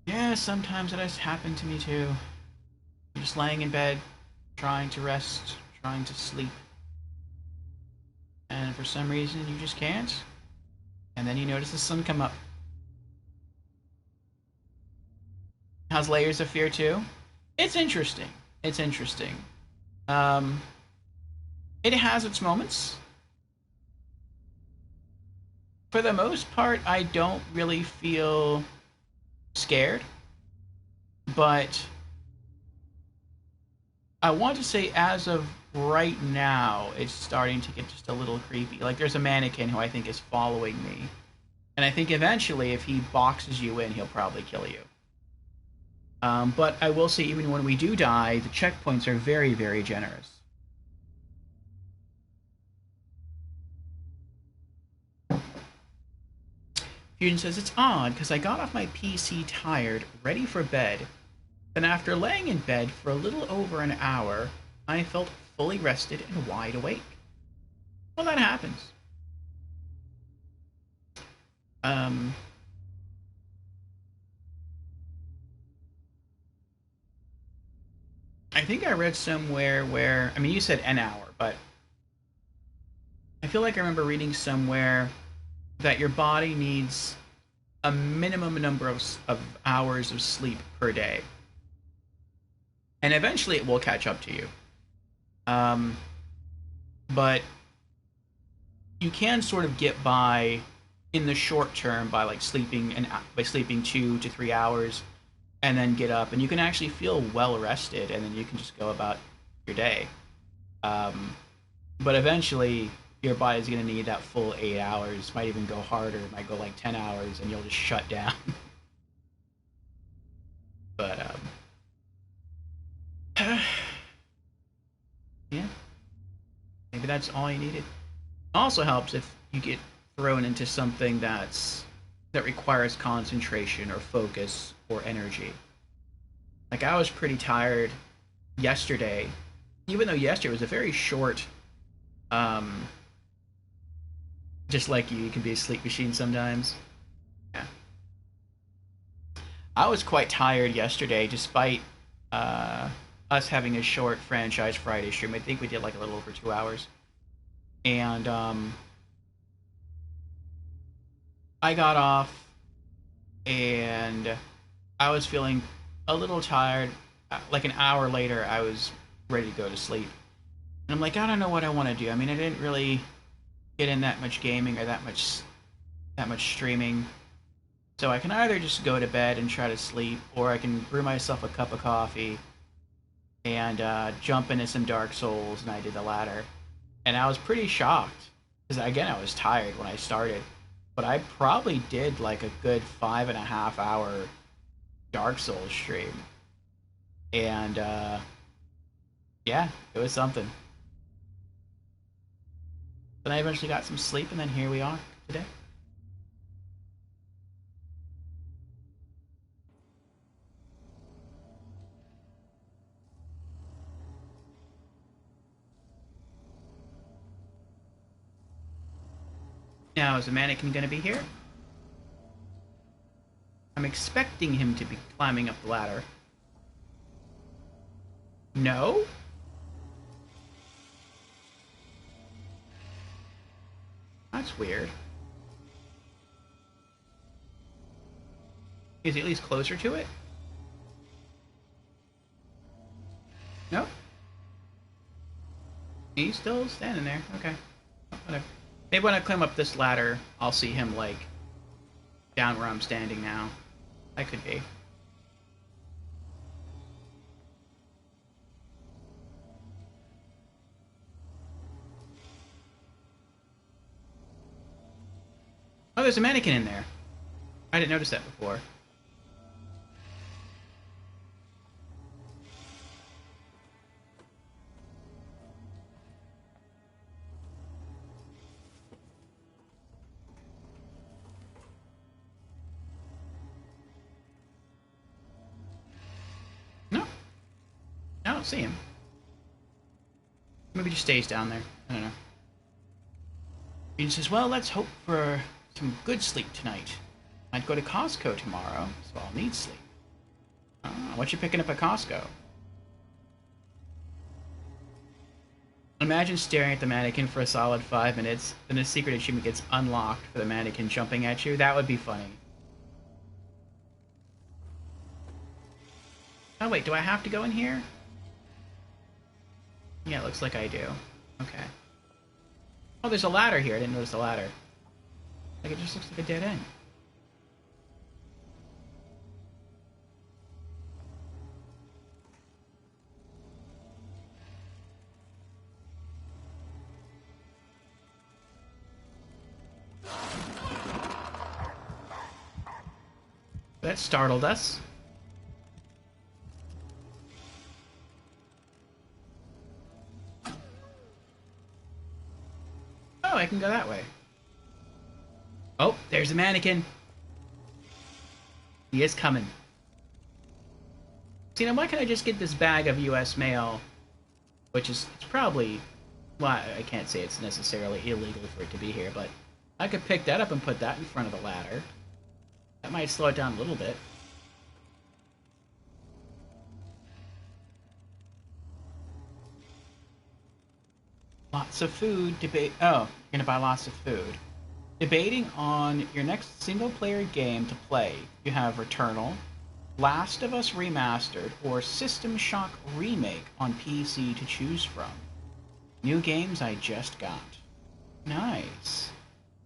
A: Yeah, sometimes it has happened to me too. I'm just laying in bed, trying to rest, trying to sleep. And for some reason, you just can't. And then you notice the sun come up. How's Layers of Fear 2? It's interesting. It's interesting. It has its moments. For the most part, I don't really feel scared. But I want to say as of right now, it's starting to get just a little creepy. Like, there's a mannequin who I think is following me. And I think eventually, if he boxes you in, he'll probably kill you. But I will say, even when we do die, the checkpoints are very, very generous. Fusion says, it's odd, because I got off my PC tired, ready for bed. Then after laying in bed for a little over an hour, I felt fully rested and wide awake. Well, that happens. I think I read somewhere where, I mean, you said an hour, but I feel like I remember reading somewhere that your body needs a minimum number of hours of sleep per day. And eventually it will catch up to you. But you can sort of get by in the short term by like sleeping 2 to 3 hours and then get up, and you can actually feel well rested, and then you can just go about your day. But eventually your body's going to need that full 8 hours. Might even go harder. It might go like 10 hours, and you'll just shut down. But yeah, maybe that's all you needed. Also helps if you get thrown into something that requires concentration or focus or energy. Like, I was pretty tired yesterday, even though yesterday was a very short, just like you can be a sleep machine sometimes. Yeah. I was quite tired yesterday, despite us having a short Franchise Friday stream. I think we did like a little over 2 hours. And I got off, and I was feeling a little tired. Like an hour later, I was ready to go to sleep. And I'm like, I don't know what I want to do. I mean, I didn't really get in that much gaming or that much streaming. So I can either just go to bed and try to sleep, or I can brew myself a cup of coffee and jump into some Dark Souls, and I did the latter. And I was pretty shocked, because again, I was tired when I started. But I probably did like a good 5.5 hour Dark Souls stream. And yeah, it was something. Then I eventually got some sleep, and then here we are today. Now, is the mannequin going to be here? I'm expecting him to be climbing up the ladder. No? That's weird. Is he at least closer to it? Nope. He's still standing there. Okay. Whatever. Maybe when I climb up this ladder, I'll see him, like, down where I'm standing now. That could be. Oh, there's a mannequin in there. I didn't notice that before. No. I don't see him. Maybe he just stays down there. I don't know. He says, well, let's hope for some good sleep tonight. I'd go to Costco tomorrow, so I'll need sleep. What you picking up at Costco? Imagine staring at the mannequin for a solid 5 minutes, and the secret achievement gets unlocked for the mannequin jumping at you. That would be funny. Oh wait, do I have to go in here? Yeah, it looks like I do. Okay. Oh, there's a ladder here. I didn't notice the ladder. Like, it just looks like a dead end. That startled us. Oh, I can go that way. Oh, there's a mannequin. He is coming. See, now why can't I just get this bag of U.S. mail, which is, it's probably, well, I can't say it's necessarily illegal for it to be here, but I could pick that up and put that in front of the ladder. That might slow it down a little bit. Lots of food, debate. Oh, you're gonna buy lots of food. Debating on your next single-player game to play. You have Returnal, Last of Us Remastered, or System Shock Remake on PC to choose from. New games I just got. Nice.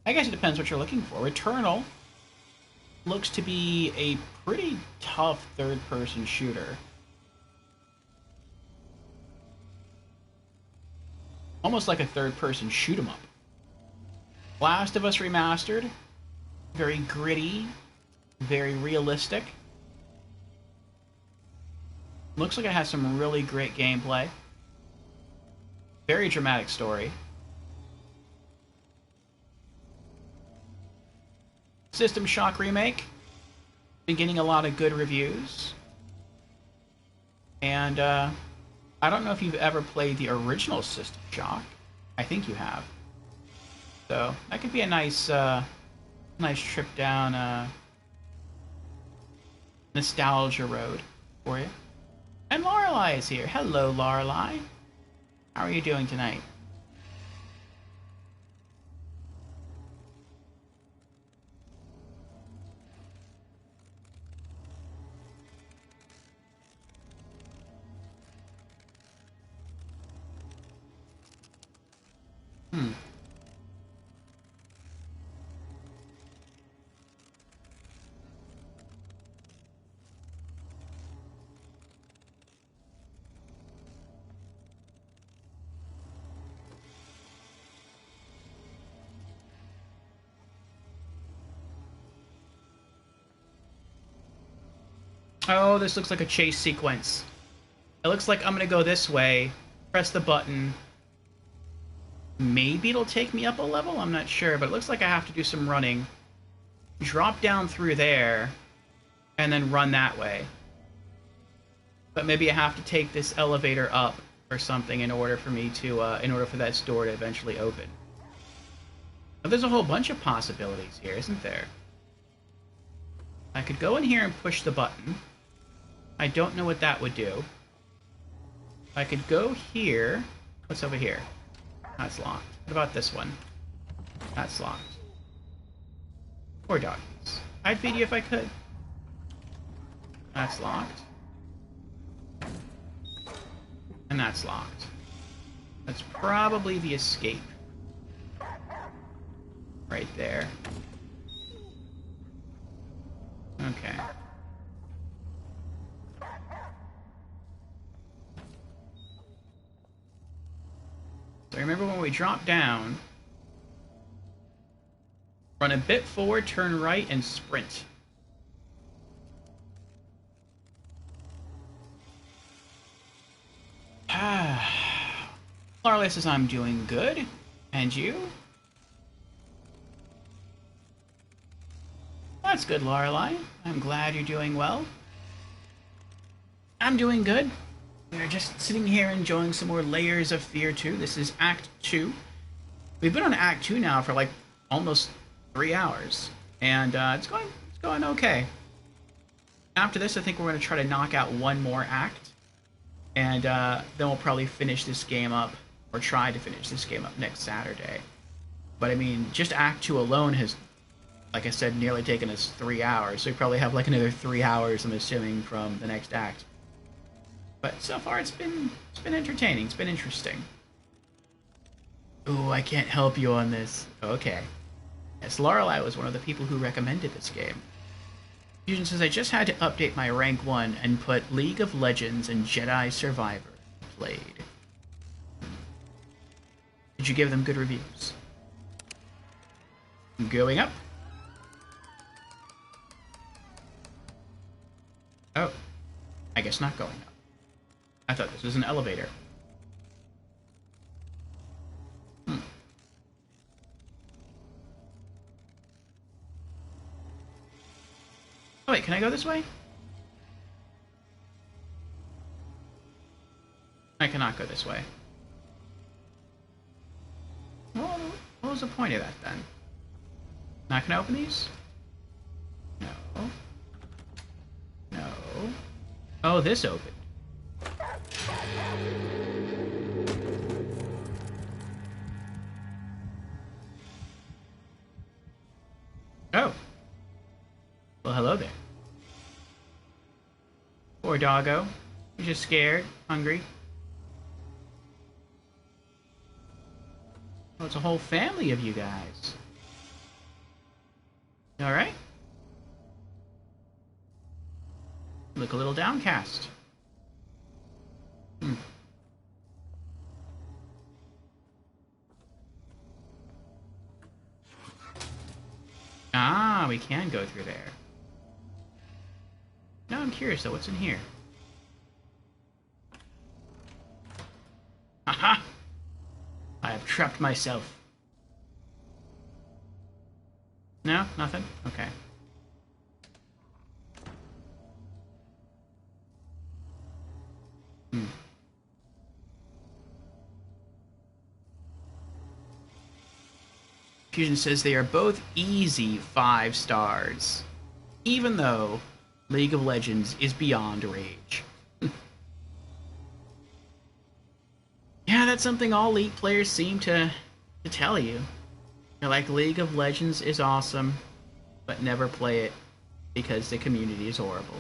A: I guess it depends what you're looking for. Returnal looks to be a pretty tough third-person shooter. Almost like a third-person shoot-'em-up. Last of Us Remastered, very gritty, very realistic. Looks like it has some really great gameplay. Very dramatic story. System Shock remake. Been getting a lot of good reviews. And I don't know if you've ever played the original System Shock. I think you have. So that could be a nice trip down nostalgia road for you. And Lorelei is here. Hello, Lorelei. How are you doing tonight? Oh, this looks like a chase sequence. It looks like I'm gonna go this way, press the button. Maybe it'll take me up a level? I'm not sure, but it looks like I have to do some running. Drop down through there, and then run that way. But maybe I have to take this elevator up or something in order for me to, in order for that door to eventually open. But there's a whole bunch of possibilities here, isn't there? I could go in here and push the button. I don't know what that would do. I could go here. What's over here? That's locked. What about this one? That's locked. Poor doggies. I'd feed you if I could. That's locked. And that's locked. That's probably the escape. Right there. Okay. So remember when we drop down, run a bit forward, turn right, and sprint. Lorelei says I'm doing good. And you? That's good, Lorelei. I'm glad you're doing well. I'm doing good. We're just sitting here enjoying some more Layers of Fear 2. This is Act 2. We've been on Act 2 now for like almost 3 hours. And it's going okay. After this, I think we're going to try to knock out one more act. And then we'll probably finish this game up, or try to finish this game up next Saturday. But I mean, just Act 2 alone has, like I said, nearly taken us 3 hours. So we probably have like another 3 hours, I'm assuming, from the next act. But so far it's been entertaining. It's been interesting. Ooh, I can't help you on this. Okay. Yes, Lorelei was one of the people who recommended this game. Fusion says, I just had to update my rank 1 and put League of Legends and Jedi Survivor played. Did you give them good reviews? Going up. Oh. I guess not going up. I thought this was an elevator. Oh wait, can I go this way? I cannot go this way. Well, what was the point of that then? Not gonna open these? No. No. Oh, this opened. Oh. Well, hello there. Poor doggo. You're just scared, hungry. Oh, it's a whole family of you guys. Alright. Look a little downcast. Ah, we can go through there. Now I'm curious though, what's in here? Haha! I have trapped myself. No? Nothing? Okay. Fusion says they are both easy 5 stars, even though League of Legends is beyond rage. Yeah, that's something all League players seem to tell you. They're like, League of Legends is awesome, but never play it because the community is horrible.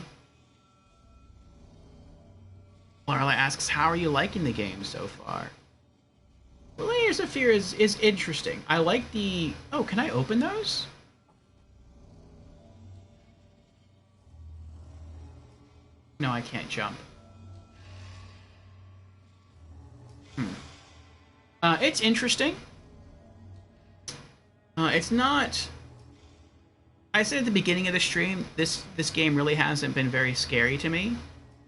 A: Larla asks, how are you liking the game so far? Well, Layers of Fear is interesting. I like the... Oh, can I open those? No, I can't jump. It's interesting. It's not... I said at the beginning of the stream, this game really hasn't been very scary to me.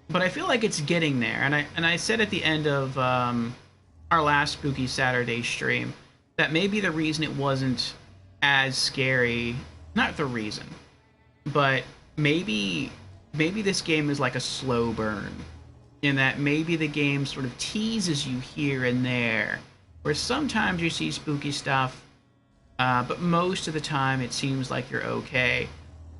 A: But I feel like it's getting there. And I said at the end of our last Spooky Saturday stream that maybe the reason it wasn't as scary... Not the reason. But maybe this game is like a slow burn. In that maybe the game sort of teases you here and there. Where sometimes you see spooky stuff, but most of the time it seems like you're okay.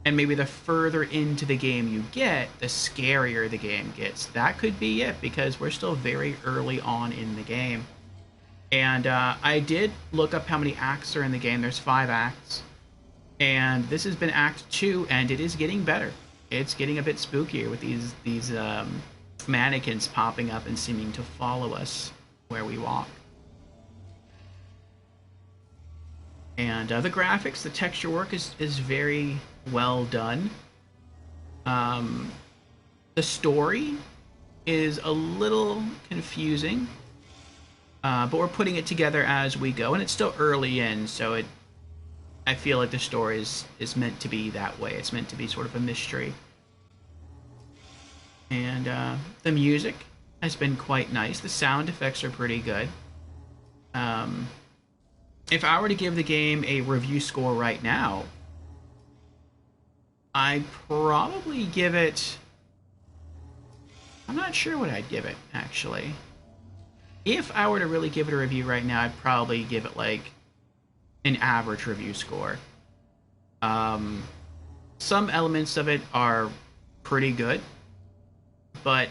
A: And maybe the further into the game you get, the scarier the game gets. That could be it, because we're still very early on in the game. And I did look up how many acts are in the game. There's 5 acts. And this has been Act 2, and it is getting better. It's getting a bit spookier with these mannequins popping up and seeming to follow us where we walk. And the graphics, the texture work is very well done. The story is a little confusing, but we're putting it together as we go, and it's still early in, so I feel like the story is meant to be that way. It's meant to be sort of a mystery. And the music has been quite nice. The sound effects are pretty good. If I were to give the game a review score right now, I'd probably give it... I'm not sure what I'd give it, actually. If I were to really give it a review right now, I'd probably give it, like, an average review score. Some elements of it are pretty good, but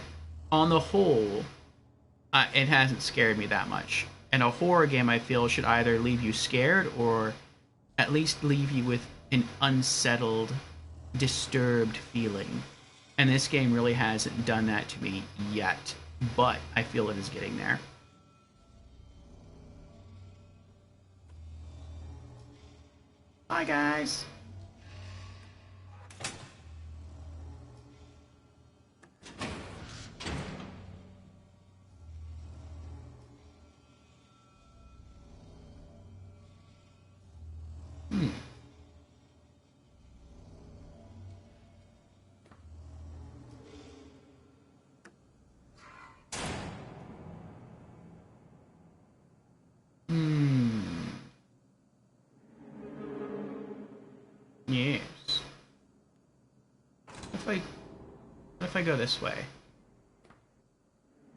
A: on the whole, it hasn't scared me that much. And a horror game, I feel, should either leave you scared or at least leave you with an unsettled, disturbed feeling. And this game really hasn't done that to me yet, but I feel it is getting there. Bye, guys. Yes. What if I go this way?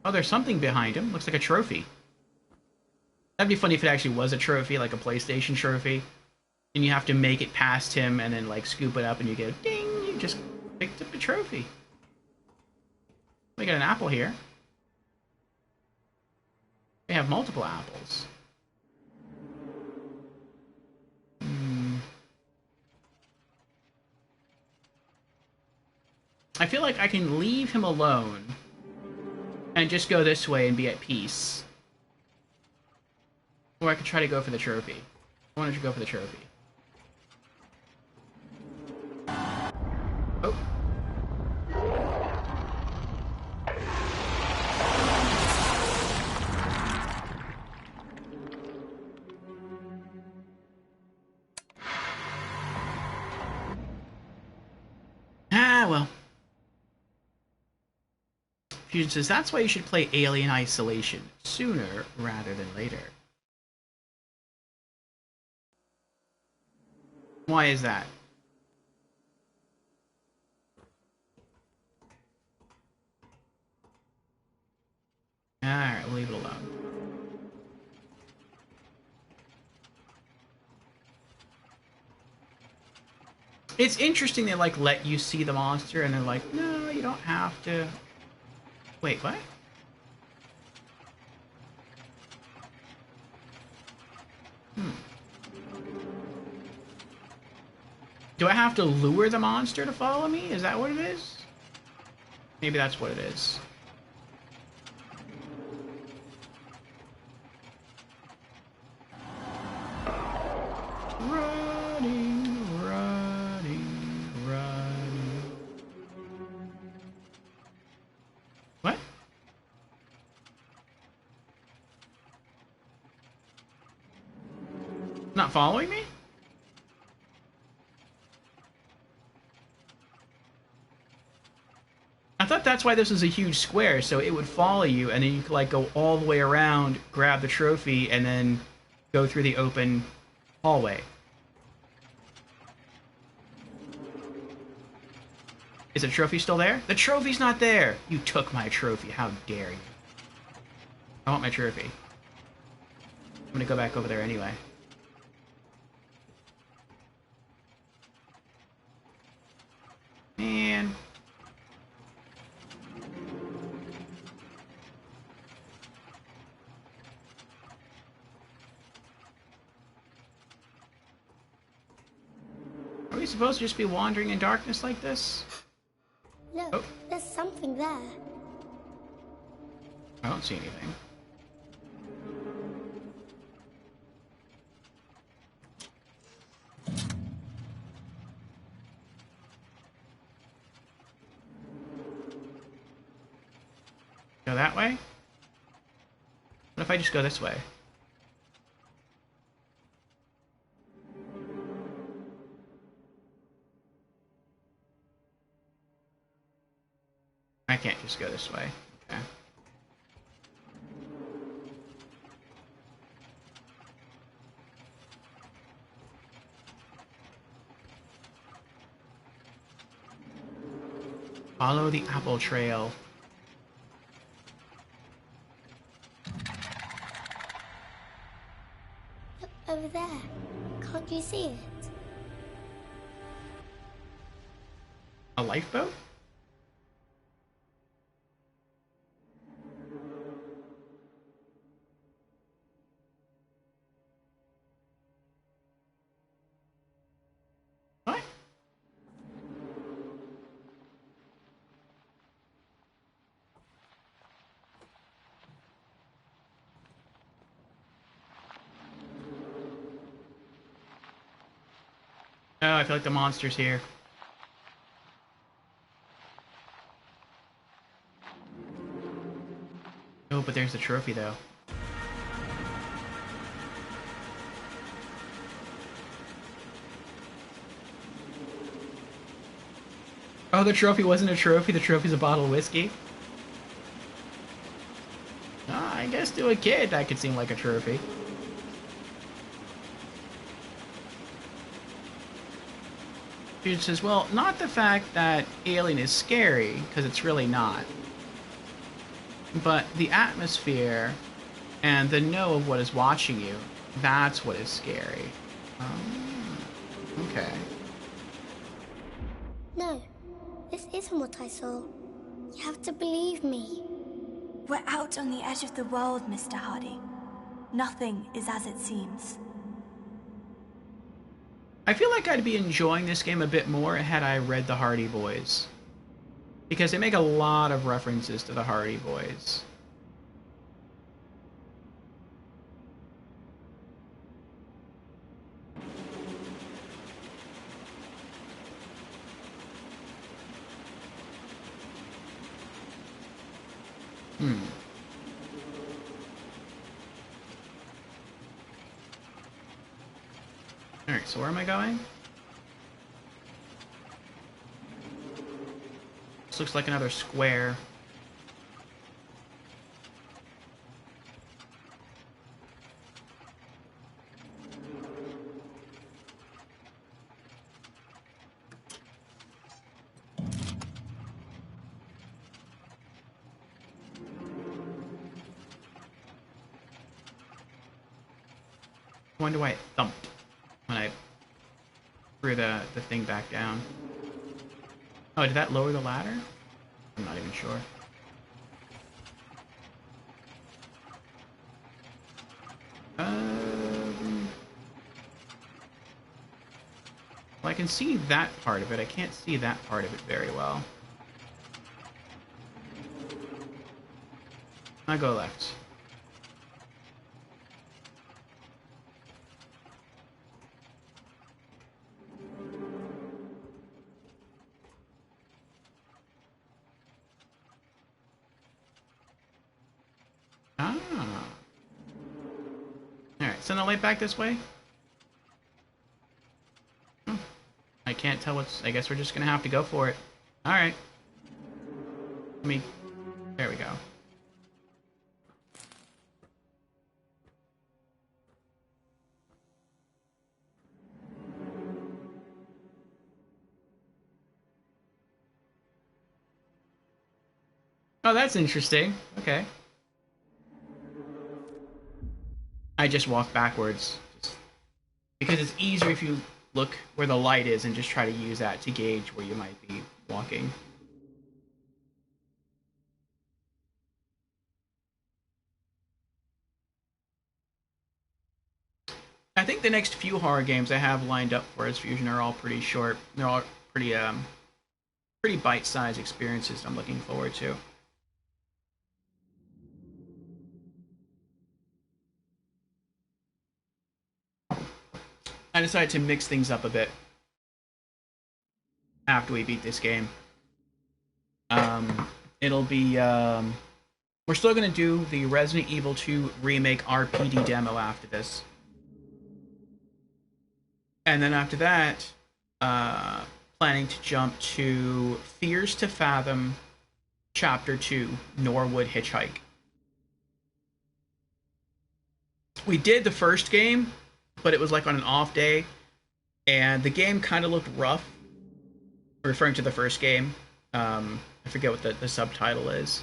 A: Oh, there's something behind him. Looks like a trophy. That'd be funny if it actually was a trophy, like a PlayStation trophy. And you have to make it past him and then, like, scoop it up and you get a ding! You just picked up a trophy. We got an apple here. We have multiple apples. I feel like I can leave him alone and just go this way and be at peace. Or I could try to go for the trophy. Why don't you go for the trophy? Oh. Ah, well. Fusion says, that's why you should play Alien Isolation sooner rather than later. Why is that? Alright, we'll leave it alone. It's interesting they like let you see the monster and they're like, no, you don't have to. Wait, what? Do I have to lure the monster to follow me? Is that what it is? Maybe that's what it is. Running, running, running. What? Not following me? I thought that's why this was a huge square, so it would follow you, and then you could like go all the way around, grab the trophy, and then go through the open hallway. Is the trophy still there? The trophy's not there! You took my trophy, how dare you. I want my trophy. I'm gonna go back over there anyway. Man. Are we supposed to just be wandering in darkness like this?
H: Look,
A: Oh.
H: there's something there.
A: I don't see anything. Go that way? What if I just go this way? I can't just go this way. Okay. Follow the apple trail.
H: Look over there. Can't you see it?
A: A lifeboat? What? Oh, I feel like the monster's here. Oh, but there's the trophy, though. Oh, the trophy wasn't a trophy. The trophy's a bottle of whiskey. Ah, I guess to a kid that could seem like a trophy. Dude says, well, not the fact that Alien is scary, because it's really not. But the atmosphere and the know of what is watching you, that's what is scary. Okay.
H: No, this isn't what I saw. You have to believe me.
B: We're out on the edge of the world, Mr. Hardy. Nothing is as it seems.
A: I feel like I'd be enjoying this game a bit more had I read the Hardy Boys. Because they make a lot of references to the Hardy Boys. Alright, so where am I going? This looks like another square. wonder why it thumped when I threw the thing back down. Oh, did that lower the ladder? I'm not even sure. Well, I can see that part of it. I can't see that part of it very well. I'll go left. Ah. Alright, send the light back this way? Oh, I can't tell what's... I guess we're just gonna have to go for it. Alright. Let me... There we go. Oh, that's interesting. Okay. I just walk backwards. Because it's easier if you look where the light is and just try to use that to gauge where you might be walking. I think the next few horror games I have lined up for Fusion are all pretty short. They're all pretty pretty bite-sized experiences I'm looking forward to. I decided to mix things up a bit after we beat this game. It'll be we're still gonna do the Resident Evil 2 Remake RPD demo after this. And then after that, planning to jump to Fears to Fathom Chapter 2, Norwood Hitchhike. We did the first game, but it was like on an off day, and the game kind of looked rough, referring to the first game. I forget what the subtitle is.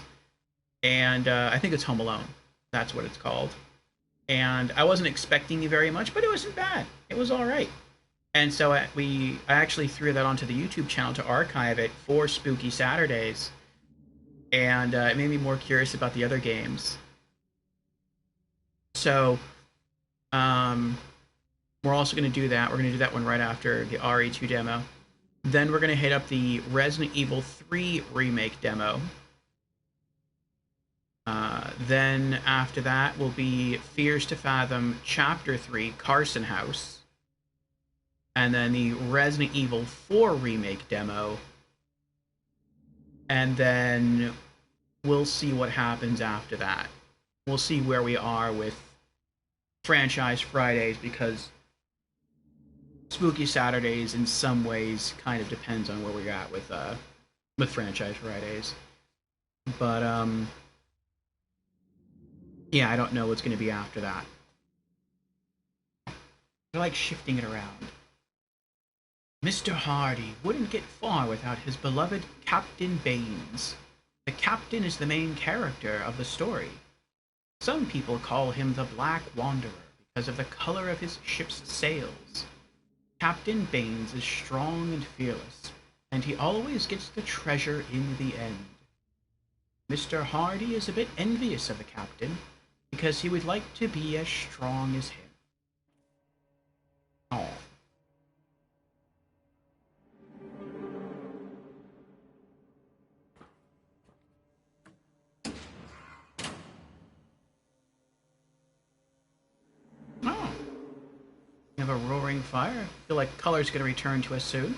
A: And I think it's Home Alone. That's what it's called. And I wasn't expecting very much, but it wasn't bad. It was all right. And so I actually threw that onto the YouTube channel to archive it for Spooky Saturdays. And it made me more curious about the other games. So we're also going to do that. We're going to do that one right after the RE2 demo. Then we're going to hit up the Resident Evil 3 Remake demo. Then after that will be Fears to Fathom Chapter 3, Carson House. And then the Resident Evil 4 Remake demo. And then we'll see what happens after that. We'll see where we are with Franchise Fridays, because Spooky Saturdays in some ways kind of depends on where we're at with Franchise Fridays. But yeah, I don't know what's going to be after that. I like shifting it around. Mr. Hardy wouldn't get far without his beloved Captain Baines. The captain is the main character of the story. Some people call him the Black Wanderer because of the color of his ship's sails. Captain Baines is strong and fearless, and he always gets the treasure in the end. Mr. Hardy is a bit envious of the captain, because he would like to be as strong as him. Oh. Oh. We have a roaring fire. I feel like color's going to return to us soon.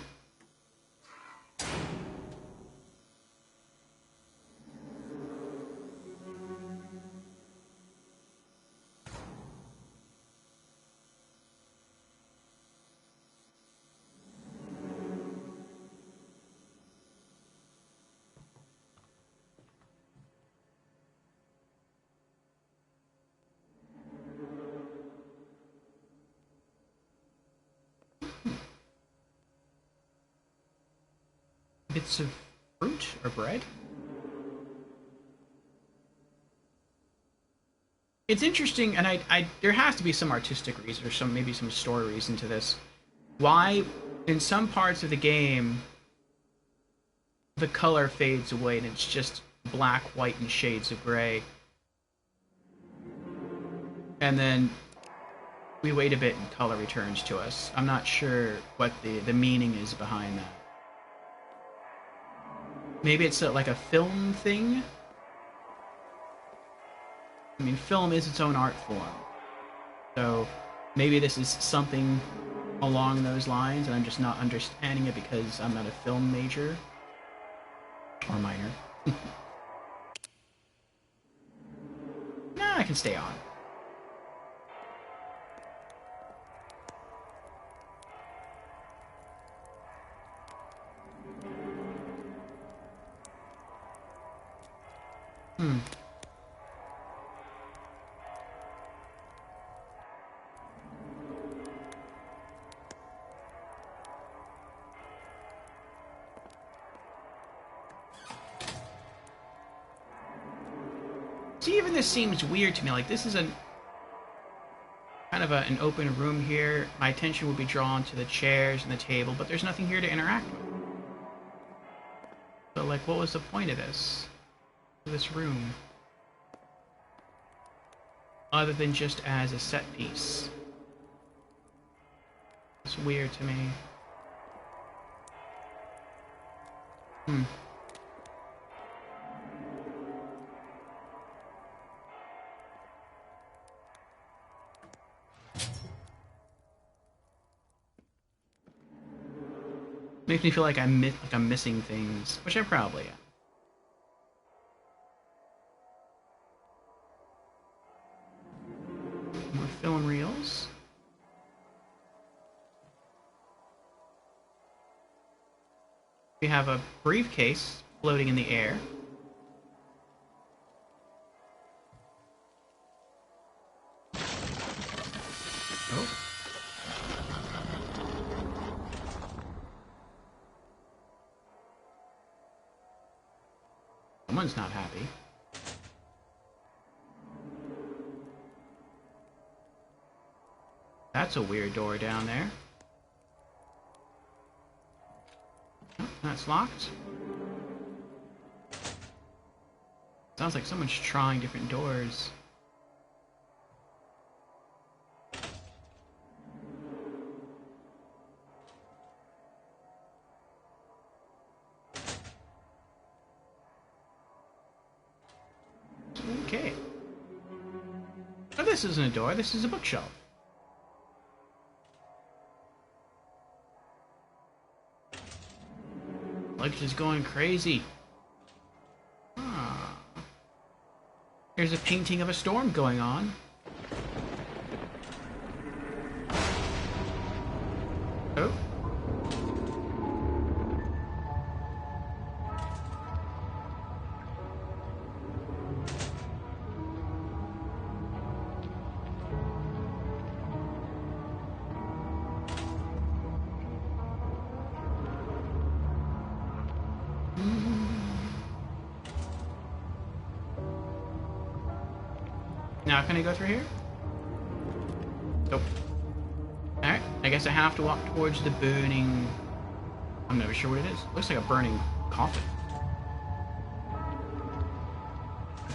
A: Bits of fruit or bread. It's interesting, and there has to be some artistic reason or maybe some story reason to this. Why, in some parts of the game, the color fades away and it's just black, white, and shades of gray. And then we wait a bit and color returns to us. I'm not sure what the meaning is behind that. Maybe it's like a film thing? I mean, film is its own art form. So maybe this is something along those lines, and I'm just not understanding it because I'm not a film major. Or minor. Nah, I can stay on. See, even this seems weird to me. Like, this is kind of an open room here. My attention would be drawn to the chairs and the table, but there's nothing here to interact with. So, like, what was the point of this room? Other than just as a set piece. It's weird to me. Makes me feel like I'm missing things, which I probably am. More film reels. We have a briefcase floating in the air. Oh. Someone's not happy. That's a weird door down there. Oh, that's locked. Sounds like someone's trying different doors. Okay. Oh, this isn't a door, this is a bookshelf. Like she's going crazy. Ah. There's a painting of a storm going on. Oh. Now can I go through here? Nope. Alright, I guess I have to walk towards the burning... I'm never sure what it is. Looks like a burning coffin.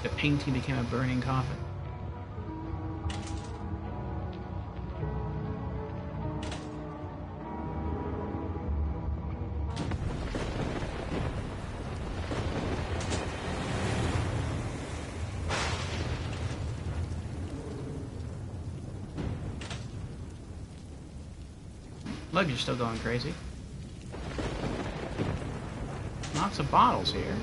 A: The painting became a burning coffin. Legs are still going crazy. Lots of bottles here.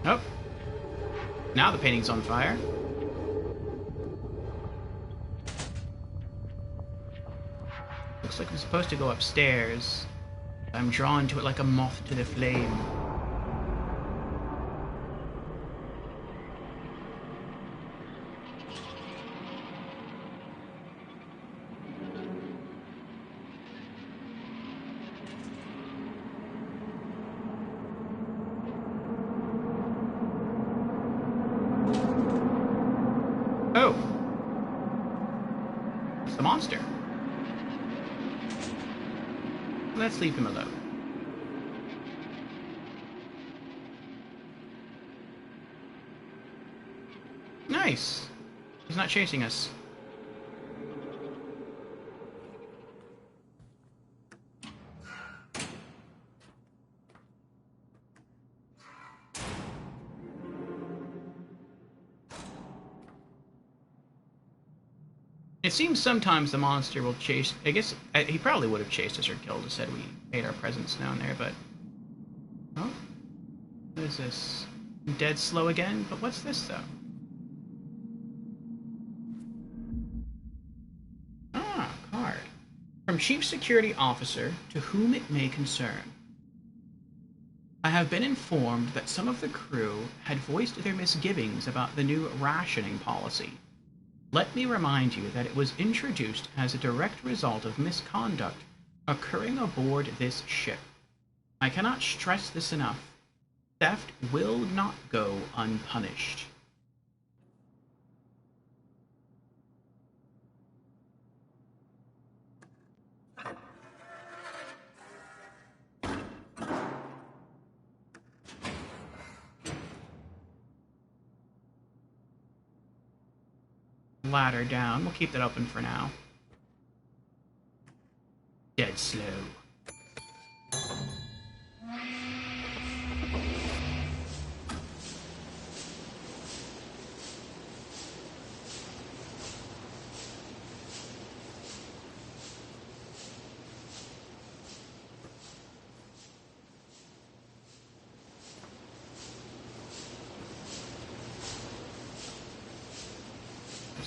A: Oh. Now the painting's on fire. Looks like I'm supposed to go upstairs. I'm drawn to it like a moth to the flame. Oh. It's the monster. Let's leave him alone. Nice. He's not chasing us. It seems sometimes the monster will chase... I guess he probably would have chased us or killed us had we made our presence known there, but... Oh? What is this? Dead slow again? But what's this, though? Ah, card. From Chief Security Officer, to whom it may concern. I have been informed that some of the crew had voiced their misgivings about the new rationing policy. Let me remind you that it was introduced as a direct result of misconduct occurring aboard this ship. I cannot stress this enough. Theft will not go unpunished. Ladder down. We'll keep that open for now. Dead slow.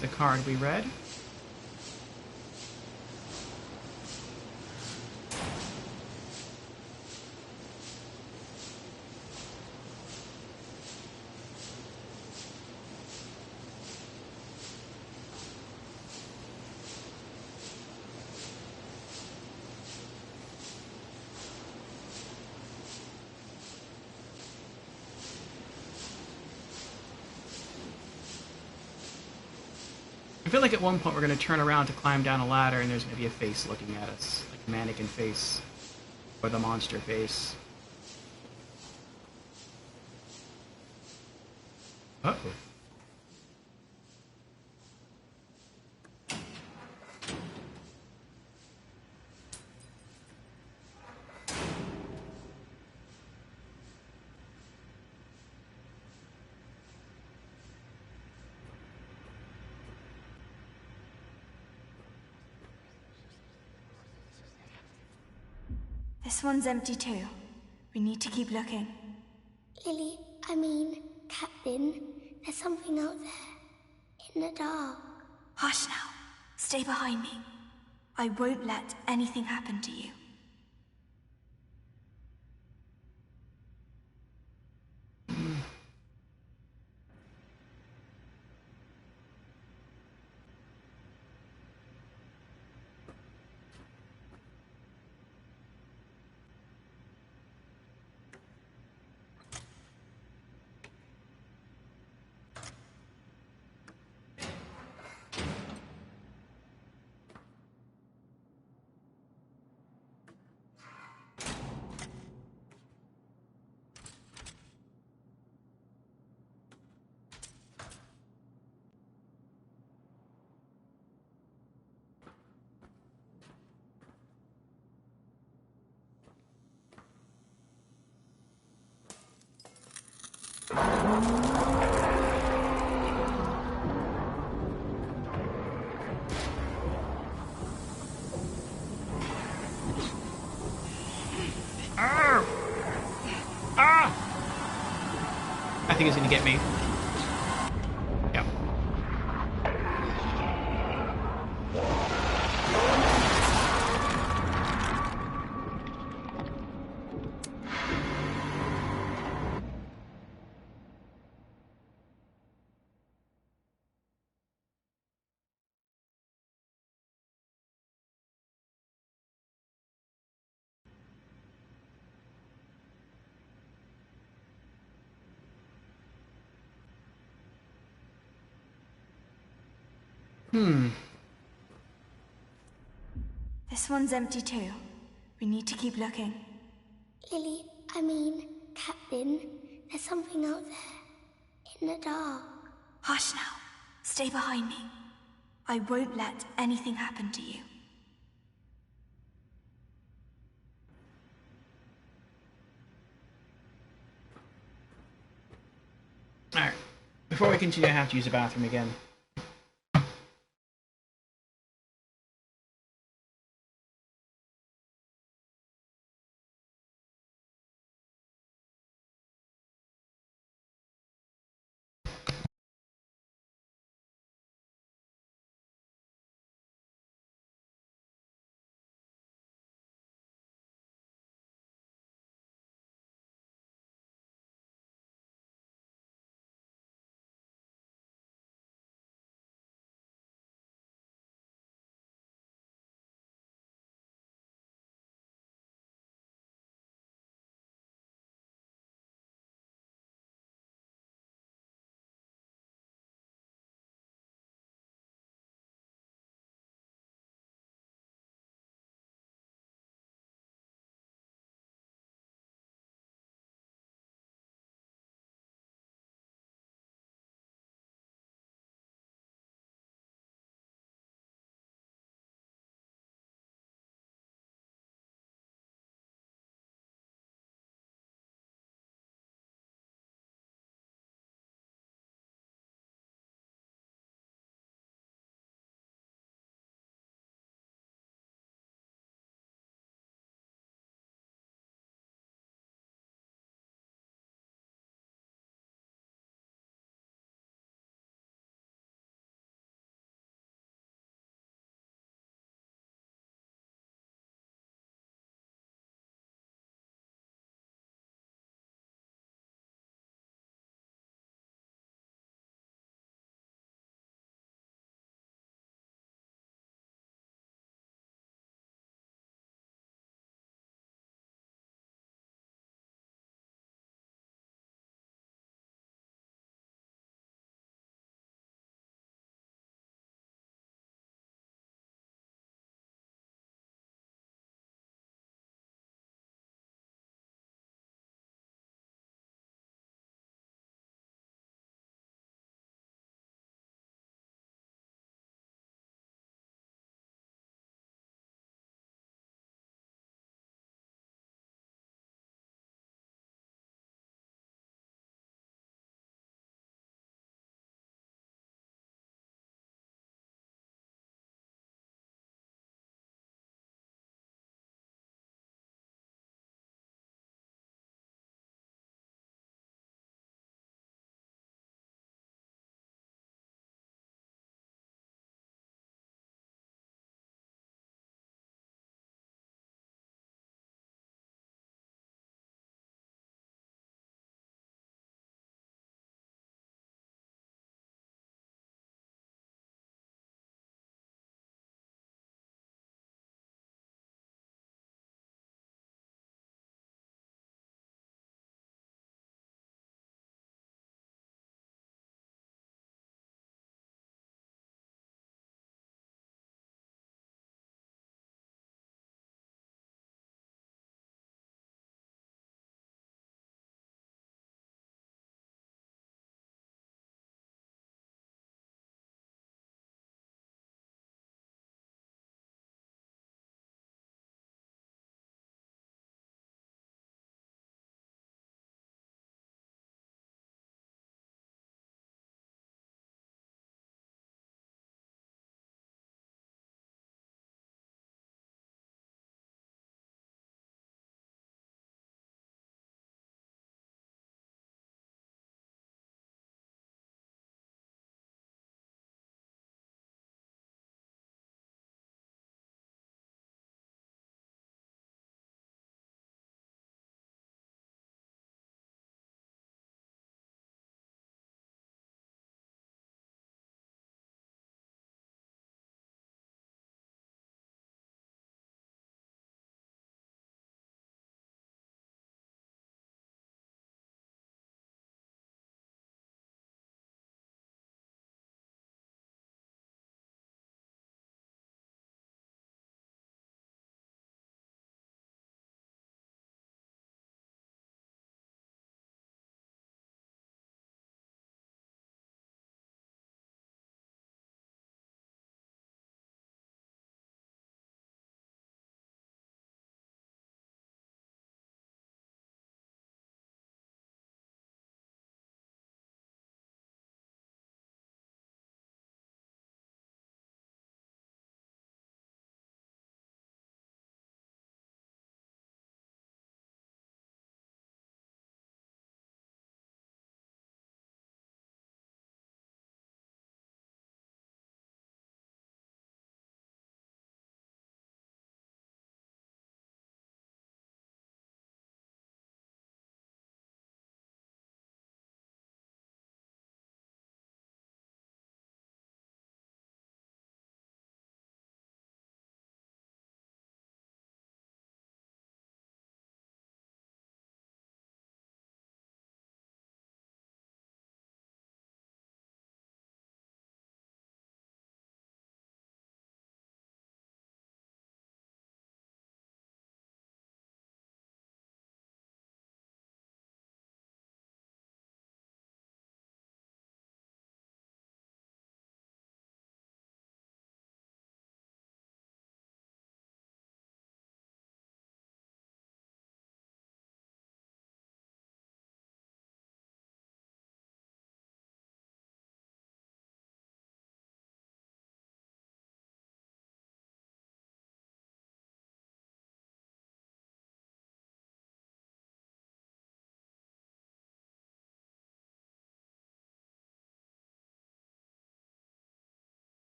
A: The card we read. I feel like at one point we're going to turn around to climb down a ladder and there's maybe a face looking at us. Like a mannequin face. Or the monster face. Uh-oh.
B: This one's empty too. We need to keep looking.
H: Lily, Captain, there's something out there. In the dark.
B: Hush now. Stay behind me. I won't let anything happen to you.
A: I think it's gonna get me. Yep.
B: This one's empty too. We need to keep looking.
H: Lily, Captain, there's something out there. In the dark.
B: Hush now. Stay behind me. I won't let anything happen to you.
A: Alright. Before we continue, I have to use the bathroom again.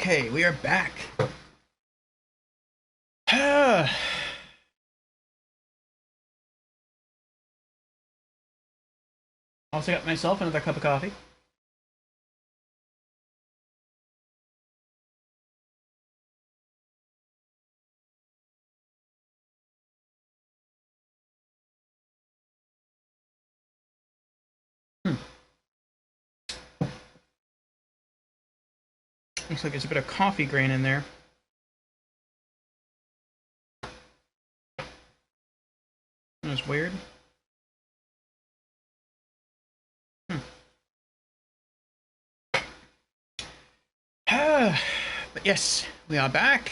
A: Okay, we are back. Also got myself another cup of coffee. Looks like there's a bit of coffee grain in there. That's weird. But yes, we are back.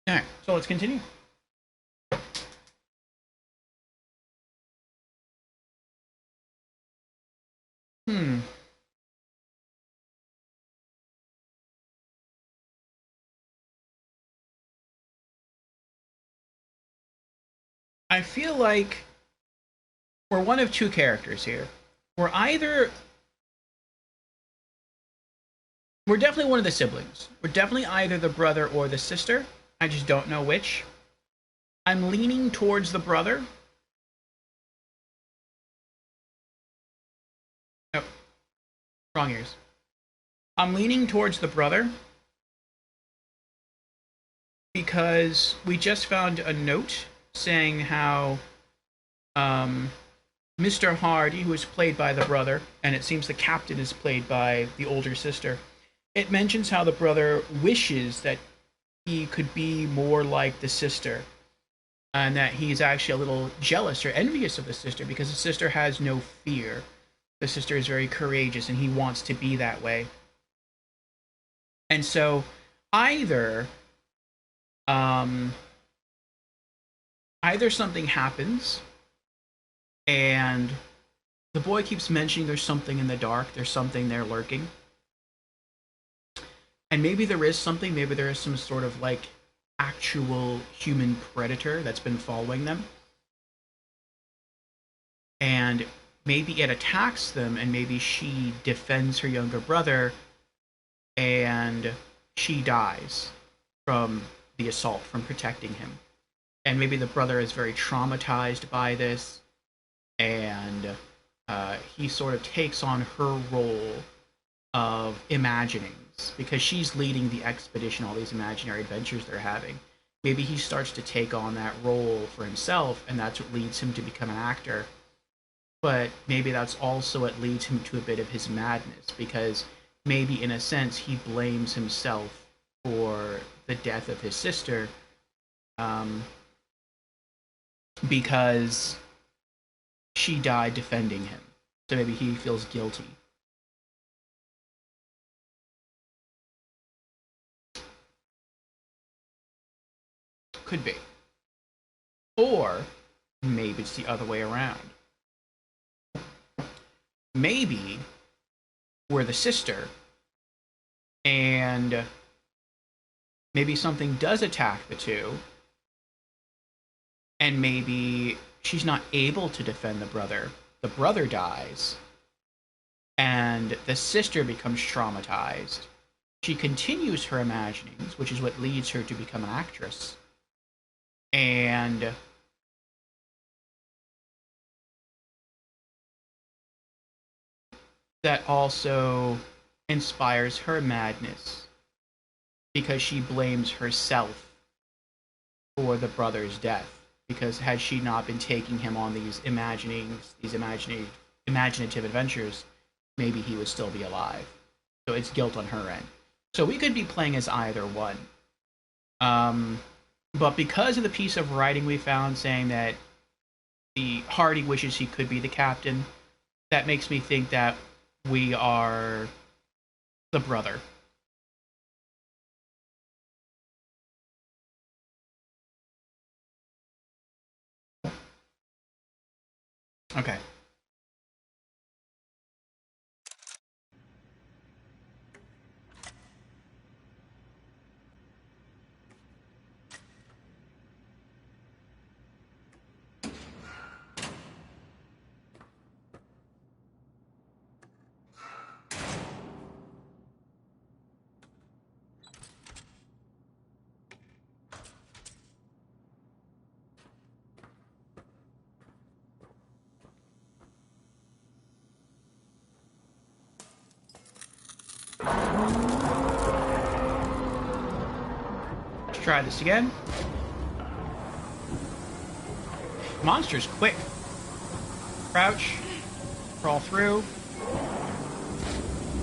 A: Alright, so let's continue. I feel like we're one of two characters here. We're definitely one of the siblings. We're definitely either the brother or the sister. I just don't know which. I'm leaning towards the brother. Oh, wrong ears. I'm leaning towards the brother because we just found a note saying how Mr. Hardy, who is played by the brother, and it seems the captain is played by the older sister, it mentions how the brother wishes that he could be more like the sister, and that he's actually a little jealous or envious of the sister because the sister has no fear. The sister is very courageous, and he wants to be that way. And so either something happens and the boy keeps mentioning there's something in the dark, there's something there lurking. And maybe there is something, maybe there is some sort of like actual human predator that's been following them. And maybe it attacks them, and maybe she defends her younger brother and she dies from the assault, from protecting him. And maybe the brother is very traumatized by this, and he sort of takes on her role of imaginings because she's leading the expedition, all these imaginary adventures they're having. Maybe he starts to take on that role for himself, and that's what leads him to become an actor. But maybe that's also what leads him to a bit of his madness, because maybe in a sense he blames himself for the death of his sister, because she died defending him. So maybe he feels guilty. Could be. Or maybe it's the other way around. Maybe we're the sister, and maybe something does attack the two, and maybe she's not able to defend the brother. The brother dies, and the sister becomes traumatized. She continues her imaginings, which is what leads her to become an actress. And that also inspires her madness because she blames herself for the brother's death. Because had she not been taking him on these imaginative adventures, maybe he would still be alive. So it's guilt on her end. So we could be playing as either one. But because of the piece of writing we found saying that the Hardy wishes he could be the captain, that makes me think that we are the brother. Okay. Let's try this again. Monster's quick. Crouch. Crawl through.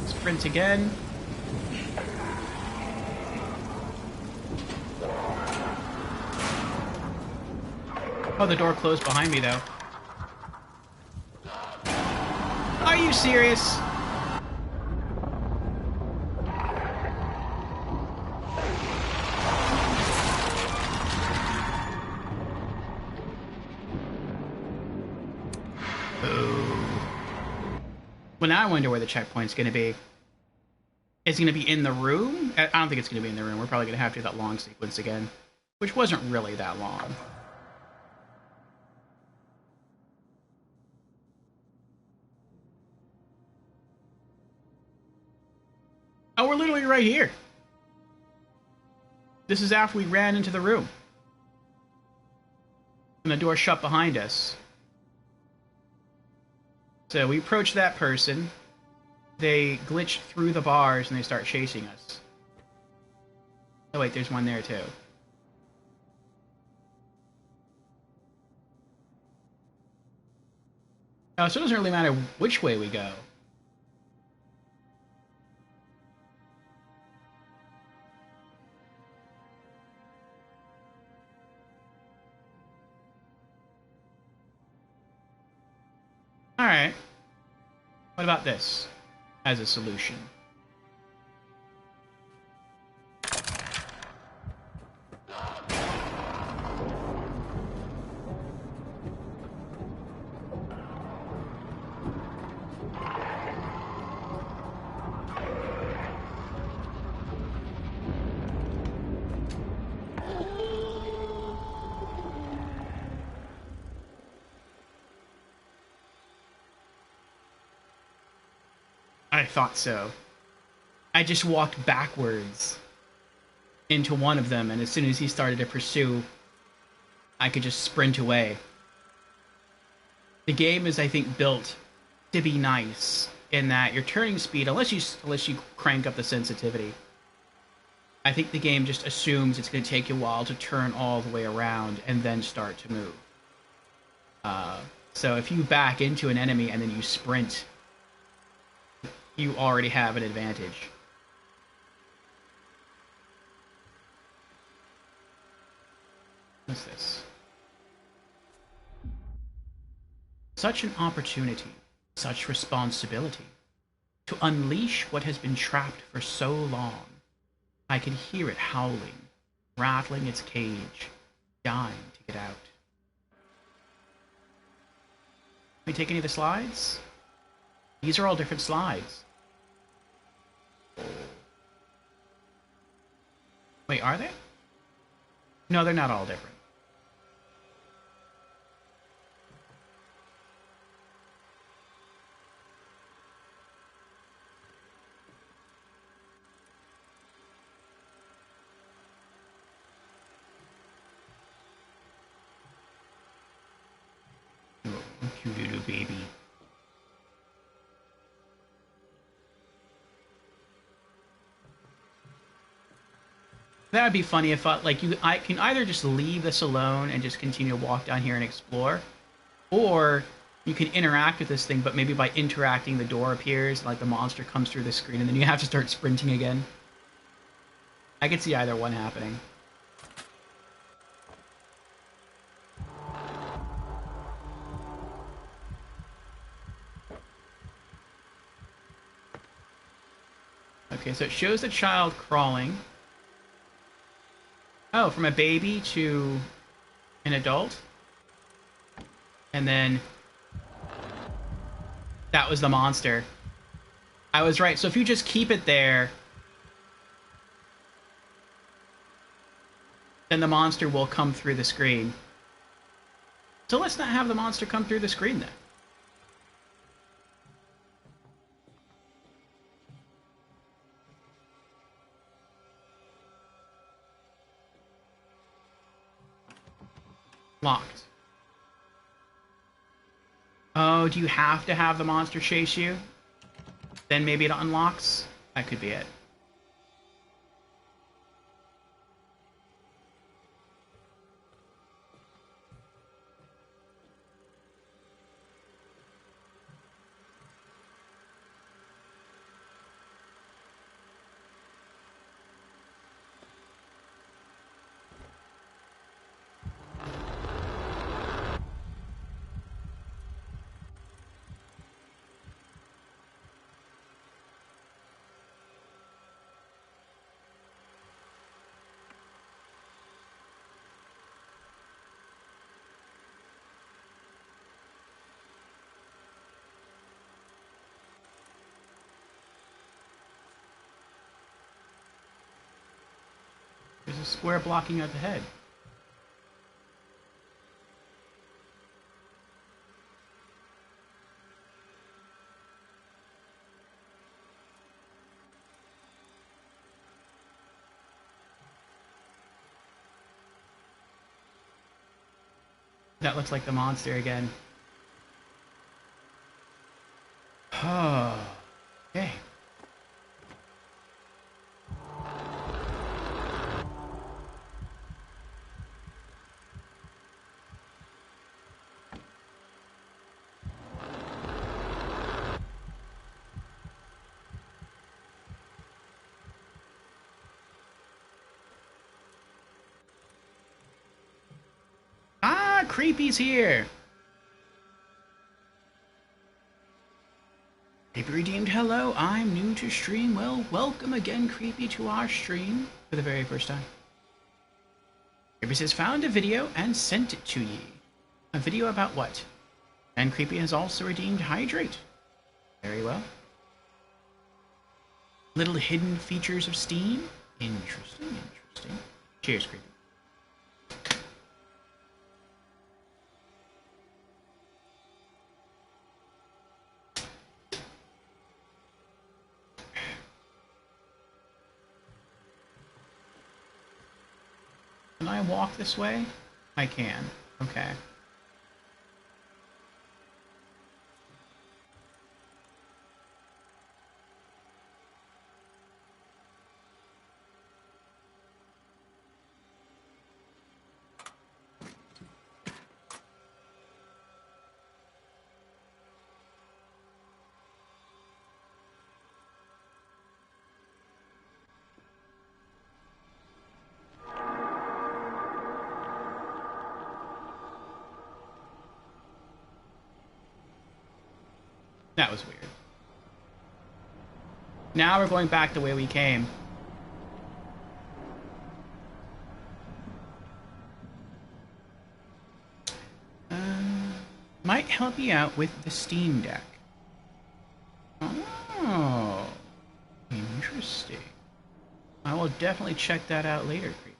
A: Sprint again. Oh, the door closed behind me, though. Are you serious? Well, now I wonder where the checkpoint's going to be. Is it going to be in the room? I don't think it's going to be in the room. We're probably going to have to do that long sequence again, which wasn't really that long. Oh, we're literally right here. This is after we ran into the room. And the door shut behind us. So we approach that person. They glitch through the bars and they start chasing us. Oh wait, there's one there too. Oh, so it doesn't really matter which way we go. Alright. What about this as a solution? I thought so. I just walked backwards into one of them, and as soon as he started to pursue, I could just sprint away. The game is, I think, built to be nice in that your turning speed, unless you crank up the sensitivity, I think the game just assumes it's going to take you a while to turn all the way around and then start to move. So if you back into an enemy and then you sprint, you already have an advantage. What's this? Such an opportunity, such responsibility, to unleash what has been trapped for so long. I can hear it howling, rattling its cage, dying to get out. Can we take any of the slides? These are all different slides. Wait, are they? No, they're not all different. Oh, cute little baby. That would be funny if I can either just leave this alone and just continue to walk down here and explore, or you can interact with this thing, but maybe by interacting the door appears, like the monster comes through the screen, and then you have to start sprinting again. I could see either one happening. Okay, so it shows the child crawling. Oh, from a baby to an adult. And then That was the monster. I was right. So if you just keep it there, then the monster will come through the screen. So let's not have the monster come through the screen then. Locked. Oh, do you have to have the monster chase you? Then maybe it unlocks? That could be it. There's a square blocking out the head. That looks like the monster again. Oh, okay. Ah, Creepy's here. Creepy Redeemed, hello, I'm new to stream. Well, welcome again, Creepy, to our stream for the very first time. Creepy says, found a video and sent it to ye. A video about what? And Creepy has also redeemed Hydrate. Very well. Little hidden features of Steam. Interesting, interesting. Cheers, Creepy. Can I walk this way? I can. Okay. That was weird. Now we're going back the way we came. Might help you out with the Steam Deck. Oh, interesting. I will definitely check that out later, Creepy.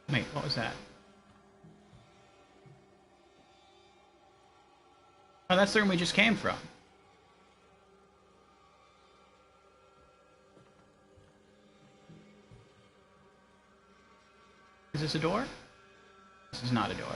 A: Wait, what was that? Oh, that's the room we just came from. Is this a door? This is not a door.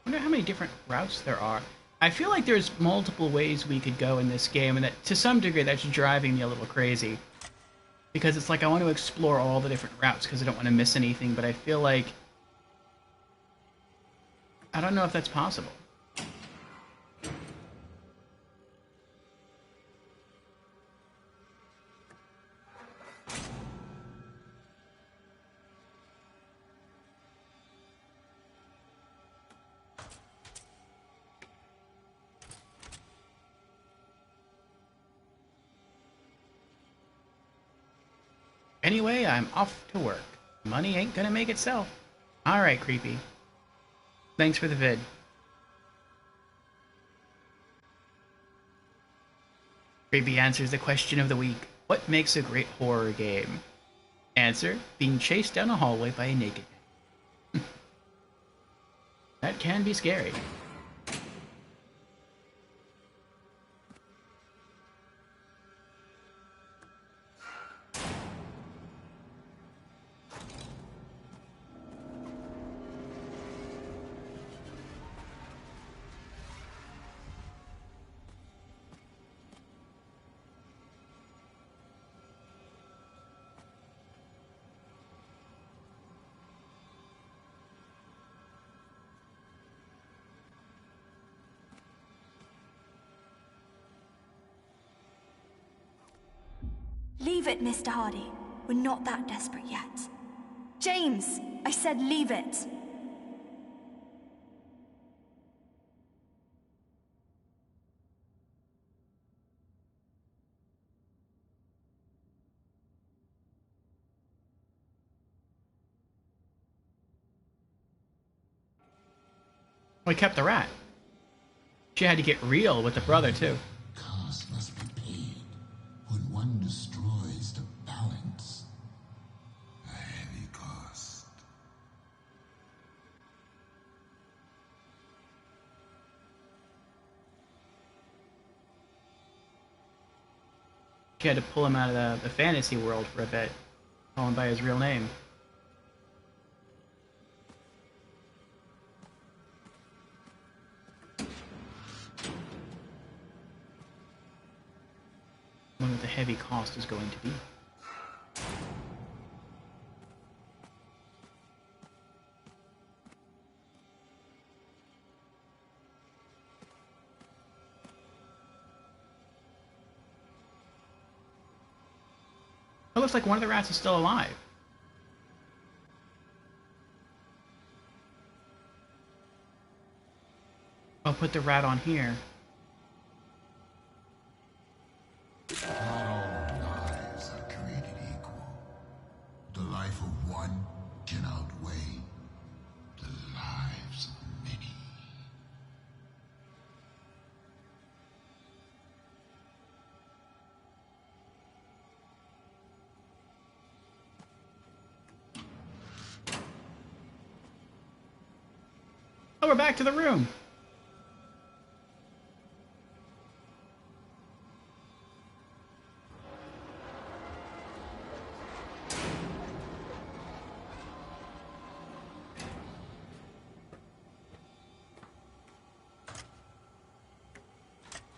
A: I wonder how many different routes there are. I feel like there's multiple ways we could go in this game, and that to some degree that's driving me a little crazy. Because it's like I want to explore all the different routes because I don't want to miss anything, but I feel like I don't know if that's possible. Anyway, I'm off to work. Money ain't gonna make itself. Alright, Creepy. Thanks for the vid. Creepy answers the question of the week. What makes a great horror game? Answer, being chased down a hallway by a naked man. That can be scary.
B: Leave it, Mr. Hardy. We're not that desperate yet. James! I said leave it!
A: We kept the rat. She had to get real with the brother, too.
G: Cost must be paid when one destroys the balance. A heavy cost.
A: She had to pull him out of the fantasy world for a bit. Call him by his real name. Wonder what the heavy cost is going to be. It looks like one of the rats is still alive. I'll put the rat on here.
G: Not all lives are created equal. The life of one can outweigh the lives of many.
A: Oh, we're back to the room.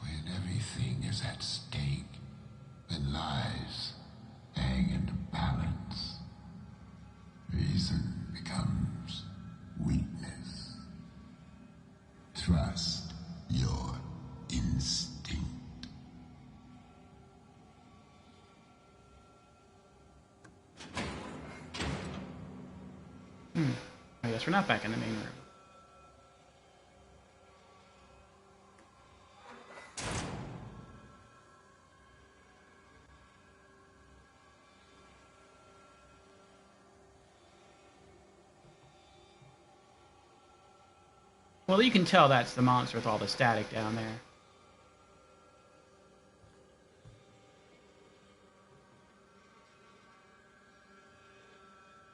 G: When everything is at stake, then lives hang in the balance. Reason becomes weakness. Trust your instinct.
A: I guess we're not back in the main room. Well, you can tell that's the monster with all the static down there.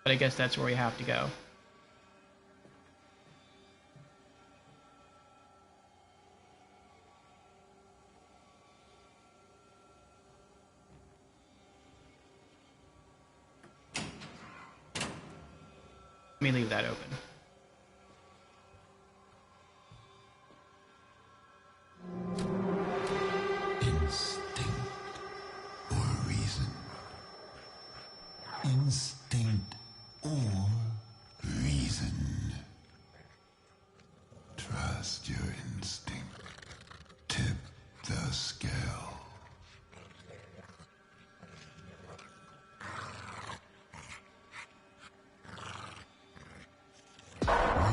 A: But I guess that's where we have to go. Let me leave that open.
G: Instinct or reason. Instinct or reason. Trust your instinct. Tip the scale.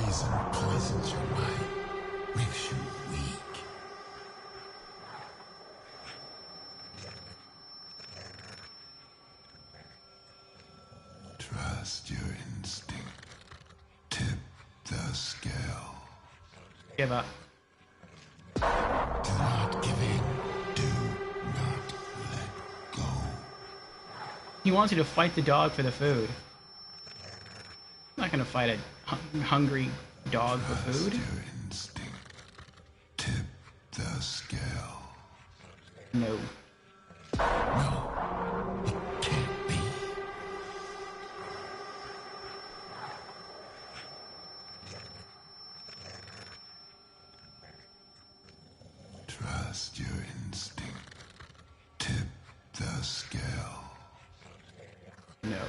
G: Reason poisons your mind, makes you weak. Trust your instinct. Tip the scale.
A: Give up.
G: Do not give in. Do not let go.
A: He wants you to fight the dog for the food. I'm not gonna fight a hungry dog for food.
G: Trust your instinct. Tip the scale.
A: No.
G: No, it can't be. Trust your instinct. Tip the scale.
A: No.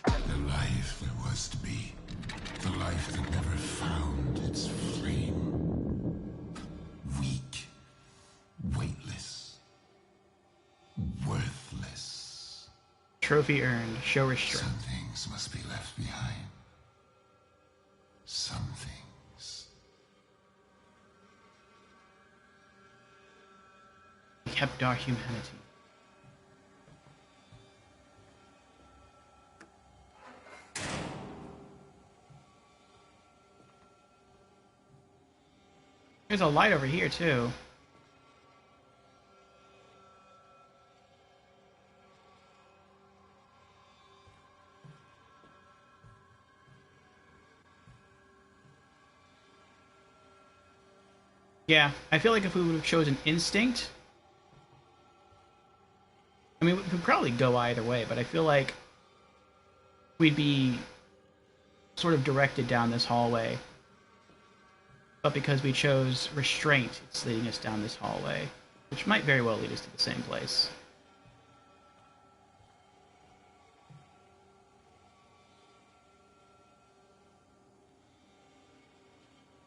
G: The life that was to be. The life that never found its flame. Weak. Weightless. Worthless.
A: Trophy earned. Show restraint.
G: Some things must be left behind. Some things.
A: We kept our humanity. There's a light over here, too. Yeah, I feel like if we would have chosen instinct, I mean, we could probably go either way, but I feel like we'd be sort of directed down this hallway. But because we chose restraint, it's leading us down this hallway, which might very well lead us to the same place.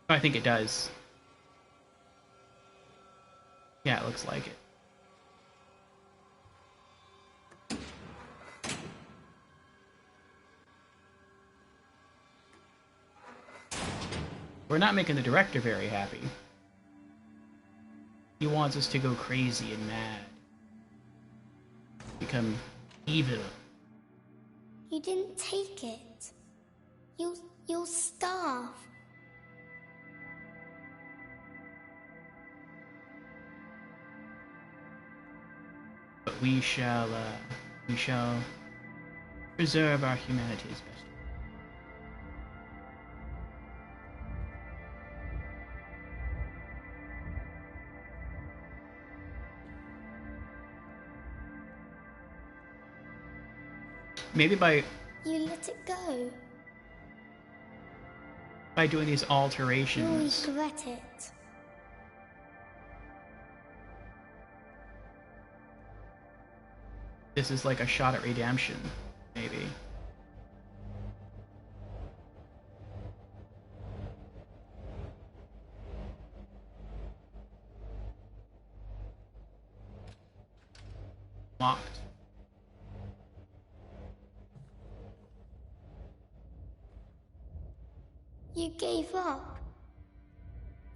A: I think it does. Yeah, it looks like it. We're not making the director very happy. He wants us to go crazy and mad. Become evil.
H: You didn't take it. You'll starve.
A: But we shall preserve our humanity as best. Maybe by
H: You let it go.
A: doing these
H: You'll
A: alterations.
H: regret it.
A: This is like a shot at redemption, maybe. Locked.
H: You gave up.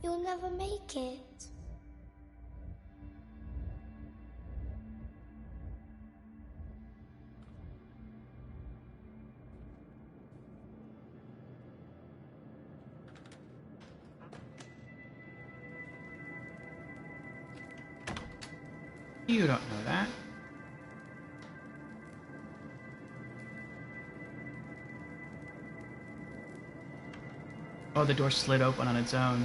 H: You'll never make it.
A: You don't know that. Oh, the door slid open on its own.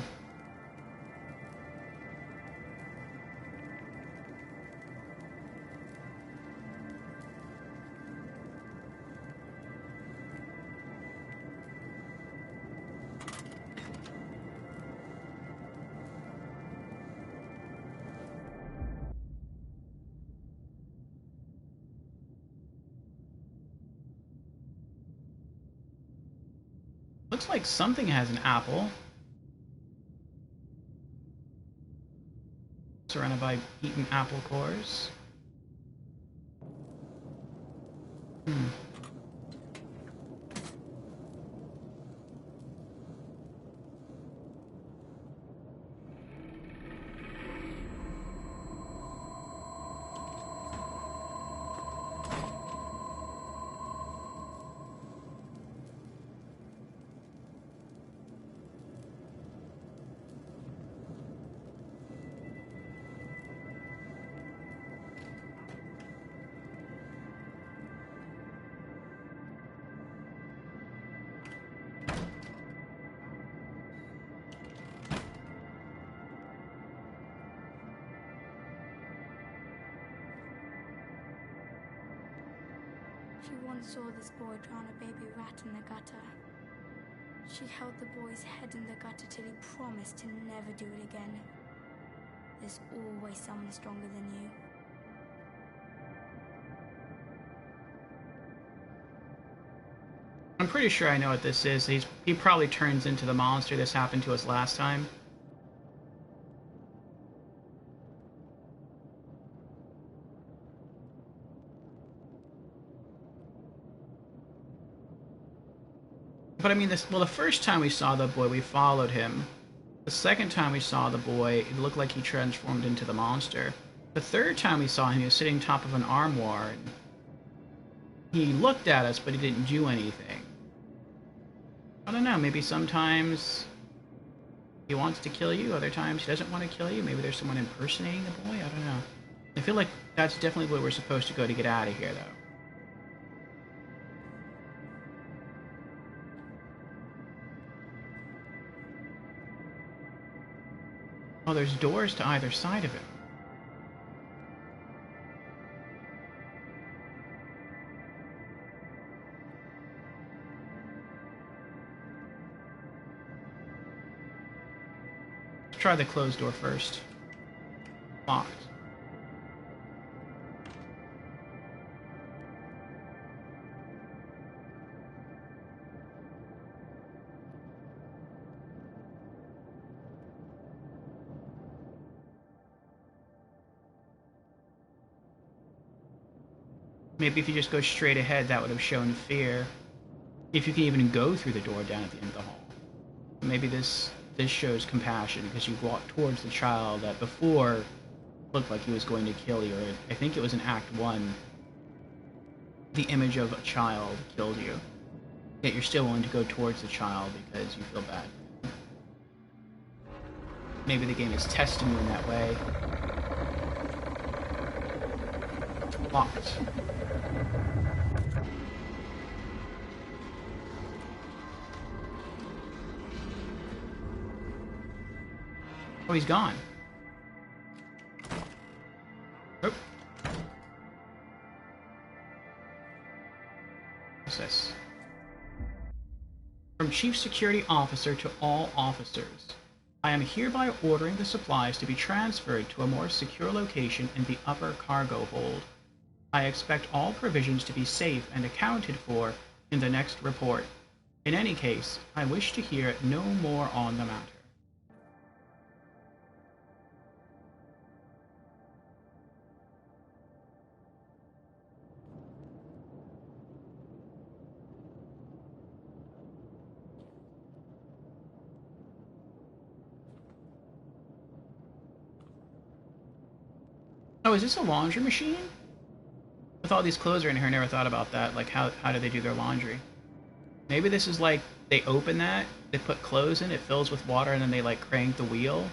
A: Looks like something has an apple. Surrounded by eaten apple cores.
B: She once saw this boy drown a baby rat in the gutter. She held the boy's head in the gutter till he promised to never do it again. There's always someone stronger than you.
A: I'm pretty sure I know what this is. He probably turns into the monster. This happened to us last time. But I mean, the first time we saw the boy, we followed him. The second time we saw the boy, it looked like he transformed into the monster. The third time we saw him, he was sitting top of an armoire, and he looked at us, but he didn't do anything. I don't know, maybe sometimes he wants to kill you, other times he doesn't want to kill you. Maybe there's someone impersonating the boy, I don't know. I feel like that's definitely where we're supposed to go to get out of here, though. Oh, there's doors to either side of him. Let's try the closed door first. Locked. Maybe if you just go straight ahead, that would have shown fear. If you can even go through the door down at the end of the hall. Maybe this shows compassion, because you walk towards the child that before looked like he was going to kill you. Or I think it was in Act 1. The image of a child killed you. Yet you're still willing to go towards the child because you feel bad. Maybe the game is testing you in that way. Locked. Oh, he's gone. Oh. What's this? From Chief Security Officer to all officers. I am hereby ordering the supplies to be transferred to a more secure location in the upper cargo hold. I expect all provisions to be safe and accounted for in the next report. In any case, I wish to hear no more on the matter. Oh, is this a laundry machine? With all these clothes are in here, I never thought about that. Like, how do they do their laundry? Maybe this is like, they open that, they put clothes in, it fills with water, and then they like crank the wheel,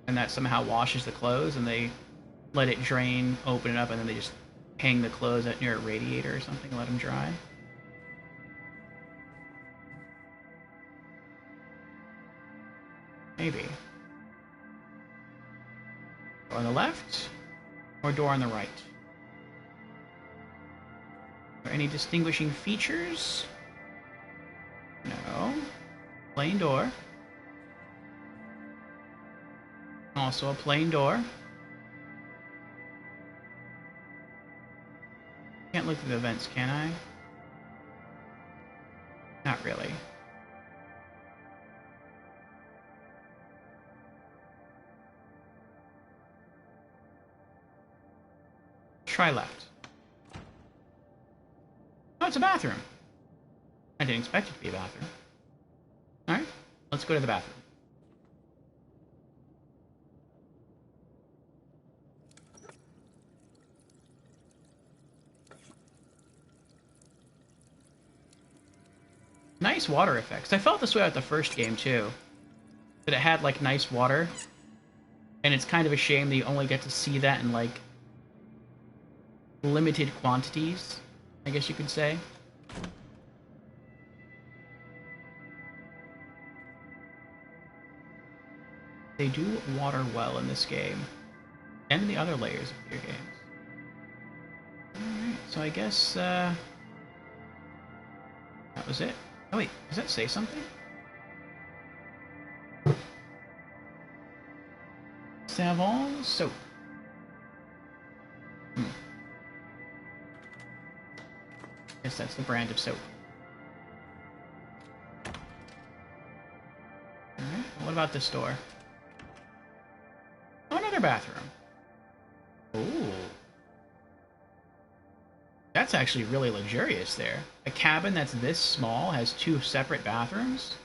A: and that somehow washes the clothes, and they let it drain, open it up, and then they just hang the clothes out near a radiator or something and let them dry. Maybe. Door on the left, or door on the right? Are there any distinguishing features? No. Plain door. Also a plain door. Can't look through the vents, can I? Not really. Try left. Oh, it's a bathroom. I didn't expect it to be a bathroom. Alright, let's go to the bathroom. Nice water effects. I felt this way at the first game, too. That it had, like, nice water. And it's kind of a shame that you only get to see that in, like, limited quantities, I guess you could say. They do water well in this game, and in the other layers of your games. Alright, so I guess, That was it. Oh wait, does that say something? Savon soap. Guess that's the brand of soap. Alright, what about this door? Oh, another bathroom. Ooh. That's actually really luxurious there. A cabin that's this small has 2 separate bathrooms?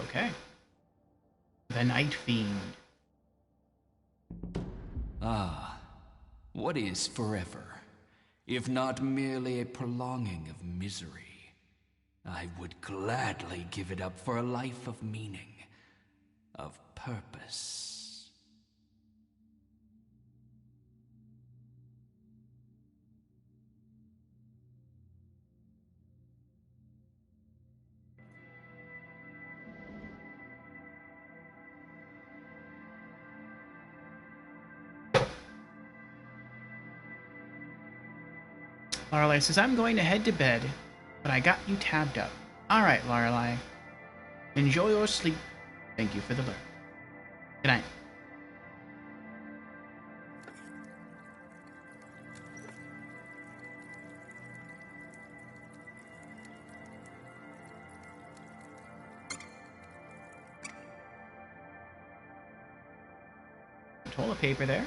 A: Okay. The Night Fiend.
E: Ah, what is forever, if not merely a prolonging of misery? I would gladly give it up for a life of meaning, of purpose.
A: Lorelei says, I'm going to head to bed, but I got you tabbed up. Alright, Lorelei. Enjoy your sleep. Thank you for the alert. Good night. Toilet paper there.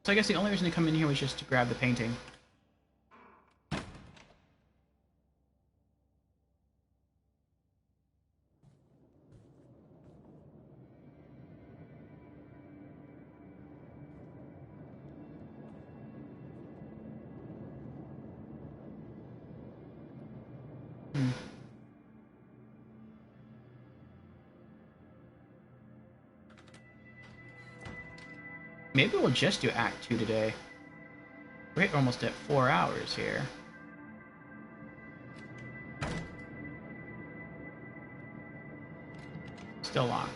A: So I guess the only reason to come in here was just to grab the painting. Maybe we'll just do Act 2 today. We're almost at 4 hours here. Still locked.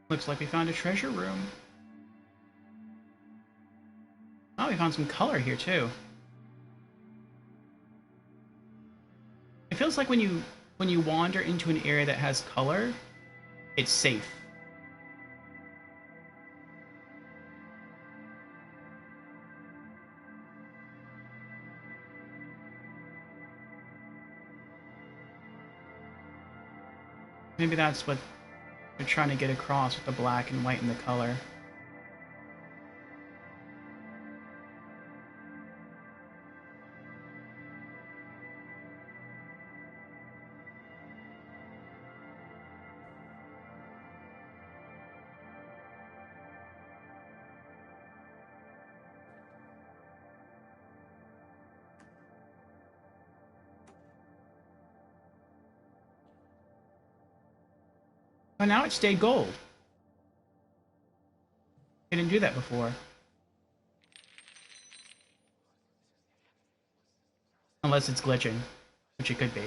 A: Looks like we found a treasure room. Oh, we found some color here too. It feels like when you wander into an area that has color, it's safe. Maybe that's what they're trying to get across with the black and white and the color. But now it stayed gold. It didn't do that before. Unless it's glitching, which it could be.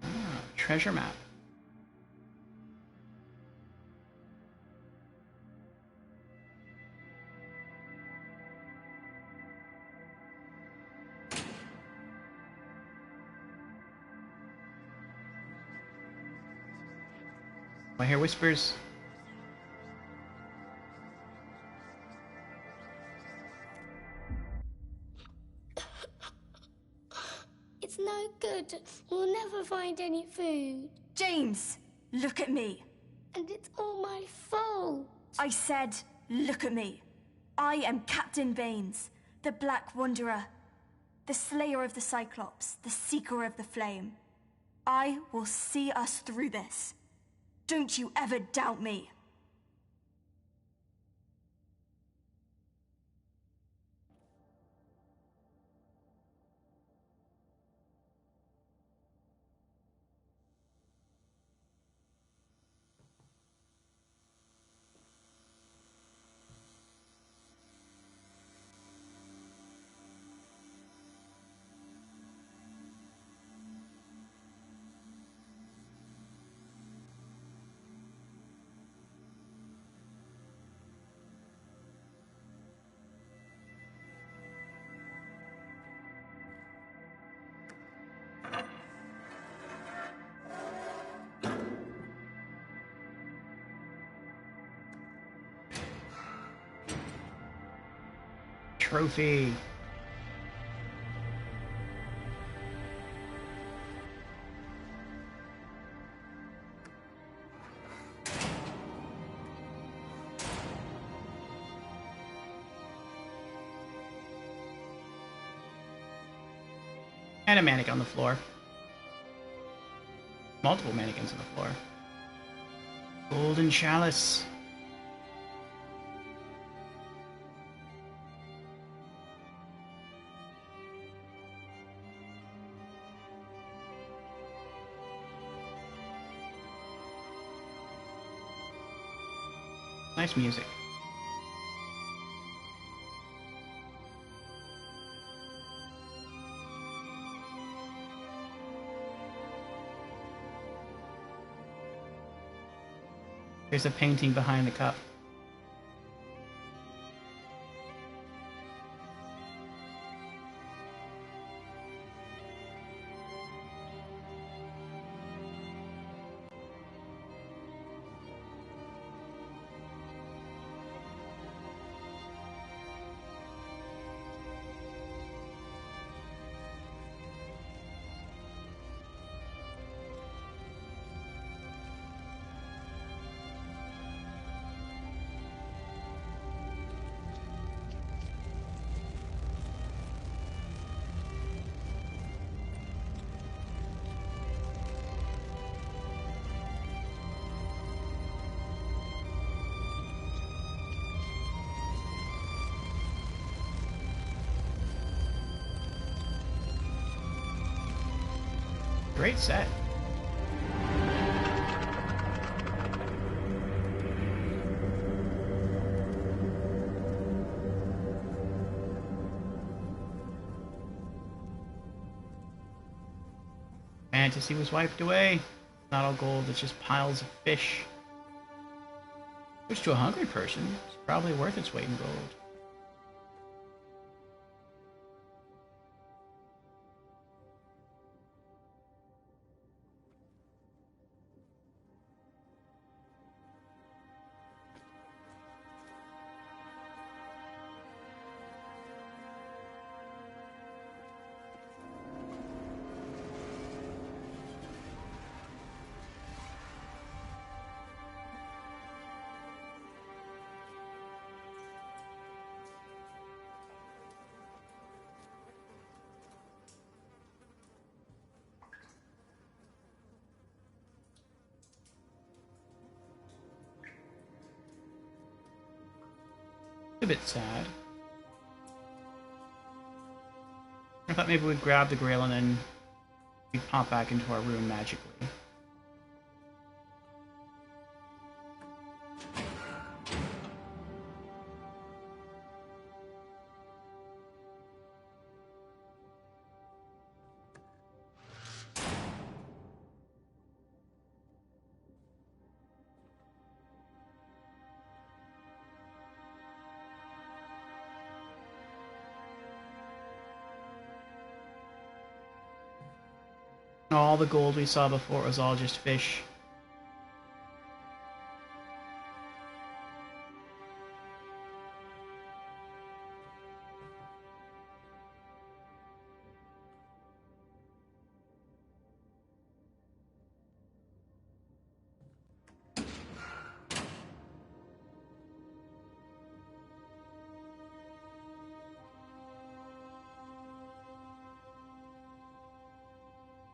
A: Ah, treasure map. I hear whispers.
H: It's no good. We'll never find any food.
B: James, look at me.
H: And it's all my fault.
B: I said, look at me. I am Captain Baines, the Black Wanderer, the Slayer of the Cyclops, the Seeker of the Flame. I will see us through this. Don't you ever doubt me.
A: Trophy. And a mannequin on the floor. Multiple mannequins on the floor. Golden chalice. Nice music. There's a painting behind the cup. Great set. Fantasy was wiped away. Not all gold, it's just piles of fish. Which to a hungry person is probably worth its weight in gold. A bit sad. I thought maybe we'd grab the Grail and then we'd pop back into our room magically. All the gold we saw before was all just fish.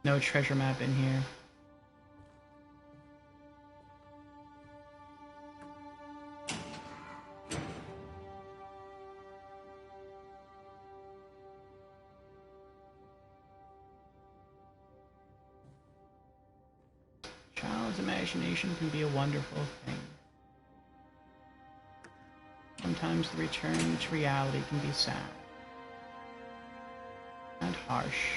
A: No treasure map in here. Child's imagination can be a wonderful thing. Sometimes the return to reality can be sad and harsh.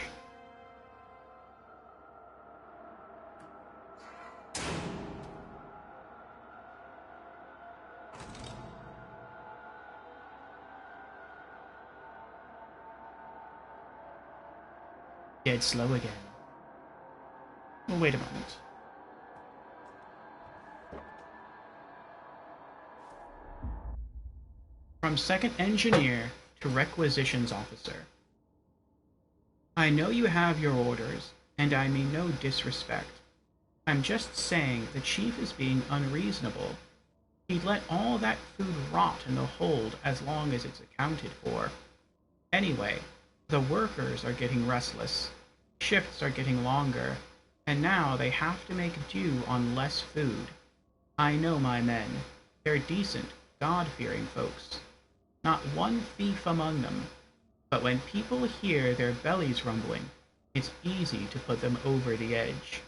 A: Dead slow again. Well, wait a moment. From second engineer to requisitions officer. I know you have your orders, and I mean no disrespect. I'm just saying the chief is being unreasonable. He'd let all that food rot in the hold as long as it's accounted for. Anyway, the workers are getting restless. Shifts are getting longer, and now they have to make do on less food. I know my men. They're decent, God-fearing folks. Not one thief among them. But when people hear their bellies rumbling, it's easy to put them over the edge.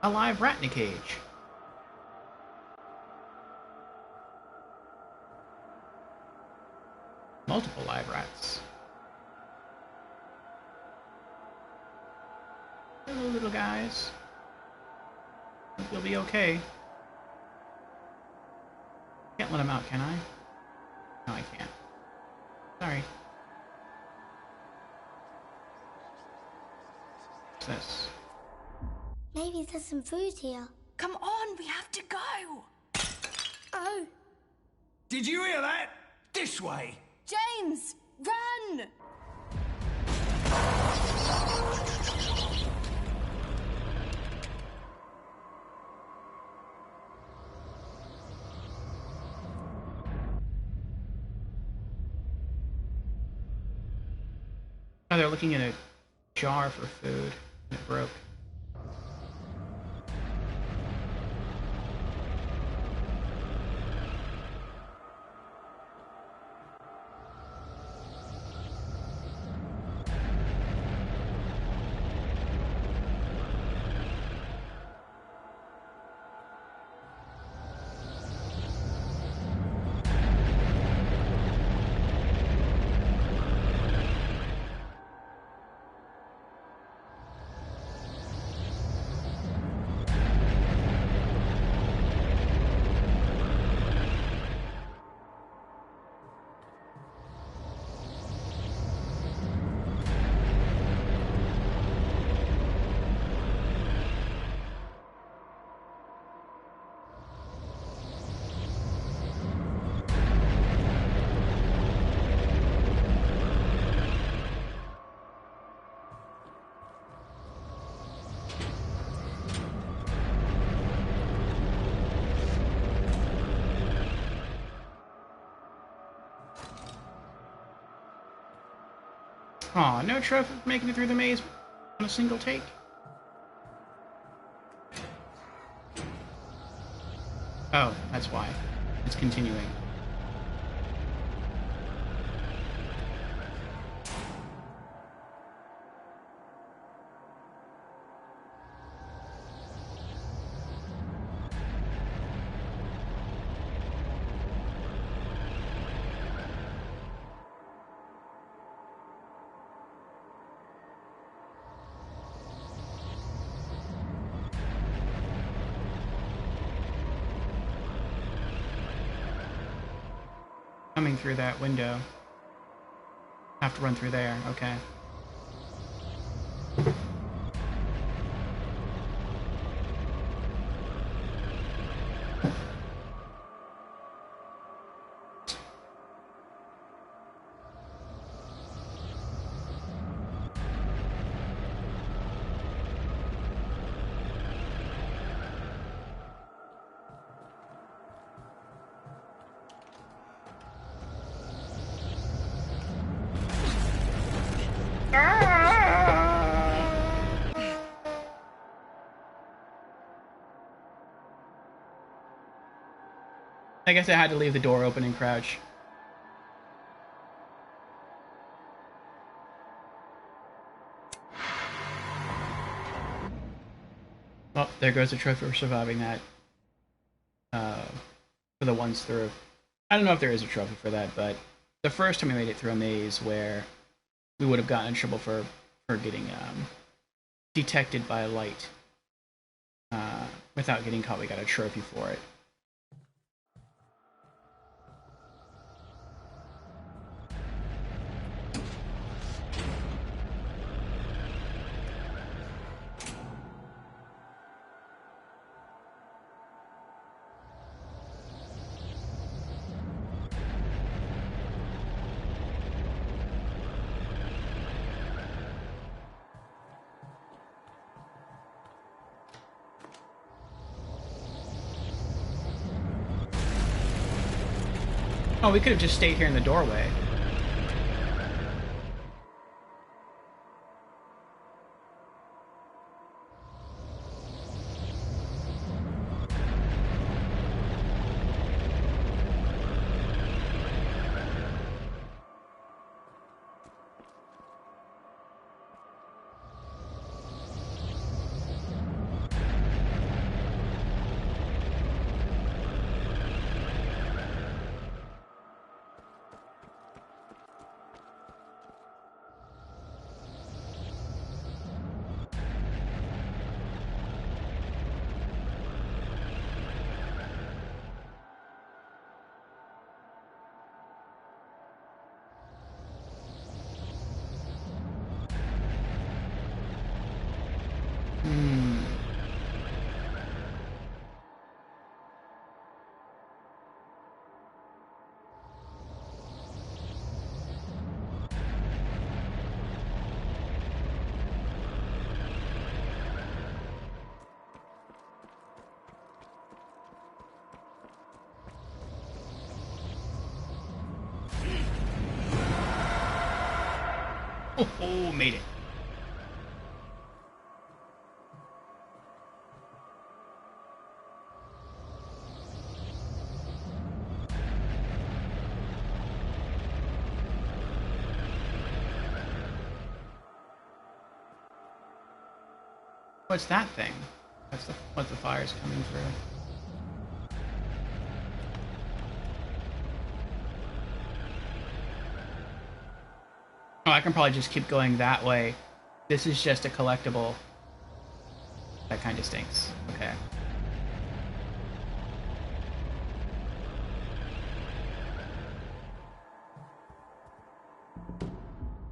A: A live rat in a cage. Multiple live rats. Hello, little guys. Hope you'll be okay. Can't let them out, can I? No, I can't. Sorry. What's this?
H: Maybe there's some food here.
B: Come on, we have to go.
H: Oh.
D: Did you hear that? This way!
B: James, run!
A: Oh, they're looking at a jar for food, and it broke. Aw, no trophy for making it through the maze on a single take? Oh, that's why. It's continuing. Coming through that window. Have to run through there, okay. I guess I had to leave the door open and crouch. Oh, there goes the trophy for surviving that. For the ones through. I don't know if there is a trophy for that, but the first time we made it through a maze where we would have gotten in trouble for getting detected by a light without getting caught, we got a trophy for it. Oh, we could have just stayed here in the doorway. Oh, made it. What's that thing? What's the fire's coming through? Oh, I can probably just keep going that way. This is just a collectible. That kind of stinks. Okay.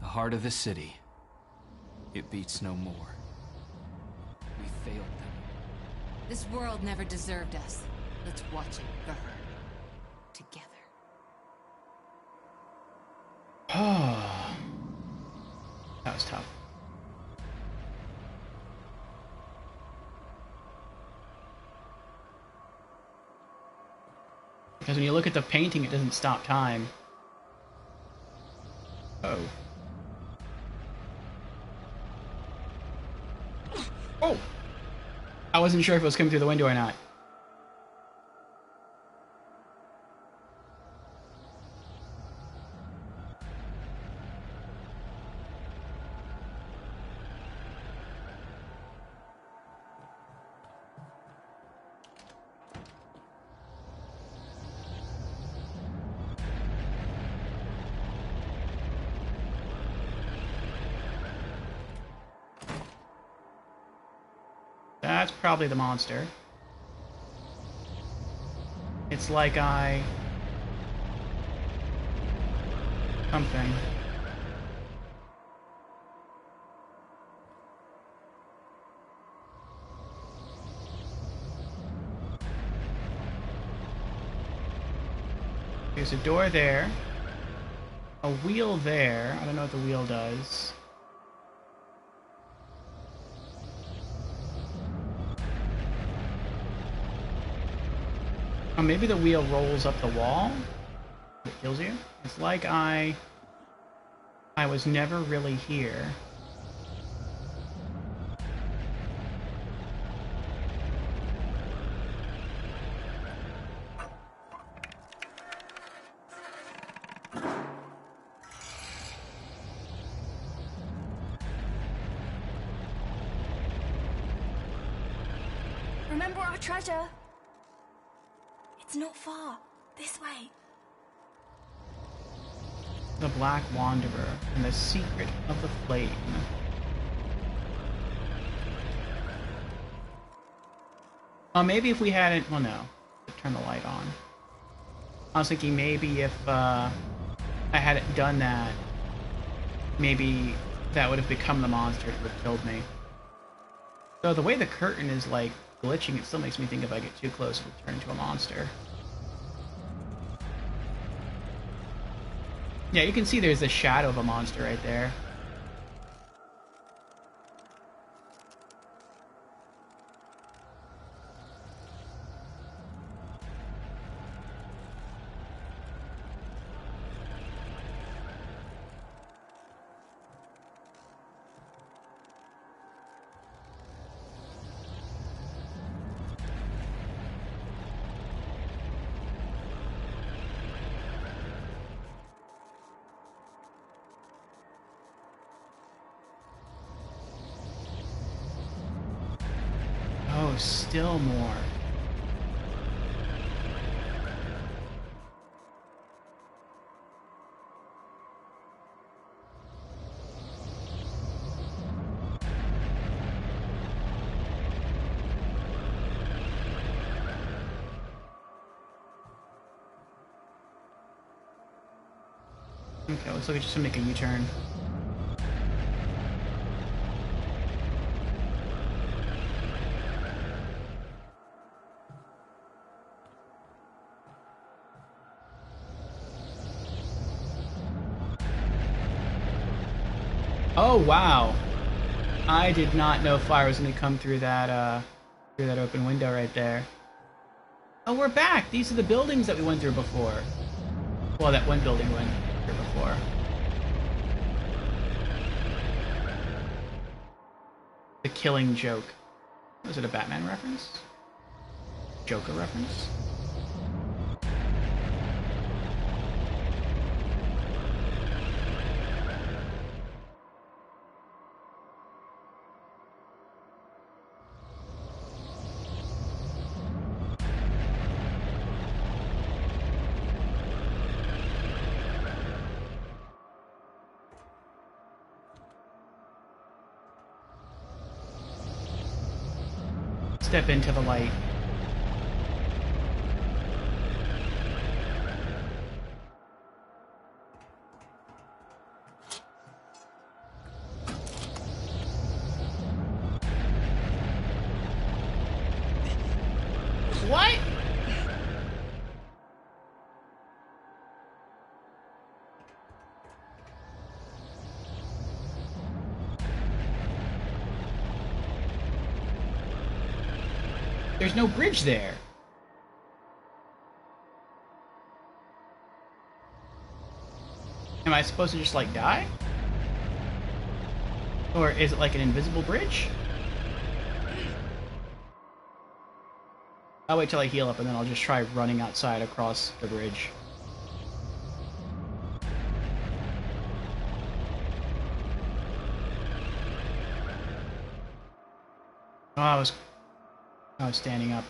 E: The heart of the city. It beats no more. We failed them.
I: This world never deserved us. Let's watch it burn. Together.
A: Oh. That was tough. Because when you look at the painting, it doesn't stop time. Oh. Oh! I wasn't sure if it was coming through the window or not. That's probably the monster. It's like something. There's a door there. A wheel there. I don't know what the wheel does. Oh, maybe the wheel rolls up the wall? It kills you? It's like I was never really here.
B: Remember our treasure. It's not far. This way.
A: The Black Wanderer and the Secret of the Flame. Oh, maybe if we hadn't... Well, no. Turn the light on. I was thinking maybe if I hadn't done that, maybe that would have become the monster that would have killed me. So the way the curtain is, like, glitching, it still makes me think if I get too close, it will turn into a monster. Yeah, you can see there's a shadow of a monster right there. Oh, still more. Okay, looks like we just make a U-turn. Oh wow! I did not know fire was going to come through that open window right there. Oh, we're back! These are the buildings that we went through before. Well, that one building we went through before. The Killing Joke. Was it a Batman reference? Joker reference? Step into the light. What? There's no bridge there. Am I supposed to just, like, die? Or is it like an invisible bridge? I'll wait till I heal up and then I'll just try running outside across the bridge. Oh, I was standing up.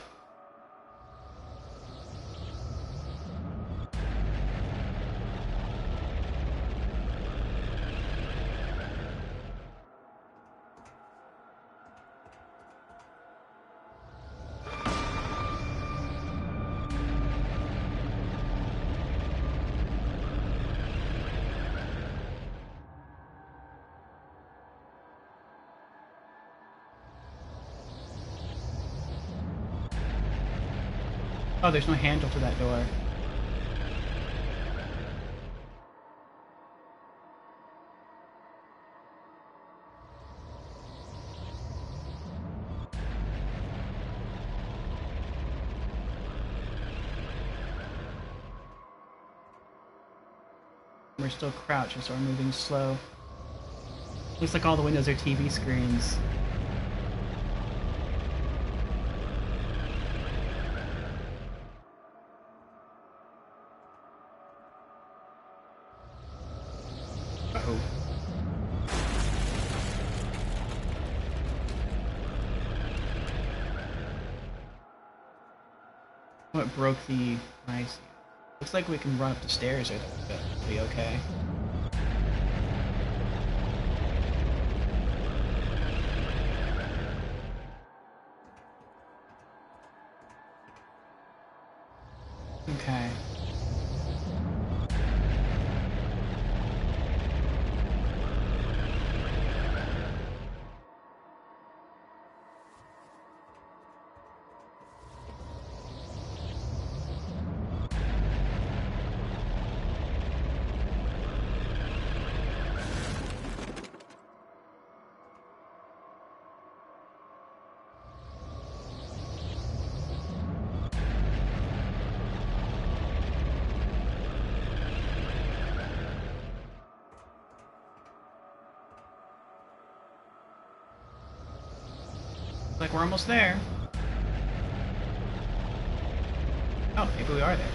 A: Oh, there's no handle to that door. We're still crouched, so we're moving slow. Looks like all the windows are TV screens. Uh-oh. What broke the ice? Looks like we can run up the stairs or that'll be okay. Okay. Like we're almost there. Oh, maybe we are there.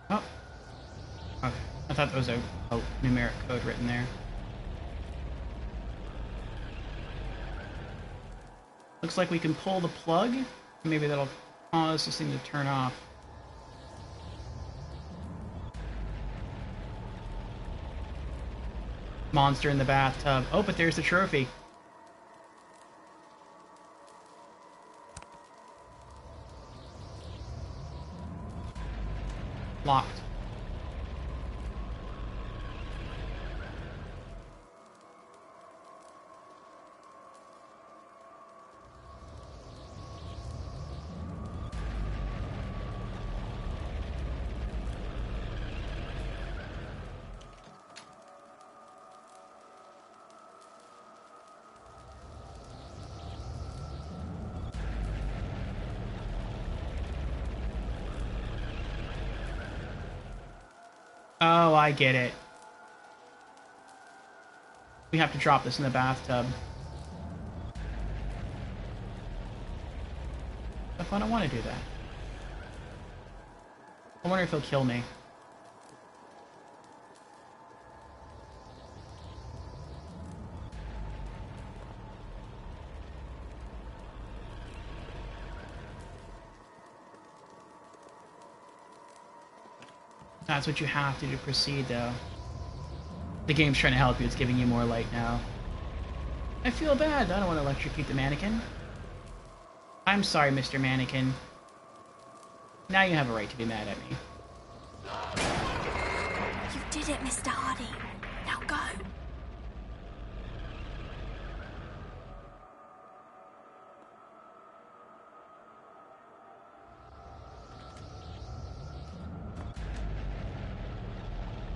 A: Oh. Okay. I thought there was a numeric code written there. Looks like we can pull the plug. Maybe that'll cause this thing to turn off. Monster in the bathtub. Oh, but there's the trophy. Locked. Oh, I get it. We have to drop this in the bathtub. If I don't want to do that. I wonder if he'll kill me. That's what you have to do to proceed, though. The game's trying to help you. It's giving you more light now. I feel bad. I don't want to electrocute the mannequin. I'm sorry, Mr. Mannequin. Now you have a right to be mad at me.
B: You did it, Mr. Hardy. Now go.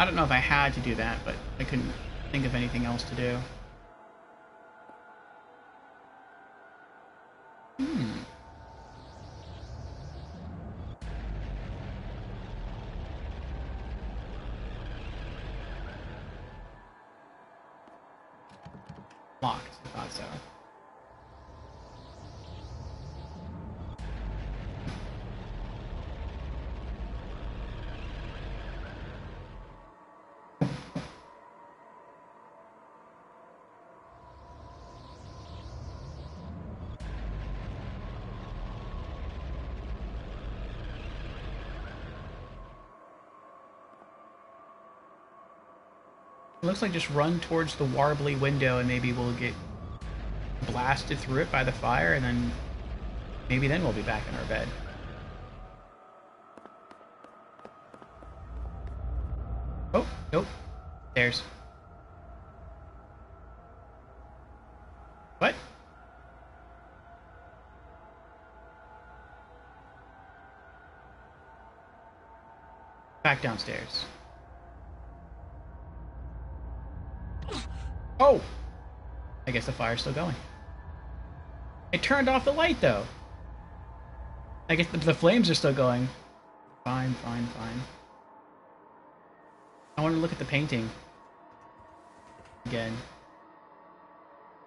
A: I don't know if I had to do that, but I couldn't think of anything else to do. Locked. I thought so. It looks like just run towards the warbly window and maybe we'll get blasted through it by the fire and then maybe then we'll be back in our bed. Oh, nope. There's. What? Back downstairs. Oh! I guess the fire's still going. It turned off the light, though. I guess the flames are still going. Fine, fine, fine. I want to look at the painting. Again.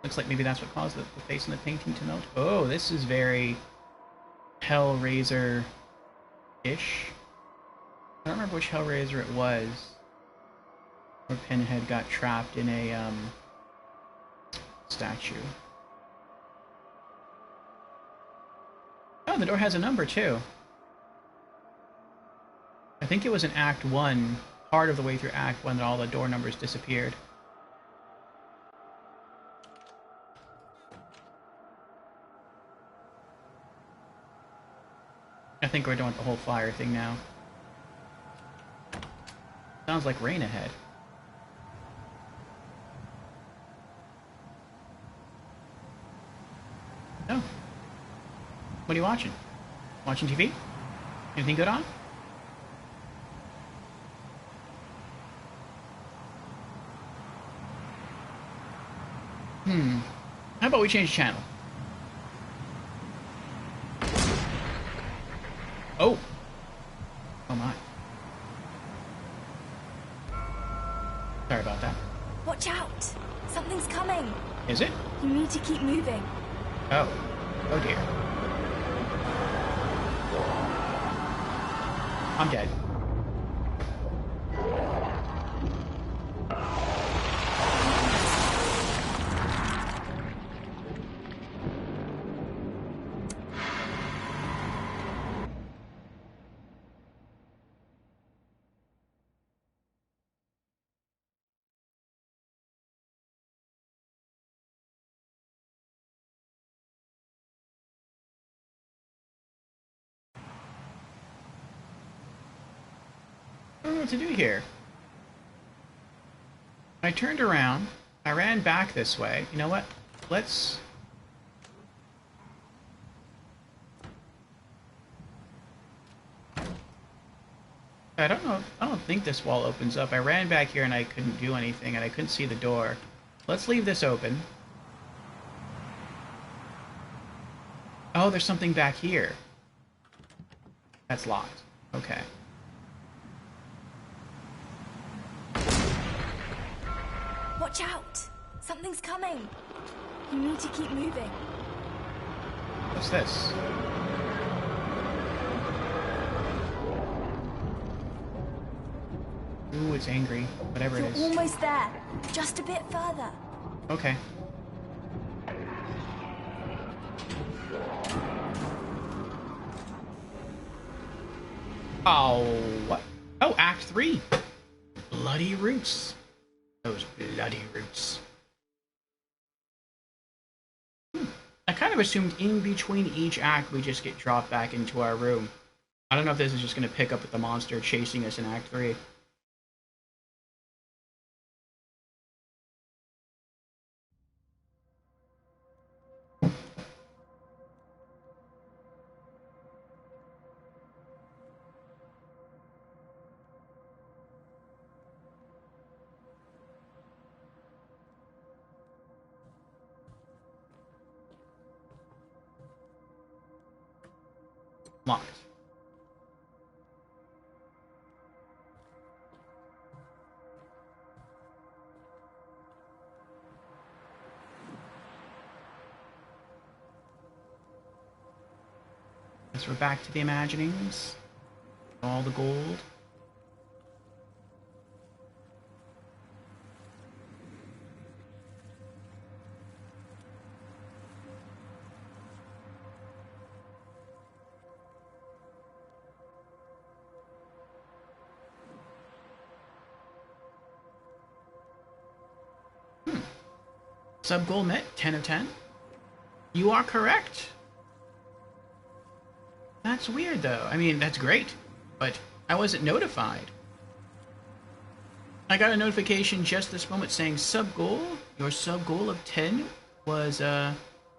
A: Looks like maybe that's what caused the face in the painting to melt. Oh, this is very Hellraiser-ish. I don't remember which Hellraiser it was. Where Pinhead got trapped in a, statue. Oh, the door has a number, too. I think it was in Act 1, part of the way through Act 1, that all the door numbers disappeared. I think we're doing the whole fire thing now. Sounds like rain ahead. Oh. What are you watching? Watching TV? Anything good on? How about we change channel? Oh! Oh my. Sorry about that.
B: Watch out! Something's coming!
A: Is it?
B: You need to keep moving.
A: Oh. Oh dear. I'm dead. I don't know what to do here. I turned around. I ran back this way. You know what? Let's... I don't know. I don't think this wall opens up. I ran back here and I couldn't do anything and I couldn't see the door. Let's leave this open. Oh, there's something back here. That's locked. Okay.
B: Watch out! Something's coming! You need to keep moving.
A: What's this? Ooh, it's angry. Whatever it is.
B: You're almost there. Just a bit further.
A: Okay. Oh, what? Oh, Act 3. Bloody roots. Those bloody roots. I kind of assumed in between each act we just get dropped back into our room. I don't know if this is just going to pick up with the monster chasing us in Act 3. Locked. Guess we're back to the imaginings. All the gold. Sub goal met, 10 of 10. You are correct. That's weird, though. I mean, that's great, but I wasn't notified. I got a notification just this moment saying sub goal, your sub goal of 10 was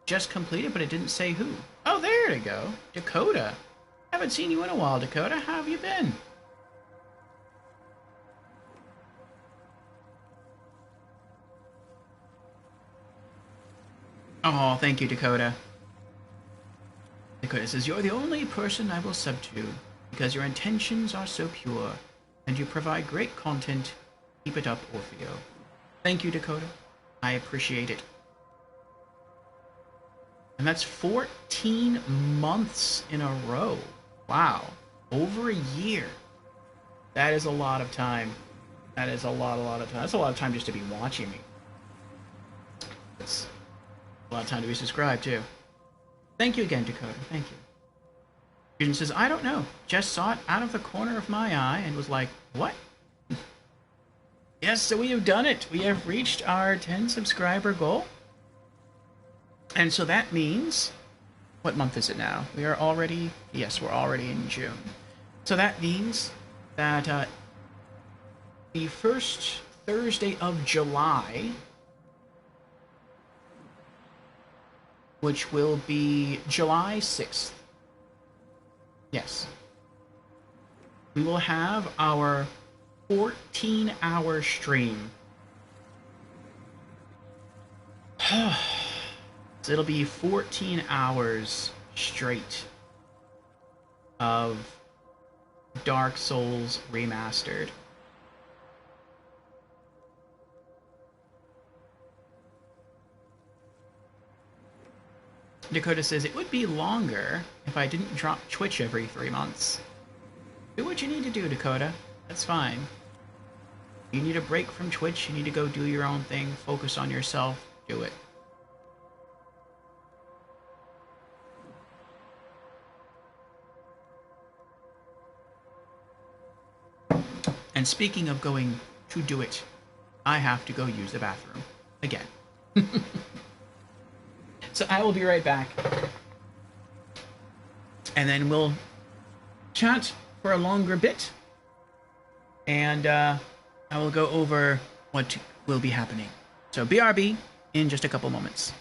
A: just completed, but it didn't say who. Oh, there to go. Dakota. Haven't seen you in a while, Dakota. How have you been? Oh, thank you, Dakota. Dakota says, "You're the only person I will sub to, because your intentions are so pure, and you provide great content. Keep it up, Orfeo." Thank you, Dakota. I appreciate it. And that's 14 months in a row. Wow. Over a year. That is a lot of time. That is a lot of time. That's a lot of time just to be watching me. It's a lot of time to be subscribed, too. Thank you again, Dakota. Thank you. Fusion says, "I don't know. Just saw it out of the corner of my eye and was like, what?" Yes, so we have done it. We have reached our 10 subscriber goal. And so that means, what month is it now? We are already, yes, we're already in June. So that means that the first Thursday of July, which will be July 6th, yes, we will have our 14-hour stream. So it'll be 14 hours straight of Dark Souls Remastered. Dakota says, "It would be longer if I didn't drop Twitch every 3 months." Do what you need to do, Dakota. That's fine. You need a break from Twitch, you need to go do your own thing, focus on yourself, do it. And speaking of going to do it, I have to go use the bathroom again. So I will be right back. And then we'll chat for a longer bit. And I will go over what will be happening. So BRB in just a couple moments.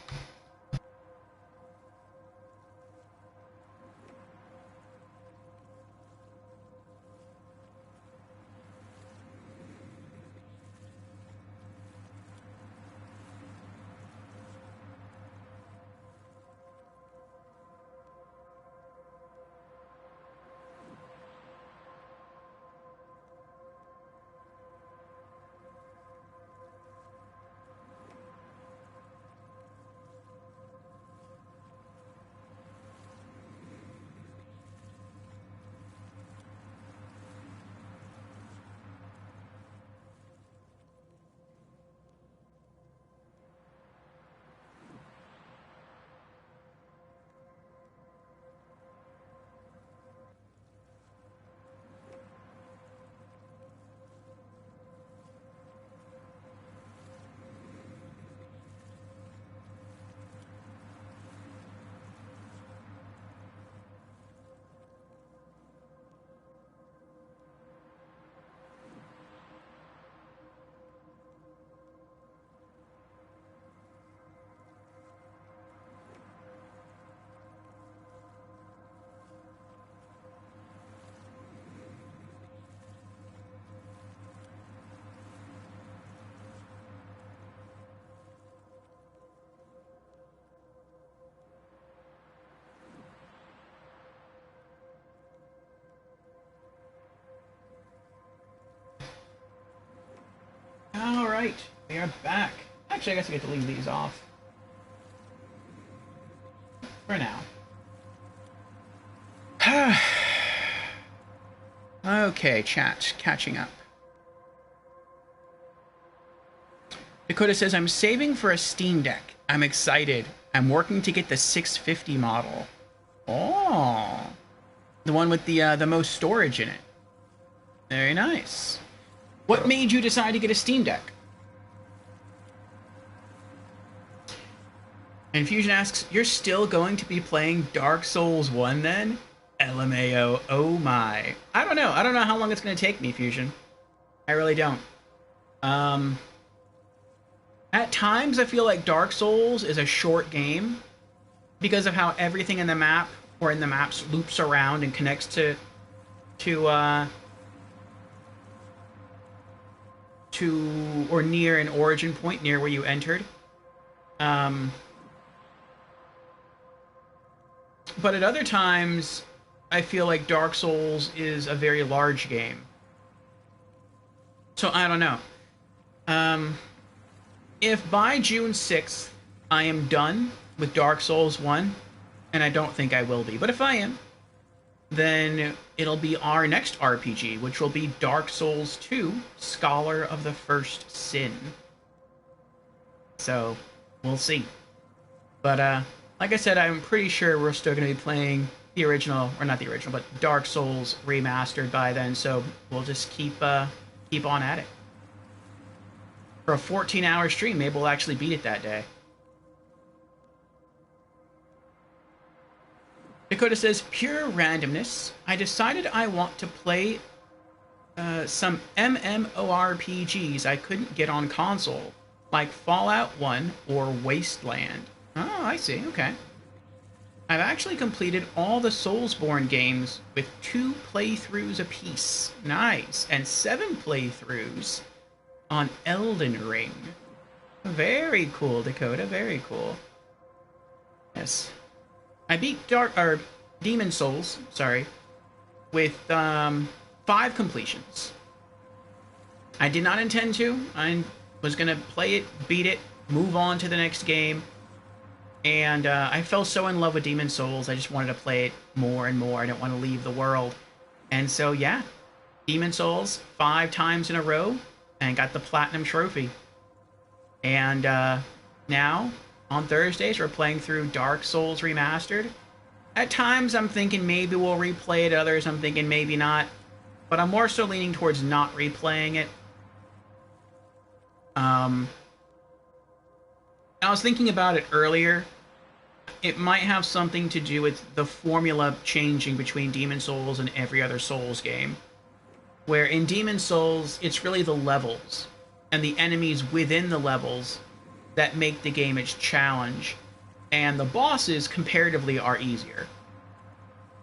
A: Alright, we are back. Actually, I guess I get to leave these off. For now. Okay, chat. Catching up. Dakota says, "I'm saving for a Steam Deck. I'm excited. I'm working to get the 650 model." Oh. The one with the most storage in it. Very nice. What made you decide to get a Steam Deck? And Fusion asks, "You're still going to be playing Dark Souls 1 then?" LMAO, oh my. I don't know. I don't know how long it's going to take me, Fusion. I really don't. At times, I feel like Dark Souls is a short game because of how everything in the map or in the maps loops around and connects to or near an origin point, near where you entered. But at other times, I feel like Dark Souls is a very large game. So I don't know. If by June 6th I am done with Dark Souls 1, and I don't think I will be, but if I am, then it'll be our next RPG, which will be Dark Souls 2, Scholar of the First Sin. So, we'll see. But, like I said, I'm pretty sure we're still going to be playing the original, or not the original, but Dark Souls Remastered by then, so we'll just keep on at it. For a 14-hour stream, maybe we'll actually beat it that day. Dakota says, pure randomness. I decided I want to play some MMORPGs I couldn't get on console, like Fallout 1 or Wasteland. Oh, I see, okay. I've actually completed all the Soulsborne games with 2 playthroughs apiece. Nice. And 7 playthroughs on Elden Ring. Very cool, Dakota. Very cool. Yes. I beat Demon Souls, with 5 completions. I did not intend to. I was going to play it, beat it, move on to the next game. And I fell so in love with Demon Souls, I just wanted to play it more and more. I didn't want to leave the world. And so, yeah, Demon Souls 5 times in a row, and got the Platinum Trophy. And now, on Thursdays, we're playing through Dark Souls Remastered. At times, I'm thinking maybe we'll replay it. At others, I'm thinking maybe not. But I'm more so leaning towards not replaying it. I was thinking about it earlier. It might have something to do with the formula changing between Demon Souls and every other Souls game. Where in Demon Souls, it's really the levels and the enemies within the levels that make the game its challenge. And the bosses, comparatively, are easier.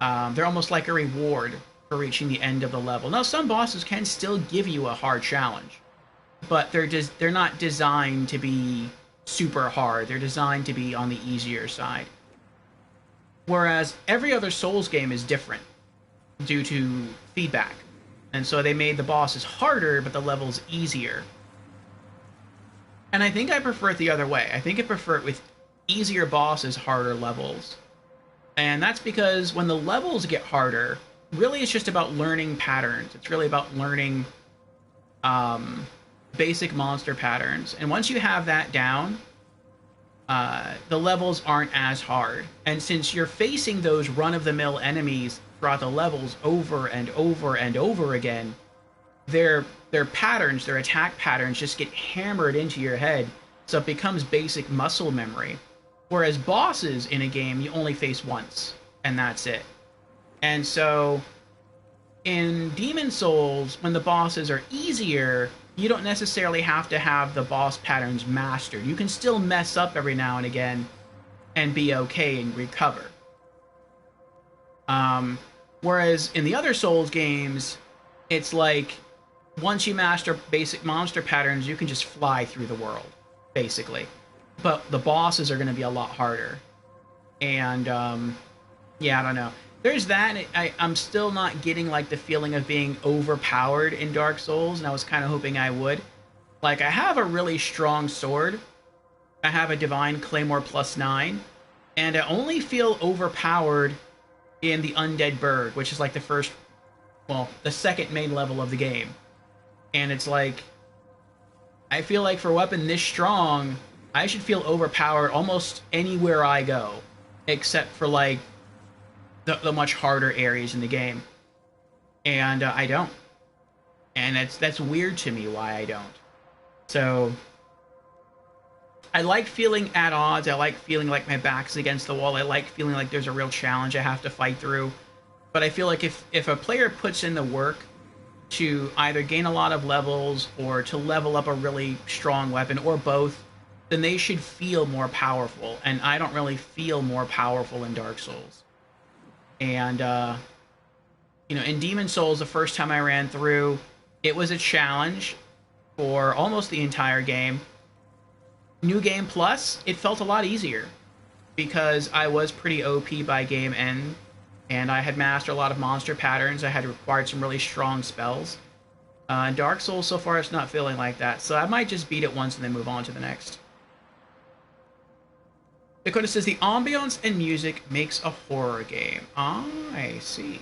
A: They're almost like a reward for reaching the end of the level. Now, some bosses can still give you a hard challenge, but they're not designed to be super hard. They're designed to be on the easier side. Whereas every other Souls game is different due to feedback. And so they made the bosses harder, but the levels easier. And I think I prefer it the other way. I think I prefer it with easier bosses, harder levels. And that's because when the levels get harder, really it's just about learning patterns. It's really about learning basic monster patterns. And once you have that down, the levels aren't as hard. And since you're facing those run-of-the-mill enemies throughout the levels over and over and over again, their patterns, their attack patterns just get hammered into your head, so it becomes basic muscle memory. Whereas bosses in a game, you only face once, and that's it. And so, in Demon Souls, when the bosses are easier, you don't necessarily have to have the boss patterns mastered. You can still mess up every now and again and be okay and recover. Whereas in the other Souls games, it's like, once you master basic monster patterns, you can just fly through the world, basically. But the bosses are going to be a lot harder. And, yeah, I don't know. There's that, and I'm still not getting, like, the feeling of being overpowered in Dark Souls, and I was kind of hoping I would. Like, I have a really strong sword. I have a Divine Claymore +9, and I only feel overpowered in the Undead Bird, which is, like, the second main level of the game. And it's like, I feel like for a weapon this strong, I should feel overpowered almost anywhere I go, except for, like, the much harder areas in the game. And I don't. And that's weird to me why I don't. So, I like feeling at odds. I like feeling like my back's against the wall. I like feeling like there's a real challenge I have to fight through. But I feel like if a player puts in the work to either gain a lot of levels or to level up a really strong weapon, or both, then they should feel more powerful. And I don't really feel more powerful in Dark Souls. And, you know, in Demon Souls, the first time I ran through, it was a challenge for almost the entire game. New Game Plus, it felt a lot easier. because I was pretty OP by game end, and I had mastered a lot of monster patterns. I had required some really strong spells. Dark Souls, so far, it's not feeling like that, so I might just beat it once and then move on to the next. Dakota says, the ambiance and music makes a horror game. I see.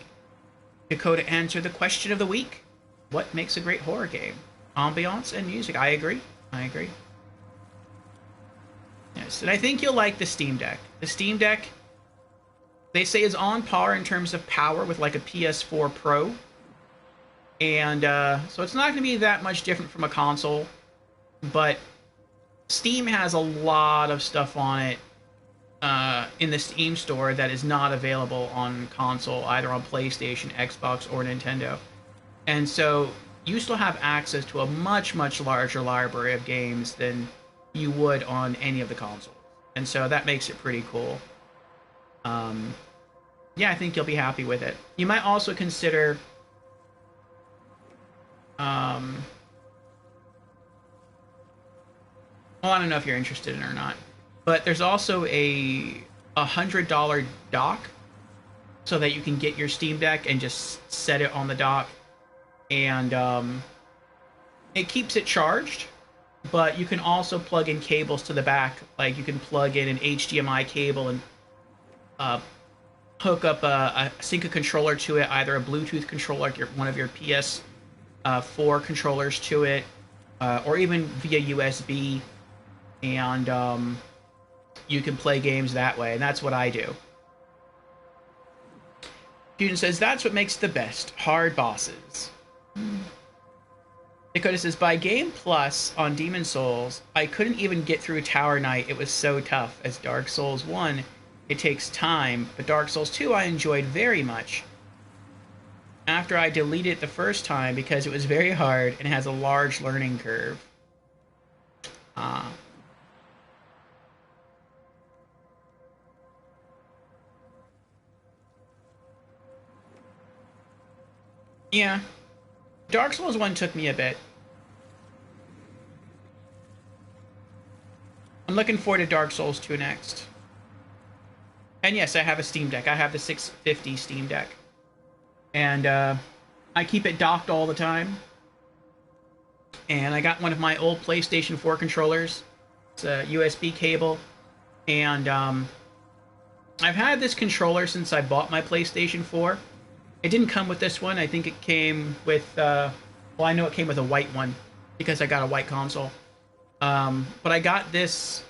A: Dakota answered the question of the week. What makes a great horror game? Ambiance and music. I agree. Yes, and I think you'll like the Steam Deck. The Steam Deck, they say, is on par in terms of power with like a PS4 Pro. And so it's not going to be that much different from a console. But Steam has a lot of stuff on it in the Steam store that is not available on console, either on PlayStation, Xbox, or Nintendo. And so you still have access to a much, much larger library of games than you would on any of the consoles. And so that makes it pretty cool. Yeah, I think you'll be happy with it. You might also consider... well, I don't know if you're interested in it or not. But there's also a $100 dock so that you can get your Steam Deck and just set it on the dock. And it keeps it charged, but you can also plug in cables to the back. Like, you can plug in an HDMI cable and hook up sync a controller to it, either a Bluetooth controller, like one of your PS4 controllers to it, or even via USB, and you can play games that way, and that's what I do. Fusion says, that's what makes the best hard bosses. Dakota says, by Game Plus on Demon Souls, I couldn't even get through Tower Knight. It was so tough. As Dark Souls 1, it takes time, but Dark Souls 2 I enjoyed very much. After I deleted it the first time because it was very hard and has a large learning curve. Yeah. Dark Souls 1 took me a bit. I'm looking forward to Dark Souls 2 next. And yes, I have a Steam Deck. I have the 650 Steam Deck. And I keep it docked all the time. And I got one of my old PlayStation 4 controllers. It's a USB cable. And I've had this controller since I bought my PlayStation 4. It didn't come with this one. I think it came with... well, I know it came with a white one because I got a white console. But I got this...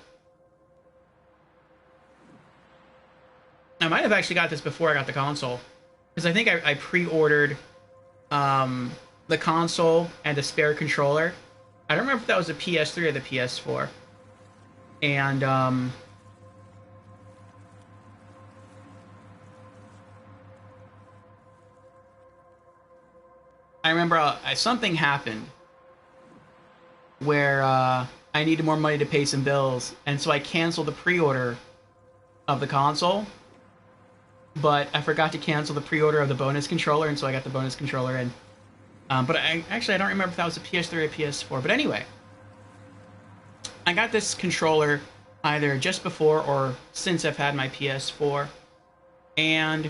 A: I might have actually got this before I got the console. Because I think I pre-ordered the console and a spare controller. I don't remember if that was the PS3 or the PS4. And... I remember something happened where I needed more money to pay some bills, and so I canceled the pre-order of the console, but I forgot to cancel the pre-order of the bonus controller, and so I got the bonus controller in. But I don't remember if that was a PS3 or a PS4, but anyway. I got this controller either just before or since I've had my PS4, and...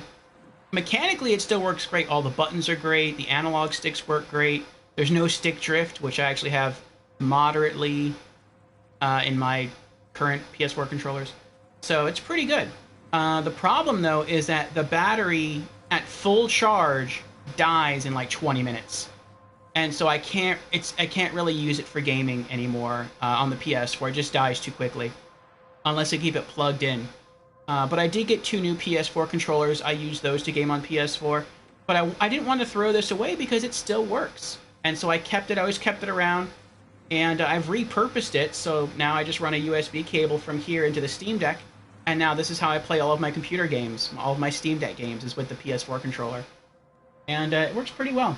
A: mechanically, it still works great. All the buttons are great. The analog sticks work great. There's no stick drift, which I actually have moderately in my current PS4 controllers. So it's pretty good. The problem, though, is that the battery at full charge dies in like 20 minutes. And so I can't really use it for gaming anymore on the PS4. It just dies too quickly. Unless I keep it plugged in. But I did get 2 new PS4 controllers. I used those to game on PS4. But I didn't want to throw this away because it still works. And so I kept it. I always kept it around. And I've repurposed it. So now I just run a USB cable from here into the Steam Deck. And now this is how I play all of my computer games. All of my Steam Deck games is with the PS4 controller. And it works pretty well.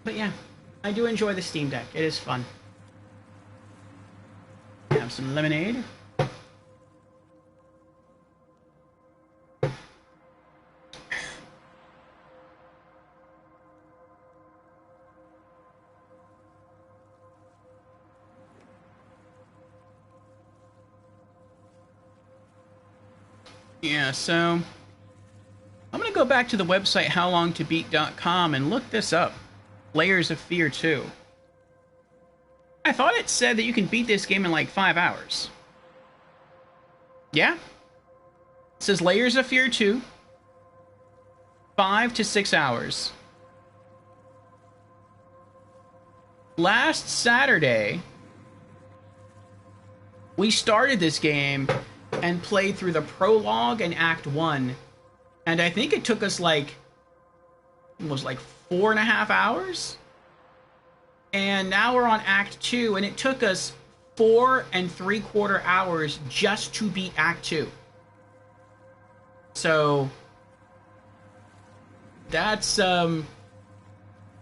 A: But yeah, I do enjoy the Steam Deck. It is fun. Have some lemonade. Yeah, so I'm going to go back to the website howlongtobeat.com and look this up. Layers of Fear 2. I thought it said that you can beat this game in like 5 hours. Yeah? It says Layers of Fear 2. 5 to 6 hours. Last Saturday, we started this game and played through the prologue and Act 1. And I think it took us like, it was like 4.5 hours? And now we're on Act 2, and it took us 4 3/4 hours just to beat Act 2. So, that's,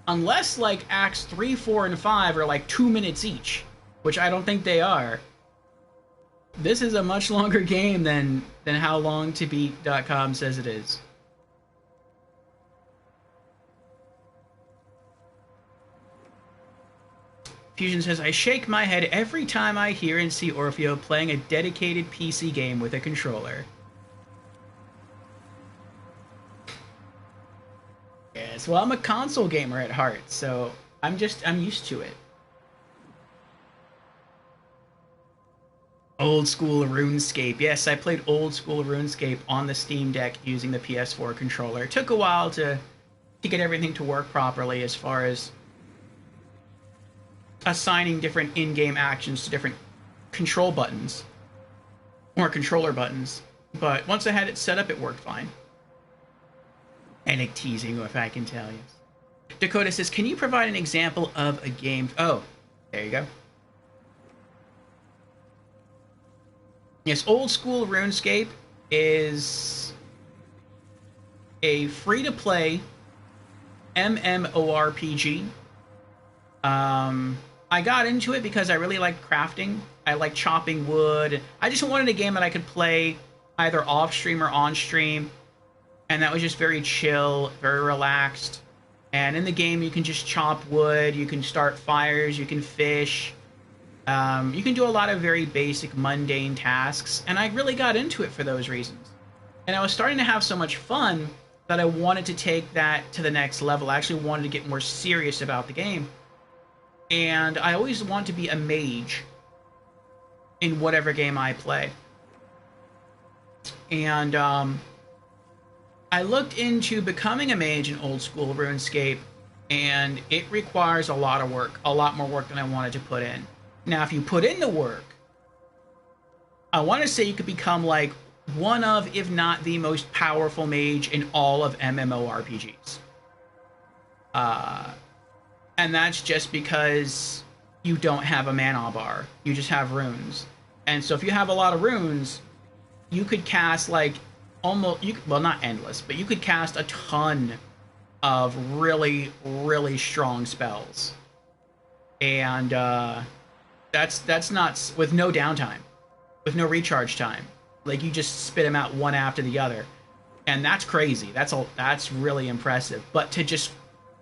A: unless like Acts 3, 4, and 5 are like 2 minutes each, which I don't think they are, this is a much longer game than howlongtobeat.com says it is. Fusion says, I shake my head every time I hear and see Orfeo playing a dedicated PC game with a controller. Yes, well, I'm a console gamer at heart, so I'm used to it. Old school RuneScape. Yes, I played old school RuneScape on the Steam Deck using the PS4 controller. It took a while to get everything to work properly as far as assigning different in-game actions to different control buttons or controller buttons. But once I had it set up, it worked fine. And teasing, if I can tell you. Dakota says, can you provide an example of a game? Oh, there you go. Yes, old school RuneScape is a free-to-play MMORPG. I got into it because I really liked crafting. I like chopping wood. I just wanted a game that I could play either off-stream or on-stream. And that was just very chill, very relaxed. And in the game, you can just chop wood, you can start fires, you can fish. You can do a lot of very basic, mundane tasks. And I really got into it for those reasons. And I was starting to have so much fun that I wanted to take that to the next level. I actually wanted to get more serious about the game. And I always want to be a mage in whatever game I play. And I looked into becoming a mage in old school RuneScape, and it requires a lot of work, a lot more work than I wanted to put in. Now, if you put in the work, I want to say you could become like one of, if not the most powerful mage in all of MMORPGs. And that's just because you don't have a mana bar. You just have runes. And so if you have a lot of runes, you could cast like almost, well, not endless, but you could cast a ton of really, really strong spells. And that's not, with no downtime, with no recharge time. Like, you just spit them out one after the other. And that's crazy. That's really impressive. But to just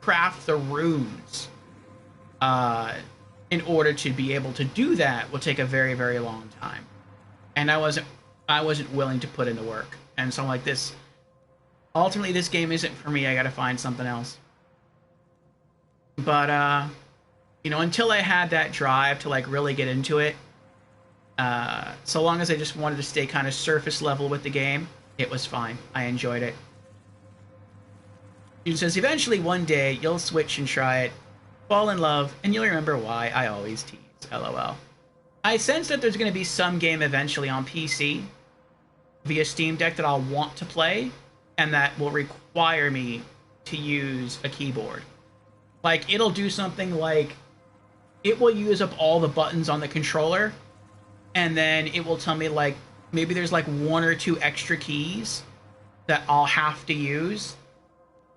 A: craft the runes in order to be able to do that will take a very, very long time. And I wasn't willing to put in the work. And so I'm like, this, ultimately this game isn't for me. I gotta find something else. But you know, until I had that drive to like really get into it, so long as I just wanted to stay kind of surface level with the game, it was fine. I enjoyed it. He says, eventually one day you'll switch and try it, fall in love, and you'll remember why I always tease. LOL. I sense that there's going to be some game eventually on PC via Steam Deck that I'll want to play, and that will require me to use a keyboard. Like, it'll do something like, it will use up all the buttons on the controller, and then it will tell me, like, maybe there's like 1 or 2 extra keys that I'll have to use,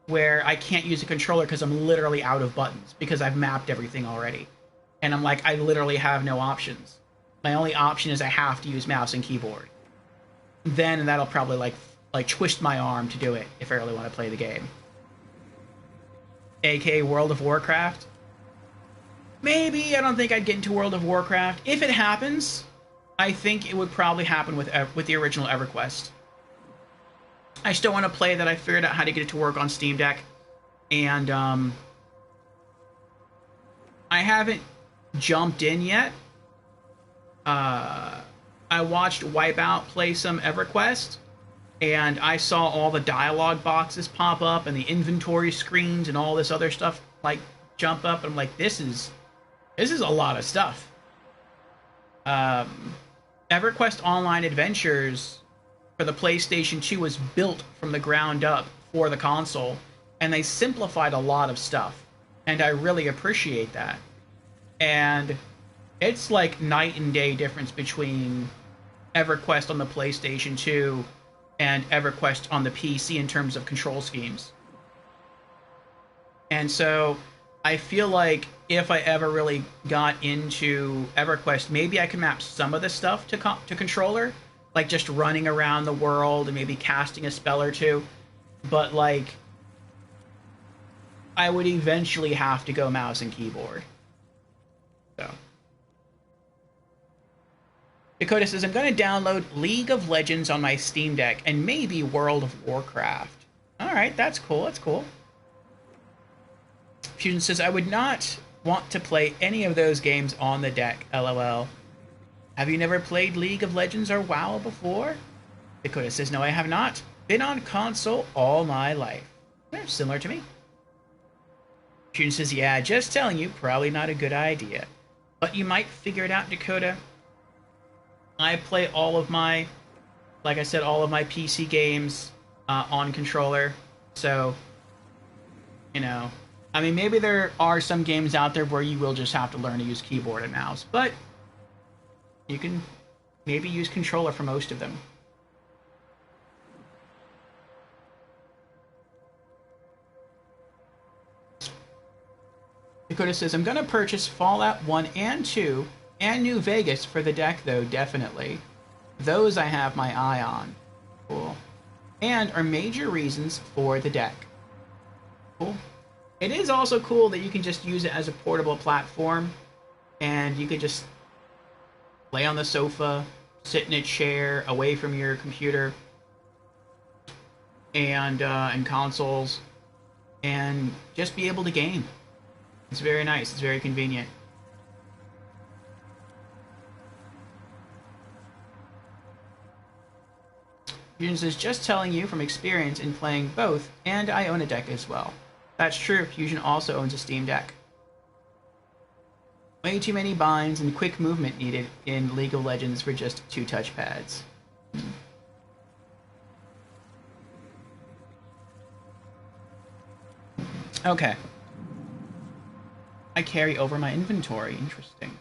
A: where I can't use a controller because I'm literally out of buttons, because I've mapped everything already. And I'm like, I literally have no options. My only option is I have to use mouse and keyboard. Then that'll probably like twist my arm to do it if I really want to play the game. aka World of Warcraft. Maybe. I don't think I'd get into World of Warcraft. If it happens, I think it would probably happen with the original EverQuest. I still want to play that. I figured out how to get it to work on Steam Deck. And I haven't jumped in yet. I watched Wipeout play some EverQuest, and I saw all the dialogue boxes pop up and the inventory screens and all this other stuff like jump up. And I'm like, this is a lot of stuff. EverQuest Online Adventures for the PlayStation 2 was built from the ground up for the console, and they simplified a lot of stuff, and I really appreciate that. And it's like night and day difference between EverQuest on the PlayStation 2 and EverQuest on the PC in terms of control schemes. And so I feel like if I ever really got into EverQuest, maybe I can map some of the stuff to controller, like just running around the world and maybe casting a spell or two. But like, I would eventually have to go mouse and keyboard. So Dakota says, I'm going to download League of Legends on my Steam Deck and maybe World of Warcraft. Alright, that's cool, that's cool. Fusion says, I would not want to play any of those games on the deck, lol. Have you never played League of Legends or WoW before? Dakota says, no, I have not. Been on console all my life. They're similar to me. Fusion says, yeah, just telling you, probably not a good idea. But you might figure it out, Dakota. I play all of my, like I said, all of my PC games on controller. So, you know, I mean, maybe there are some games out there where you will just have to learn to use keyboard and mouse, but you can maybe use controller for most of them. Dakota says, I'm going to purchase Fallout 1 and 2 and New Vegas for the deck, though, definitely. Those I have my eye on. Cool. And are major reasons for the deck. Cool. It is also cool that you can just use it as a portable platform, and you can just lay on the sofa, sit in a chair away from your computer and consoles, and just be able to game. It's very nice. It's very convenient. Fusion says, just telling you from experience in playing both, and I own a deck as well. That's true. Fusion also owns a Steam Deck. Way too many binds and quick movement needed in League of Legends for just 2 touchpads. Okay. I carry over my inventory. Interesting.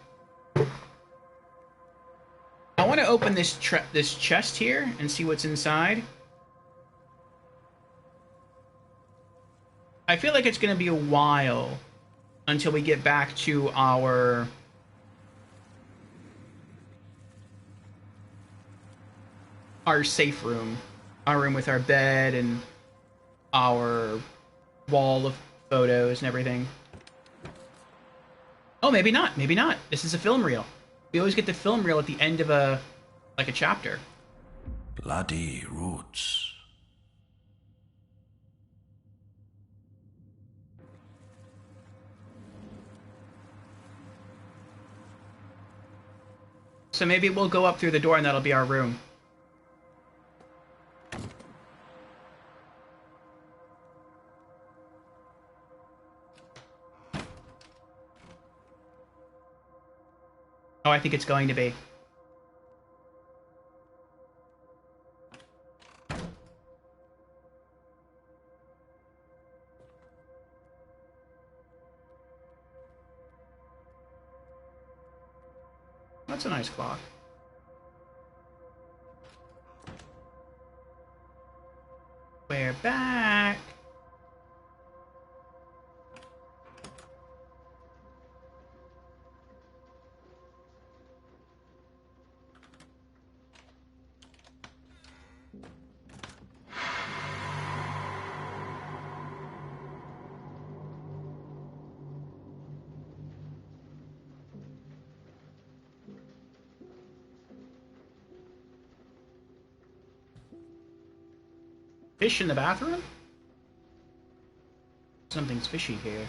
A: I want to open this chest here and see what's inside. I feel like it's going to be a while until we get back to our safe room. Our room with our bed and our wall of photos and everything. Oh, maybe not. Maybe not. This is a film reel. We always get the film reel at the end of a chapter.
D: Bloody roots.
A: So maybe we'll go up through the door and that'll be our room. Oh, I think it's going to be. That's a nice clock. We're back. Fish in the bathroom? Something's fishy here.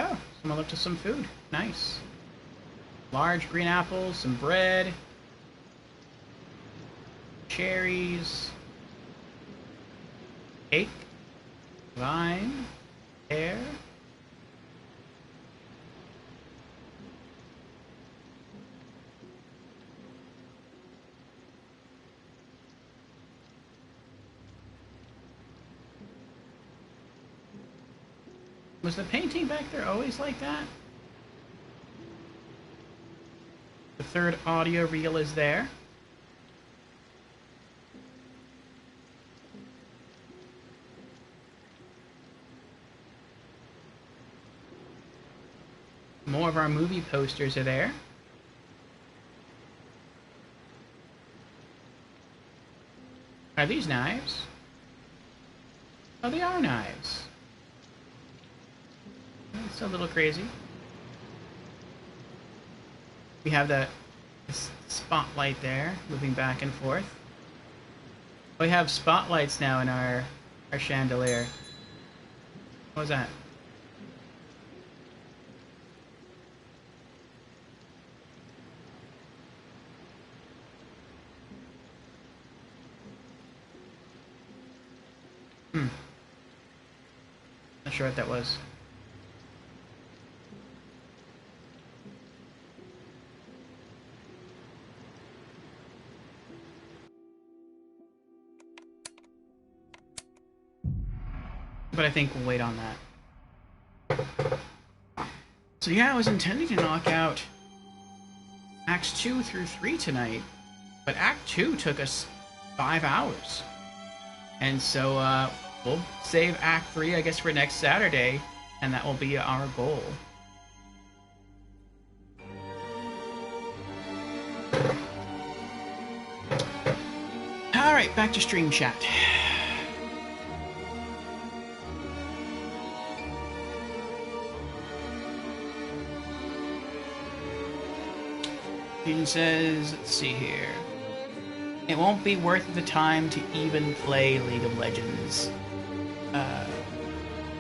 A: Oh, someone looked at some food. Nice. Large green apples, some bread, cherries, cake, lime, pear. Was the painting back there always like that? The third audio reel is there. More of our movie posters are there. Are these knives? Oh, they are knives. It's a little crazy. We have the spotlight there, moving back and forth. We have spotlights now in our chandelier. What was that? Not sure what that was. But I think we'll wait on that. So yeah, I was intending to knock out Acts 2 through 3 tonight, but Act 2 took us 5 hours. And so we'll save Act 3, I guess, for next Saturday, and that will be our goal. Alright, back to stream chat. He says, let's see here. It won't be worth the time to even play League of Legends.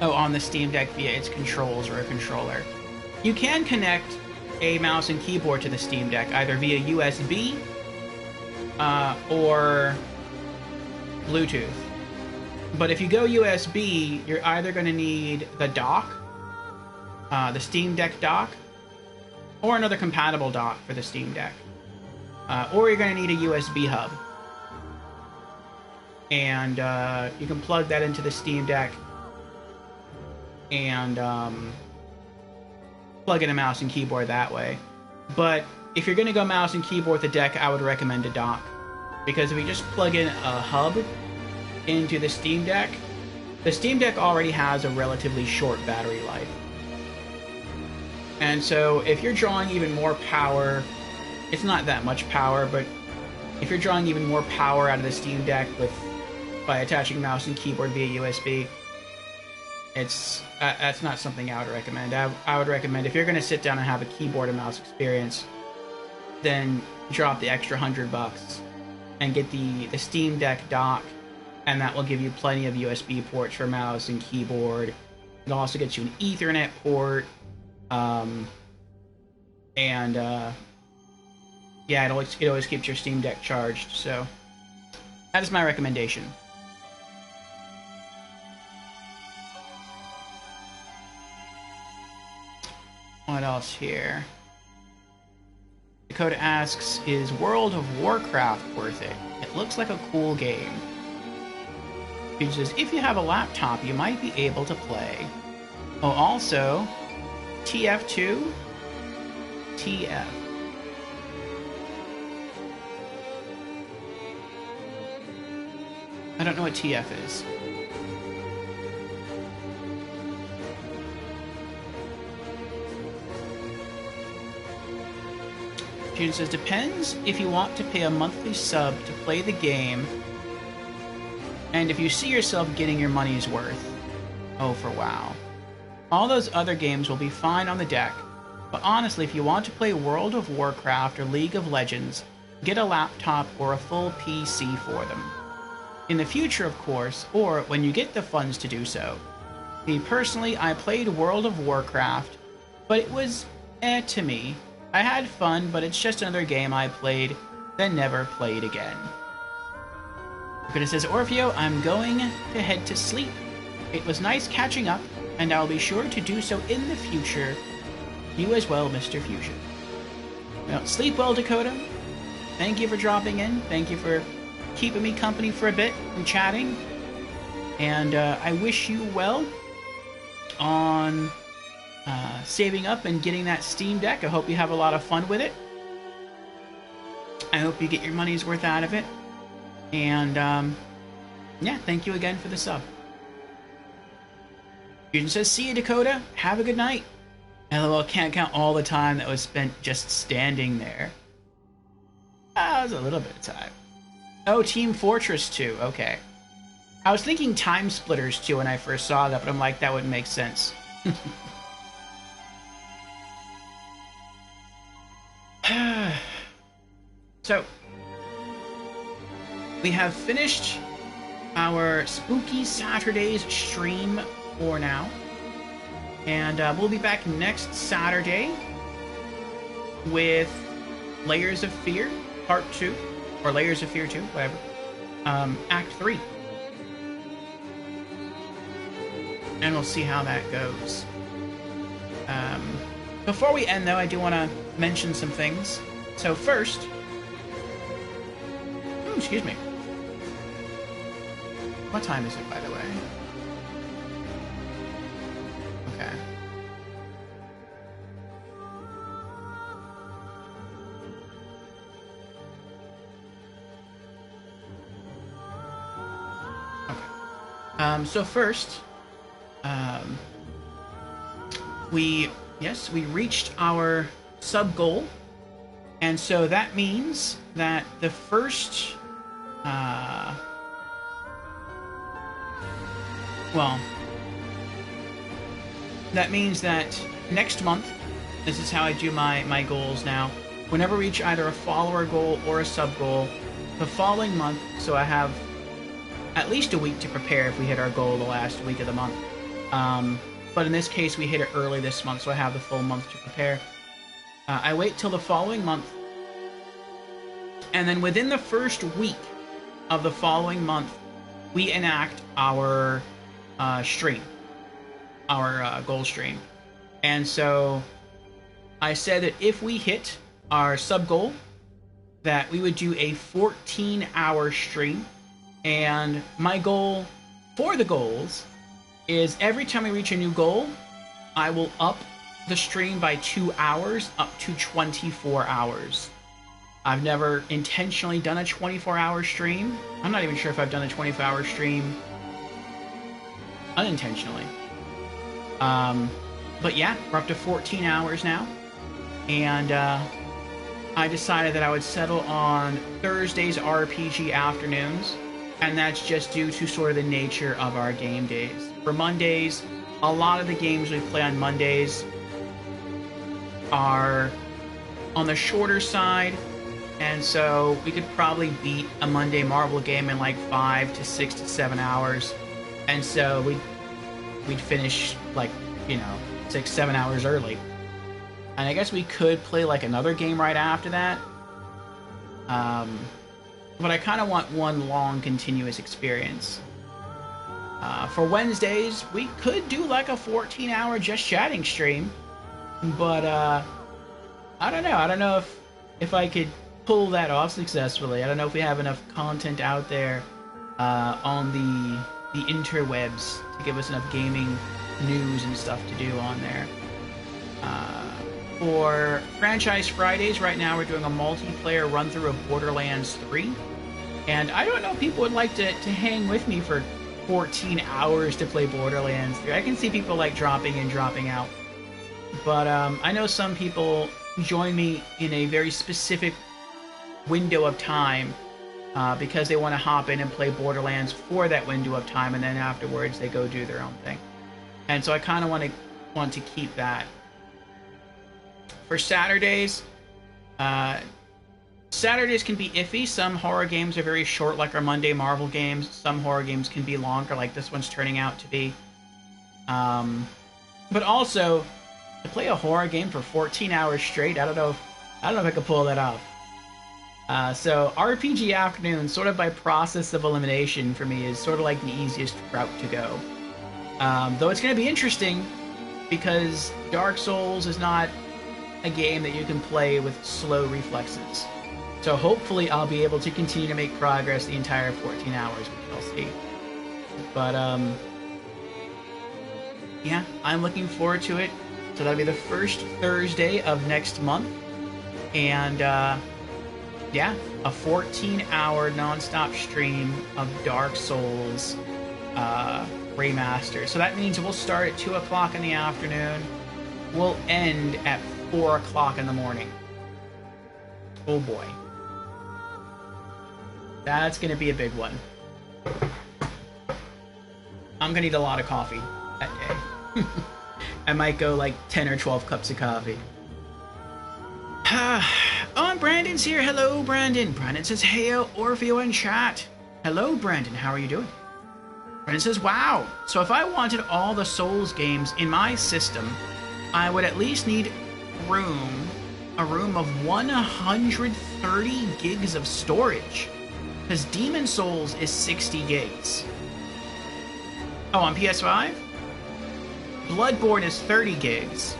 A: On the Steam Deck via its controls or a controller. You can connect a mouse and keyboard to the Steam Deck either via USB or Bluetooth. But if you go USB, you're either going to need the dock, the Steam Deck dock, or another compatible dock for the Steam Deck. Or you're going to need a USB hub. And you can plug that into the Steam Deck and plug in a mouse and keyboard that way. But if you're going to go mouse and keyboard the deck, I would recommend a dock. Because if you just plug in a hub into the Steam Deck already has a relatively short battery life. And so if you're drawing even more power, it's not that much power, but if you're drawing even more power out of the Steam Deck by attaching mouse and keyboard via USB, that's not something I would recommend. I would recommend if you're going to sit down and have a keyboard and mouse experience, then drop the extra $100 and get the Steam Deck dock, and that will give you plenty of USB ports for mouse and keyboard. It also gets you an Ethernet port. Yeah, it always keeps your Steam Deck charged, so that is my recommendation. What else here? Dakota asks, is World of Warcraft worth it? It looks like a cool game. He says, if you have a laptop, you might be able to play. Oh, also, TF2? TF. I don't know what TF is. June says, depends if you want to pay a monthly sub to play the game, and if you see yourself getting your money's worth. Oh, for WoW. All those other games will be fine on the deck, but honestly, if you want to play World of Warcraft or League of Legends, get a laptop or a full PC for them. In the future, of course, or when you get the funds to do so. Me personally, I played World of Warcraft, but it was to me. I had fun, but it's just another game I played, then never played again. But it says, Orfeo, I'm going to head to sleep. It was nice catching up, and I'll be sure to do so in the future. You as well, Mr. Fusion. Well, sleep well, Dakota. Thank you for dropping in. Thank you for keeping me company for a bit and chatting. And I wish you well on saving up and getting that Steam Deck. I hope you have a lot of fun with it. I hope you get your money's worth out of it. And yeah, thank you again for the sub. Fusion says, see you, Dakota. Have a good night. LOL, can't count all the time that was spent just standing there. That was a little bit of time. Oh, Team Fortress 2. Okay. I was thinking Time Splitters 2 when I first saw that, but I'm like, that wouldn't make sense. So, we have finished our Spooky Saturdays stream for now. And we'll be back next Saturday with Layers of Fear Part 2. Or Layers of Fear 2, whatever. Act 3. And we'll see how that goes. Before we end, though, I do want to mention some things. So first... excuse me. What time is it, by the way? Okay. So first, we reached our sub goal, and so that means that the first, that means that next month, this is how I do my goals now. Whenever I reach either a follower goal or a sub goal, the following month, so I have at least a week to prepare if we hit our goal the last week of the month. But in this case, we hit it early this month, so I have the full month to prepare. I wait till the following month, and then within the first week of the following month, we enact our stream, our goal stream. And so I said that if we hit our sub goal, that we would do a 14-hour stream. And my goal for the goals is every time we reach a new goal, I will up the stream by 2 hours up to 24 hours. I've never intentionally done a 24-hour stream. I'm not even sure if I've done a 24-hour stream unintentionally. But yeah, we're up to 14 hours now. And I decided that I would settle on Thursdays RPG afternoons. And that's just due to sort of the nature of our game days. For Mondays, a lot of the games we play on Mondays are on the shorter side, and so we could probably beat a Monday Marvel game in like 5 to 6 to 7 hours. And so we'd finish like, 6-7 hours early. And I guess we could play like another game right after that. But I kind of want one long, continuous experience. For Wednesdays, we could do like a 14-hour just chatting stream. But, I don't know. I don't know if I could pull that off successfully. I don't know if we have enough content out there on the interwebs to give us enough gaming news and stuff to do on there. For Franchise Fridays, right now we're doing a multiplayer run-through of Borderlands 3. And I don't know if people would like to hang with me for 14 hours to play Borderlands 3. I can see people like dropping in, dropping out. But I know some people join me in a very specific window of time because they want to hop in and play Borderlands for that window of time, and then afterwards they go do their own thing. And so I kind of want to keep that. For Saturdays, Saturdays can be iffy. Some horror games are very short, like our Monday Marvel games. Some horror games can be longer, like this one's turning out to be. But also, to play a horror game for 14 hours straight, I don't know if I could pull that off. So RPG afternoon, sort of by process of elimination for me, is sort of like the easiest route to go. Though it's going to be interesting because Dark Souls is not a game that you can play with slow reflexes. So hopefully I'll be able to continue to make progress the entire 14 hours, which I'll see. But, yeah, I'm looking forward to it. So that'll be the first Thursday of next month. And, yeah, a 14-hour non-stop stream of Dark Souls remaster. So that means we'll start at 2 o'clock in the afternoon. We'll end at 4 o'clock in the morning. Oh boy. That's going to be a big one. I'm going to need a lot of coffee that day. I might go like 10 or 12 cups of coffee. Oh, and Brandon's here. Hello, Brandon. Brandon says, hey, Orfeo in chat. Hello, Brandon. How are you doing? Brandon says, wow. So if I wanted all the Souls games in my system, I would at least need a room of 130 gigs of storage. Because Demon Souls is 60 gigs. Oh, on PS5? Bloodborne is 30 gigs.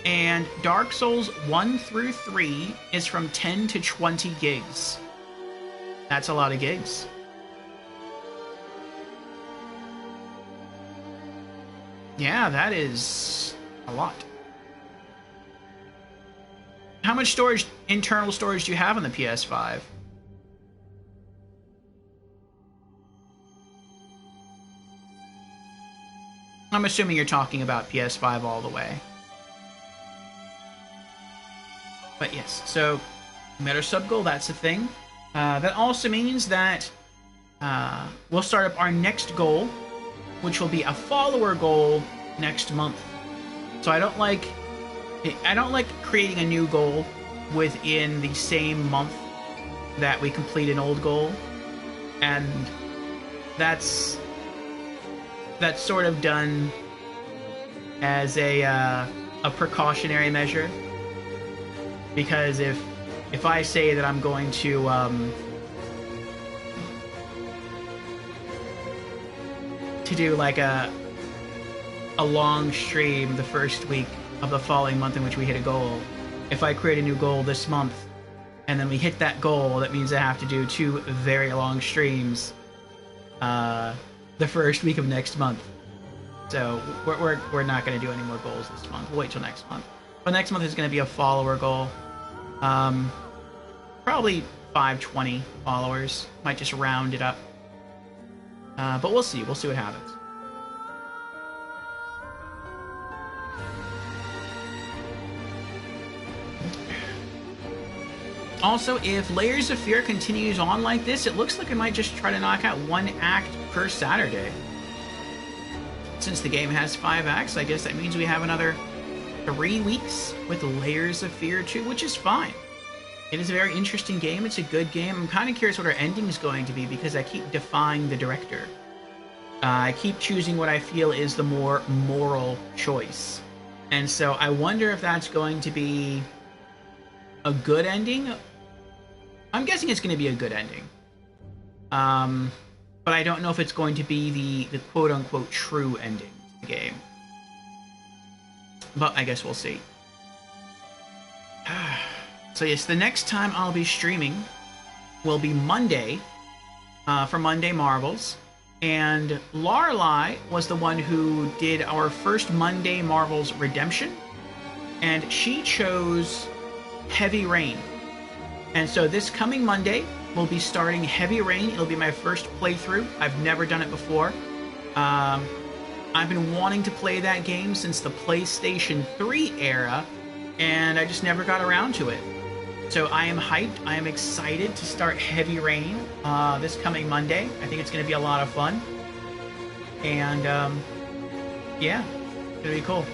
A: And Dark Souls 1 through 3 is from 10 to 20 gigs. That's a lot of gigs. Yeah, that is a lot. How much storage, internal storage, do you have on the PS5? I'm assuming you're talking about PS5 all the way. But yes, so meta sub goal, that's a thing. That also means that we'll start up our next goal, which will be a follower goal next month. So I don't like creating a new goal within the same month that we complete an old goal, and that's sort of done as a precautionary measure. Because if I say that I'm going to do like a long stream the first week of the following month in which we hit a goal, if I create a new goal this month and then we hit that goal, that means I have to do 2 very long streams the first week of next month. So we're not going to do any more goals this month. We'll wait till next month. But next month is going to be a follower goal. Probably 520 followers. Might just round it up. But we'll see. We'll see what happens. Also, if Layers of Fear continues on like this, it looks like I might just try to knock out 1 act per Saturday. Since the game has 5 acts, I guess that means we have another 3 weeks with Layers of Fear 2, which is fine. It is a very interesting game. It's a good game. I'm kind of curious what our ending is going to be because I keep defying the director. I keep choosing what I feel is the more moral choice. And so I wonder if that's going to be a good ending. I'm guessing it's going to be a good ending. But I don't know if it's going to be the quote-unquote true ending to the game. But I guess we'll see. So yes, the next time I'll be streaming will be Monday for Monday Marvels. And Lorelei was the one who did our first Monday Marvels Redemption. And she chose Heavy Rain. And so this coming Monday, we'll be starting Heavy Rain. It'll be my first playthrough. I've never done it before. I've been wanting to play that game since the PlayStation 3 era, and I just never got around to it. So I am hyped. I am excited to start Heavy Rain this coming Monday. I think it's going to be a lot of fun. And yeah, it's going to be cool.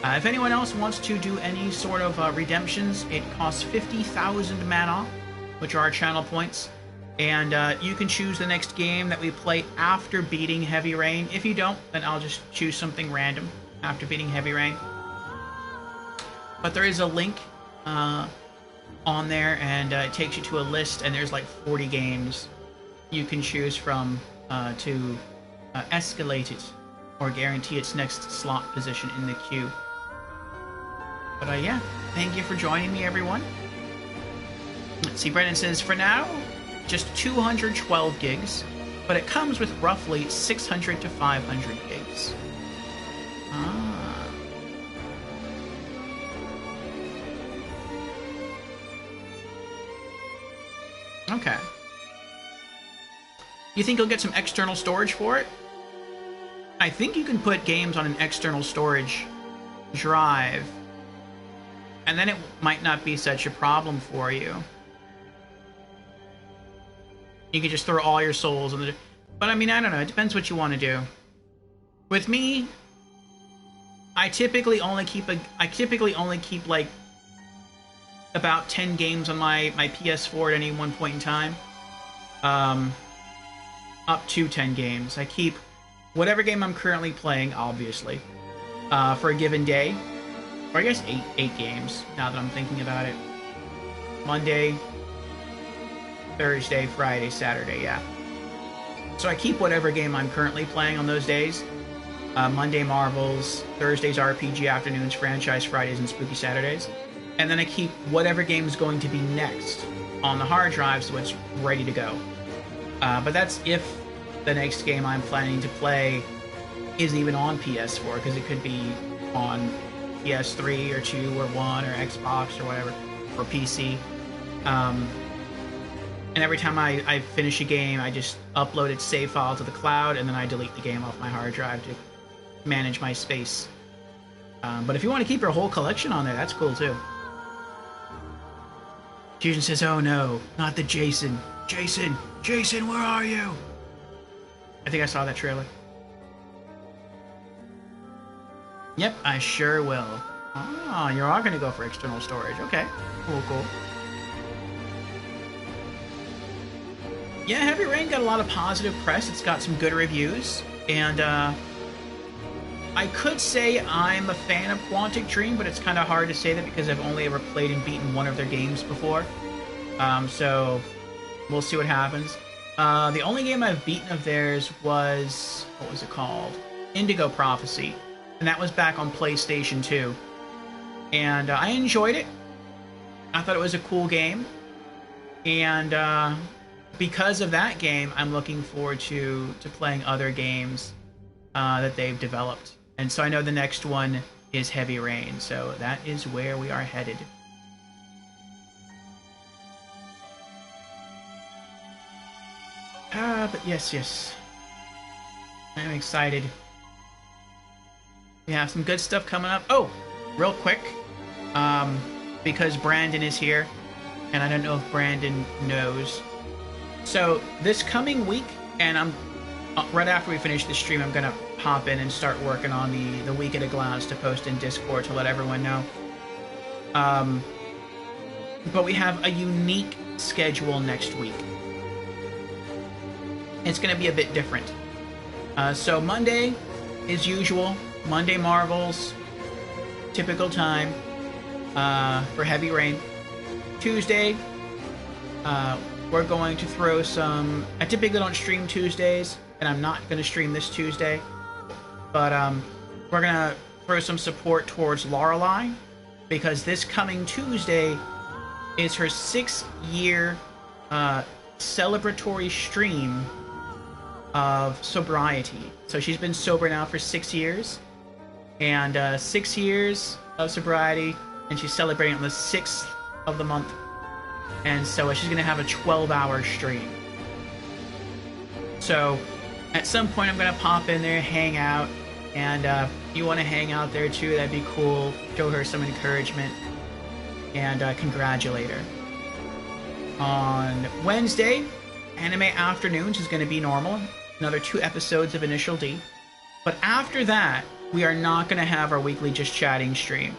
A: If anyone else wants to do any sort of redemptions, it costs 50,000 mana, which are our channel points. And you can choose the next game that we play after beating Heavy Rain. If you don't, then I'll just choose something random after beating Heavy Rain. But there is a link on there, and it takes you to a list, and there's like 40 games you can choose from to escalate it or guarantee its next slot position in the queue. But yeah, thank you for joining me, everyone. Let's see, Brendan says, for now, just 212 gigs, but it comes with roughly 600 to 500 gigs. Ah. Okay. You think you'll get some external storage for it? I think you can put games on an external storage drive, and then it might not be such a problem for you. You can just throw all your souls in the... But I mean, I don't know. It depends what you want to do. With me, I typically only keep like about 10 games on my PS4 at any one point in time. Up to 10 games. I keep whatever game I'm currently playing, obviously, for a given day. Or I guess 8 games, now that I'm thinking about it. Monday, Thursday, Friday, Saturday, yeah. So I keep whatever game I'm currently playing on those days. Monday, Marvels. Thursdays, RPG Afternoons, Franchise Fridays, and Spooky Saturdays. And then I keep whatever game is going to be next on the hard drive, so it's ready to go. But that's if the next game I'm planning to play isn't even on PS4, because it could be on PS3 or 2 or 1 or Xbox or whatever, or PC. And every time I finish a game, I just upload its save file to the cloud, and then I delete the game off my hard drive to manage my space. But if you want to keep your whole collection on there, that's cool too. Fusion says, oh no, not the Jason. Jason, where are you? I think I saw that trailer. Yep, I sure will. Oh, you are going to go for external storage. Okay, cool. Yeah, Heavy Rain got a lot of positive press. It's got some good reviews. And I could say I'm a fan of Quantic Dream, but it's kind of hard to say that because I've only ever played and beaten one of their games before. So we'll see what happens. The only game I've beaten of theirs was, what was it called? Indigo Prophecy. And that was back on PlayStation 2. And I enjoyed it. I thought it was a cool game. And because of that game, I'm looking forward to playing other games that they've developed. And so I know the next one is Heavy Rain. So that is where we are headed. But yes. I'm excited. We have some good stuff coming up. Oh, real quick. Because Brandon is here, and I don't know if Brandon knows. So this coming week, and I'm right after we finish the stream, I'm gonna hop in and start working on the Week at a Glance to post in Discord to let everyone know. But we have a unique schedule next week. It's gonna be a bit different. So Monday, as usual, Monday Marvels, typical time for Heavy Rain. Tuesday, we're going to throw some... I typically don't stream Tuesdays, and I'm not going to stream this Tuesday. But we're going to throw some support towards Lorelei, because this coming Tuesday is her 6-year celebratory stream of sobriety. So she's been sober now for 6 years. And 6 years of sobriety, and she's celebrating on the 6th of the month. And so she's going to have a 12-hour stream. So at some point I'm going to pop in there, hang out, and if you want to hang out there too, that'd be cool. Show her some encouragement. and congratulate her. On Wednesday, Anime Afternoons is going to be normal. Another 2 episodes of Initial D. But after that, we are not going to have our weekly Just Chatting stream.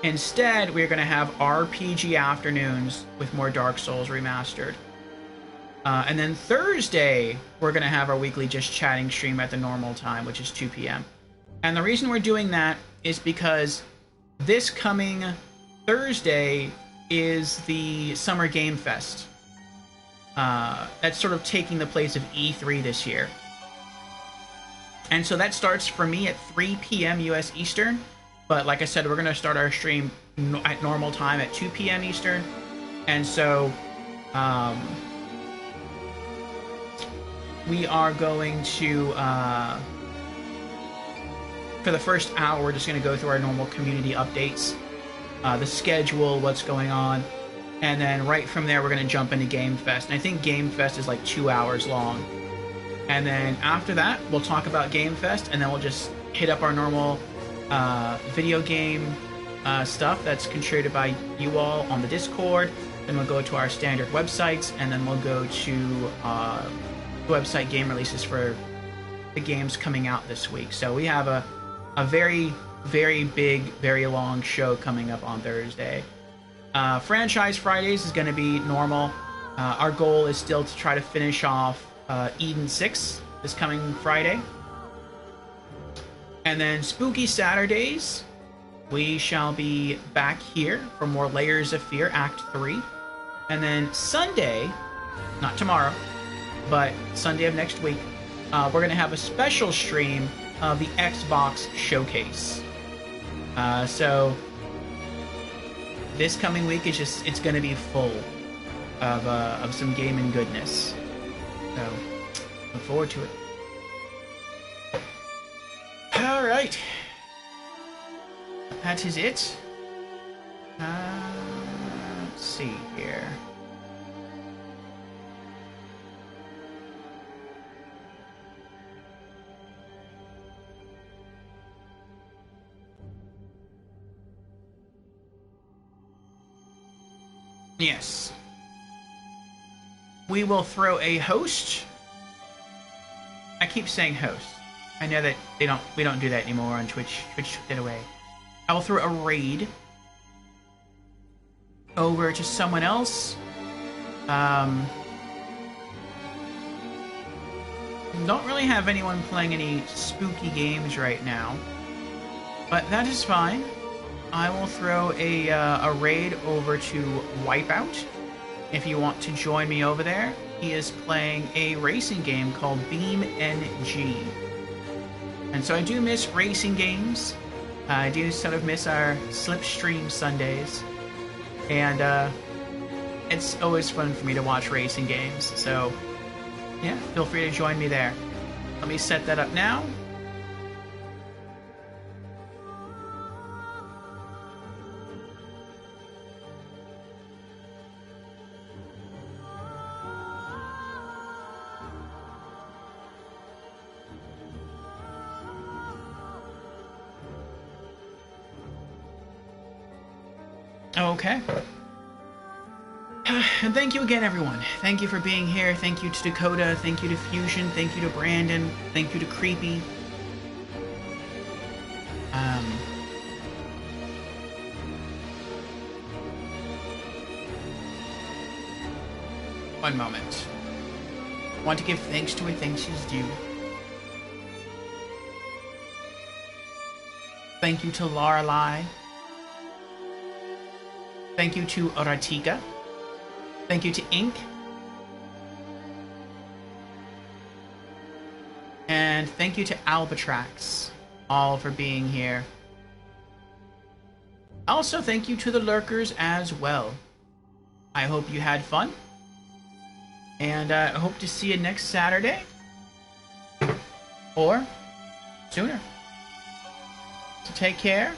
A: Instead, we're going to have RPG Afternoons with more Dark Souls Remastered. And then Thursday, we're going to have our weekly Just Chatting stream at the normal time, which is 2 p.m. And the reason we're doing that is because this coming Thursday is the Summer Game Fest. That's sort of taking the place of E3 this year. And so that starts for me at 3 p.m. US Eastern. But like I said, we're going to start our stream at normal time at 2 p.m. Eastern. And so we are going to, for the first hour, we're just going to go through our normal community updates, the schedule, what's going on. And then right from there, we're going to jump into Game Fest. And I think Game Fest is like 2 hours long. And then after that, we'll talk about Game Fest, and then we'll just hit up our normal video game stuff that's contributed by you all on the Discord. Then we'll go to our standard websites, and then we'll go to website game releases for the games coming out this week. So we have a very, very big, very long show coming up on Thursday. Franchise Fridays is going to be normal. Our goal is still to try to finish off Eden 6 this coming Friday. And then Spooky Saturdays, we shall be back here for more Layers of Fear Act 3. And then Sunday, not tomorrow, but Sunday of next week, we're going to have a special stream of the Xbox Showcase. So this coming week is just, it's going to be full of some gaming goodness. So, look forward to it. Alright. That is it. Let's see here. Yes. We will throw a host. I keep saying host. I know that we don't do that anymore on Twitch. Twitch took it away. I will throw a raid over to someone else. Don't really have anyone playing any spooky games right now, but that is fine. I will throw a raid over to Wipeout. If you want to join me over there, he is playing a racing game called BeamNG. And so I do miss racing games. I do sort of miss our Slipstream Sundays. And it's always fun for me to watch racing games. So yeah, feel free to join me there. Let me set that up now. Okay. And thank you again, everyone. Thank you for being here. Thank you to Dakota. Thank you to Fusion. Thank you to Brandon. Thank you to Creepy. One moment. I want to give thanks to where thanks is due. Thank you to Lorelei. Thank you to Aratika. Thank you to Ink. And thank you to Albatrax, all for being here. Also, thank you to the lurkers as well. I hope you had fun. And I hope to see you next Saturday. Or sooner. So take care.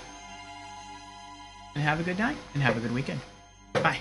A: And have a good night. And have a good weekend. Bye.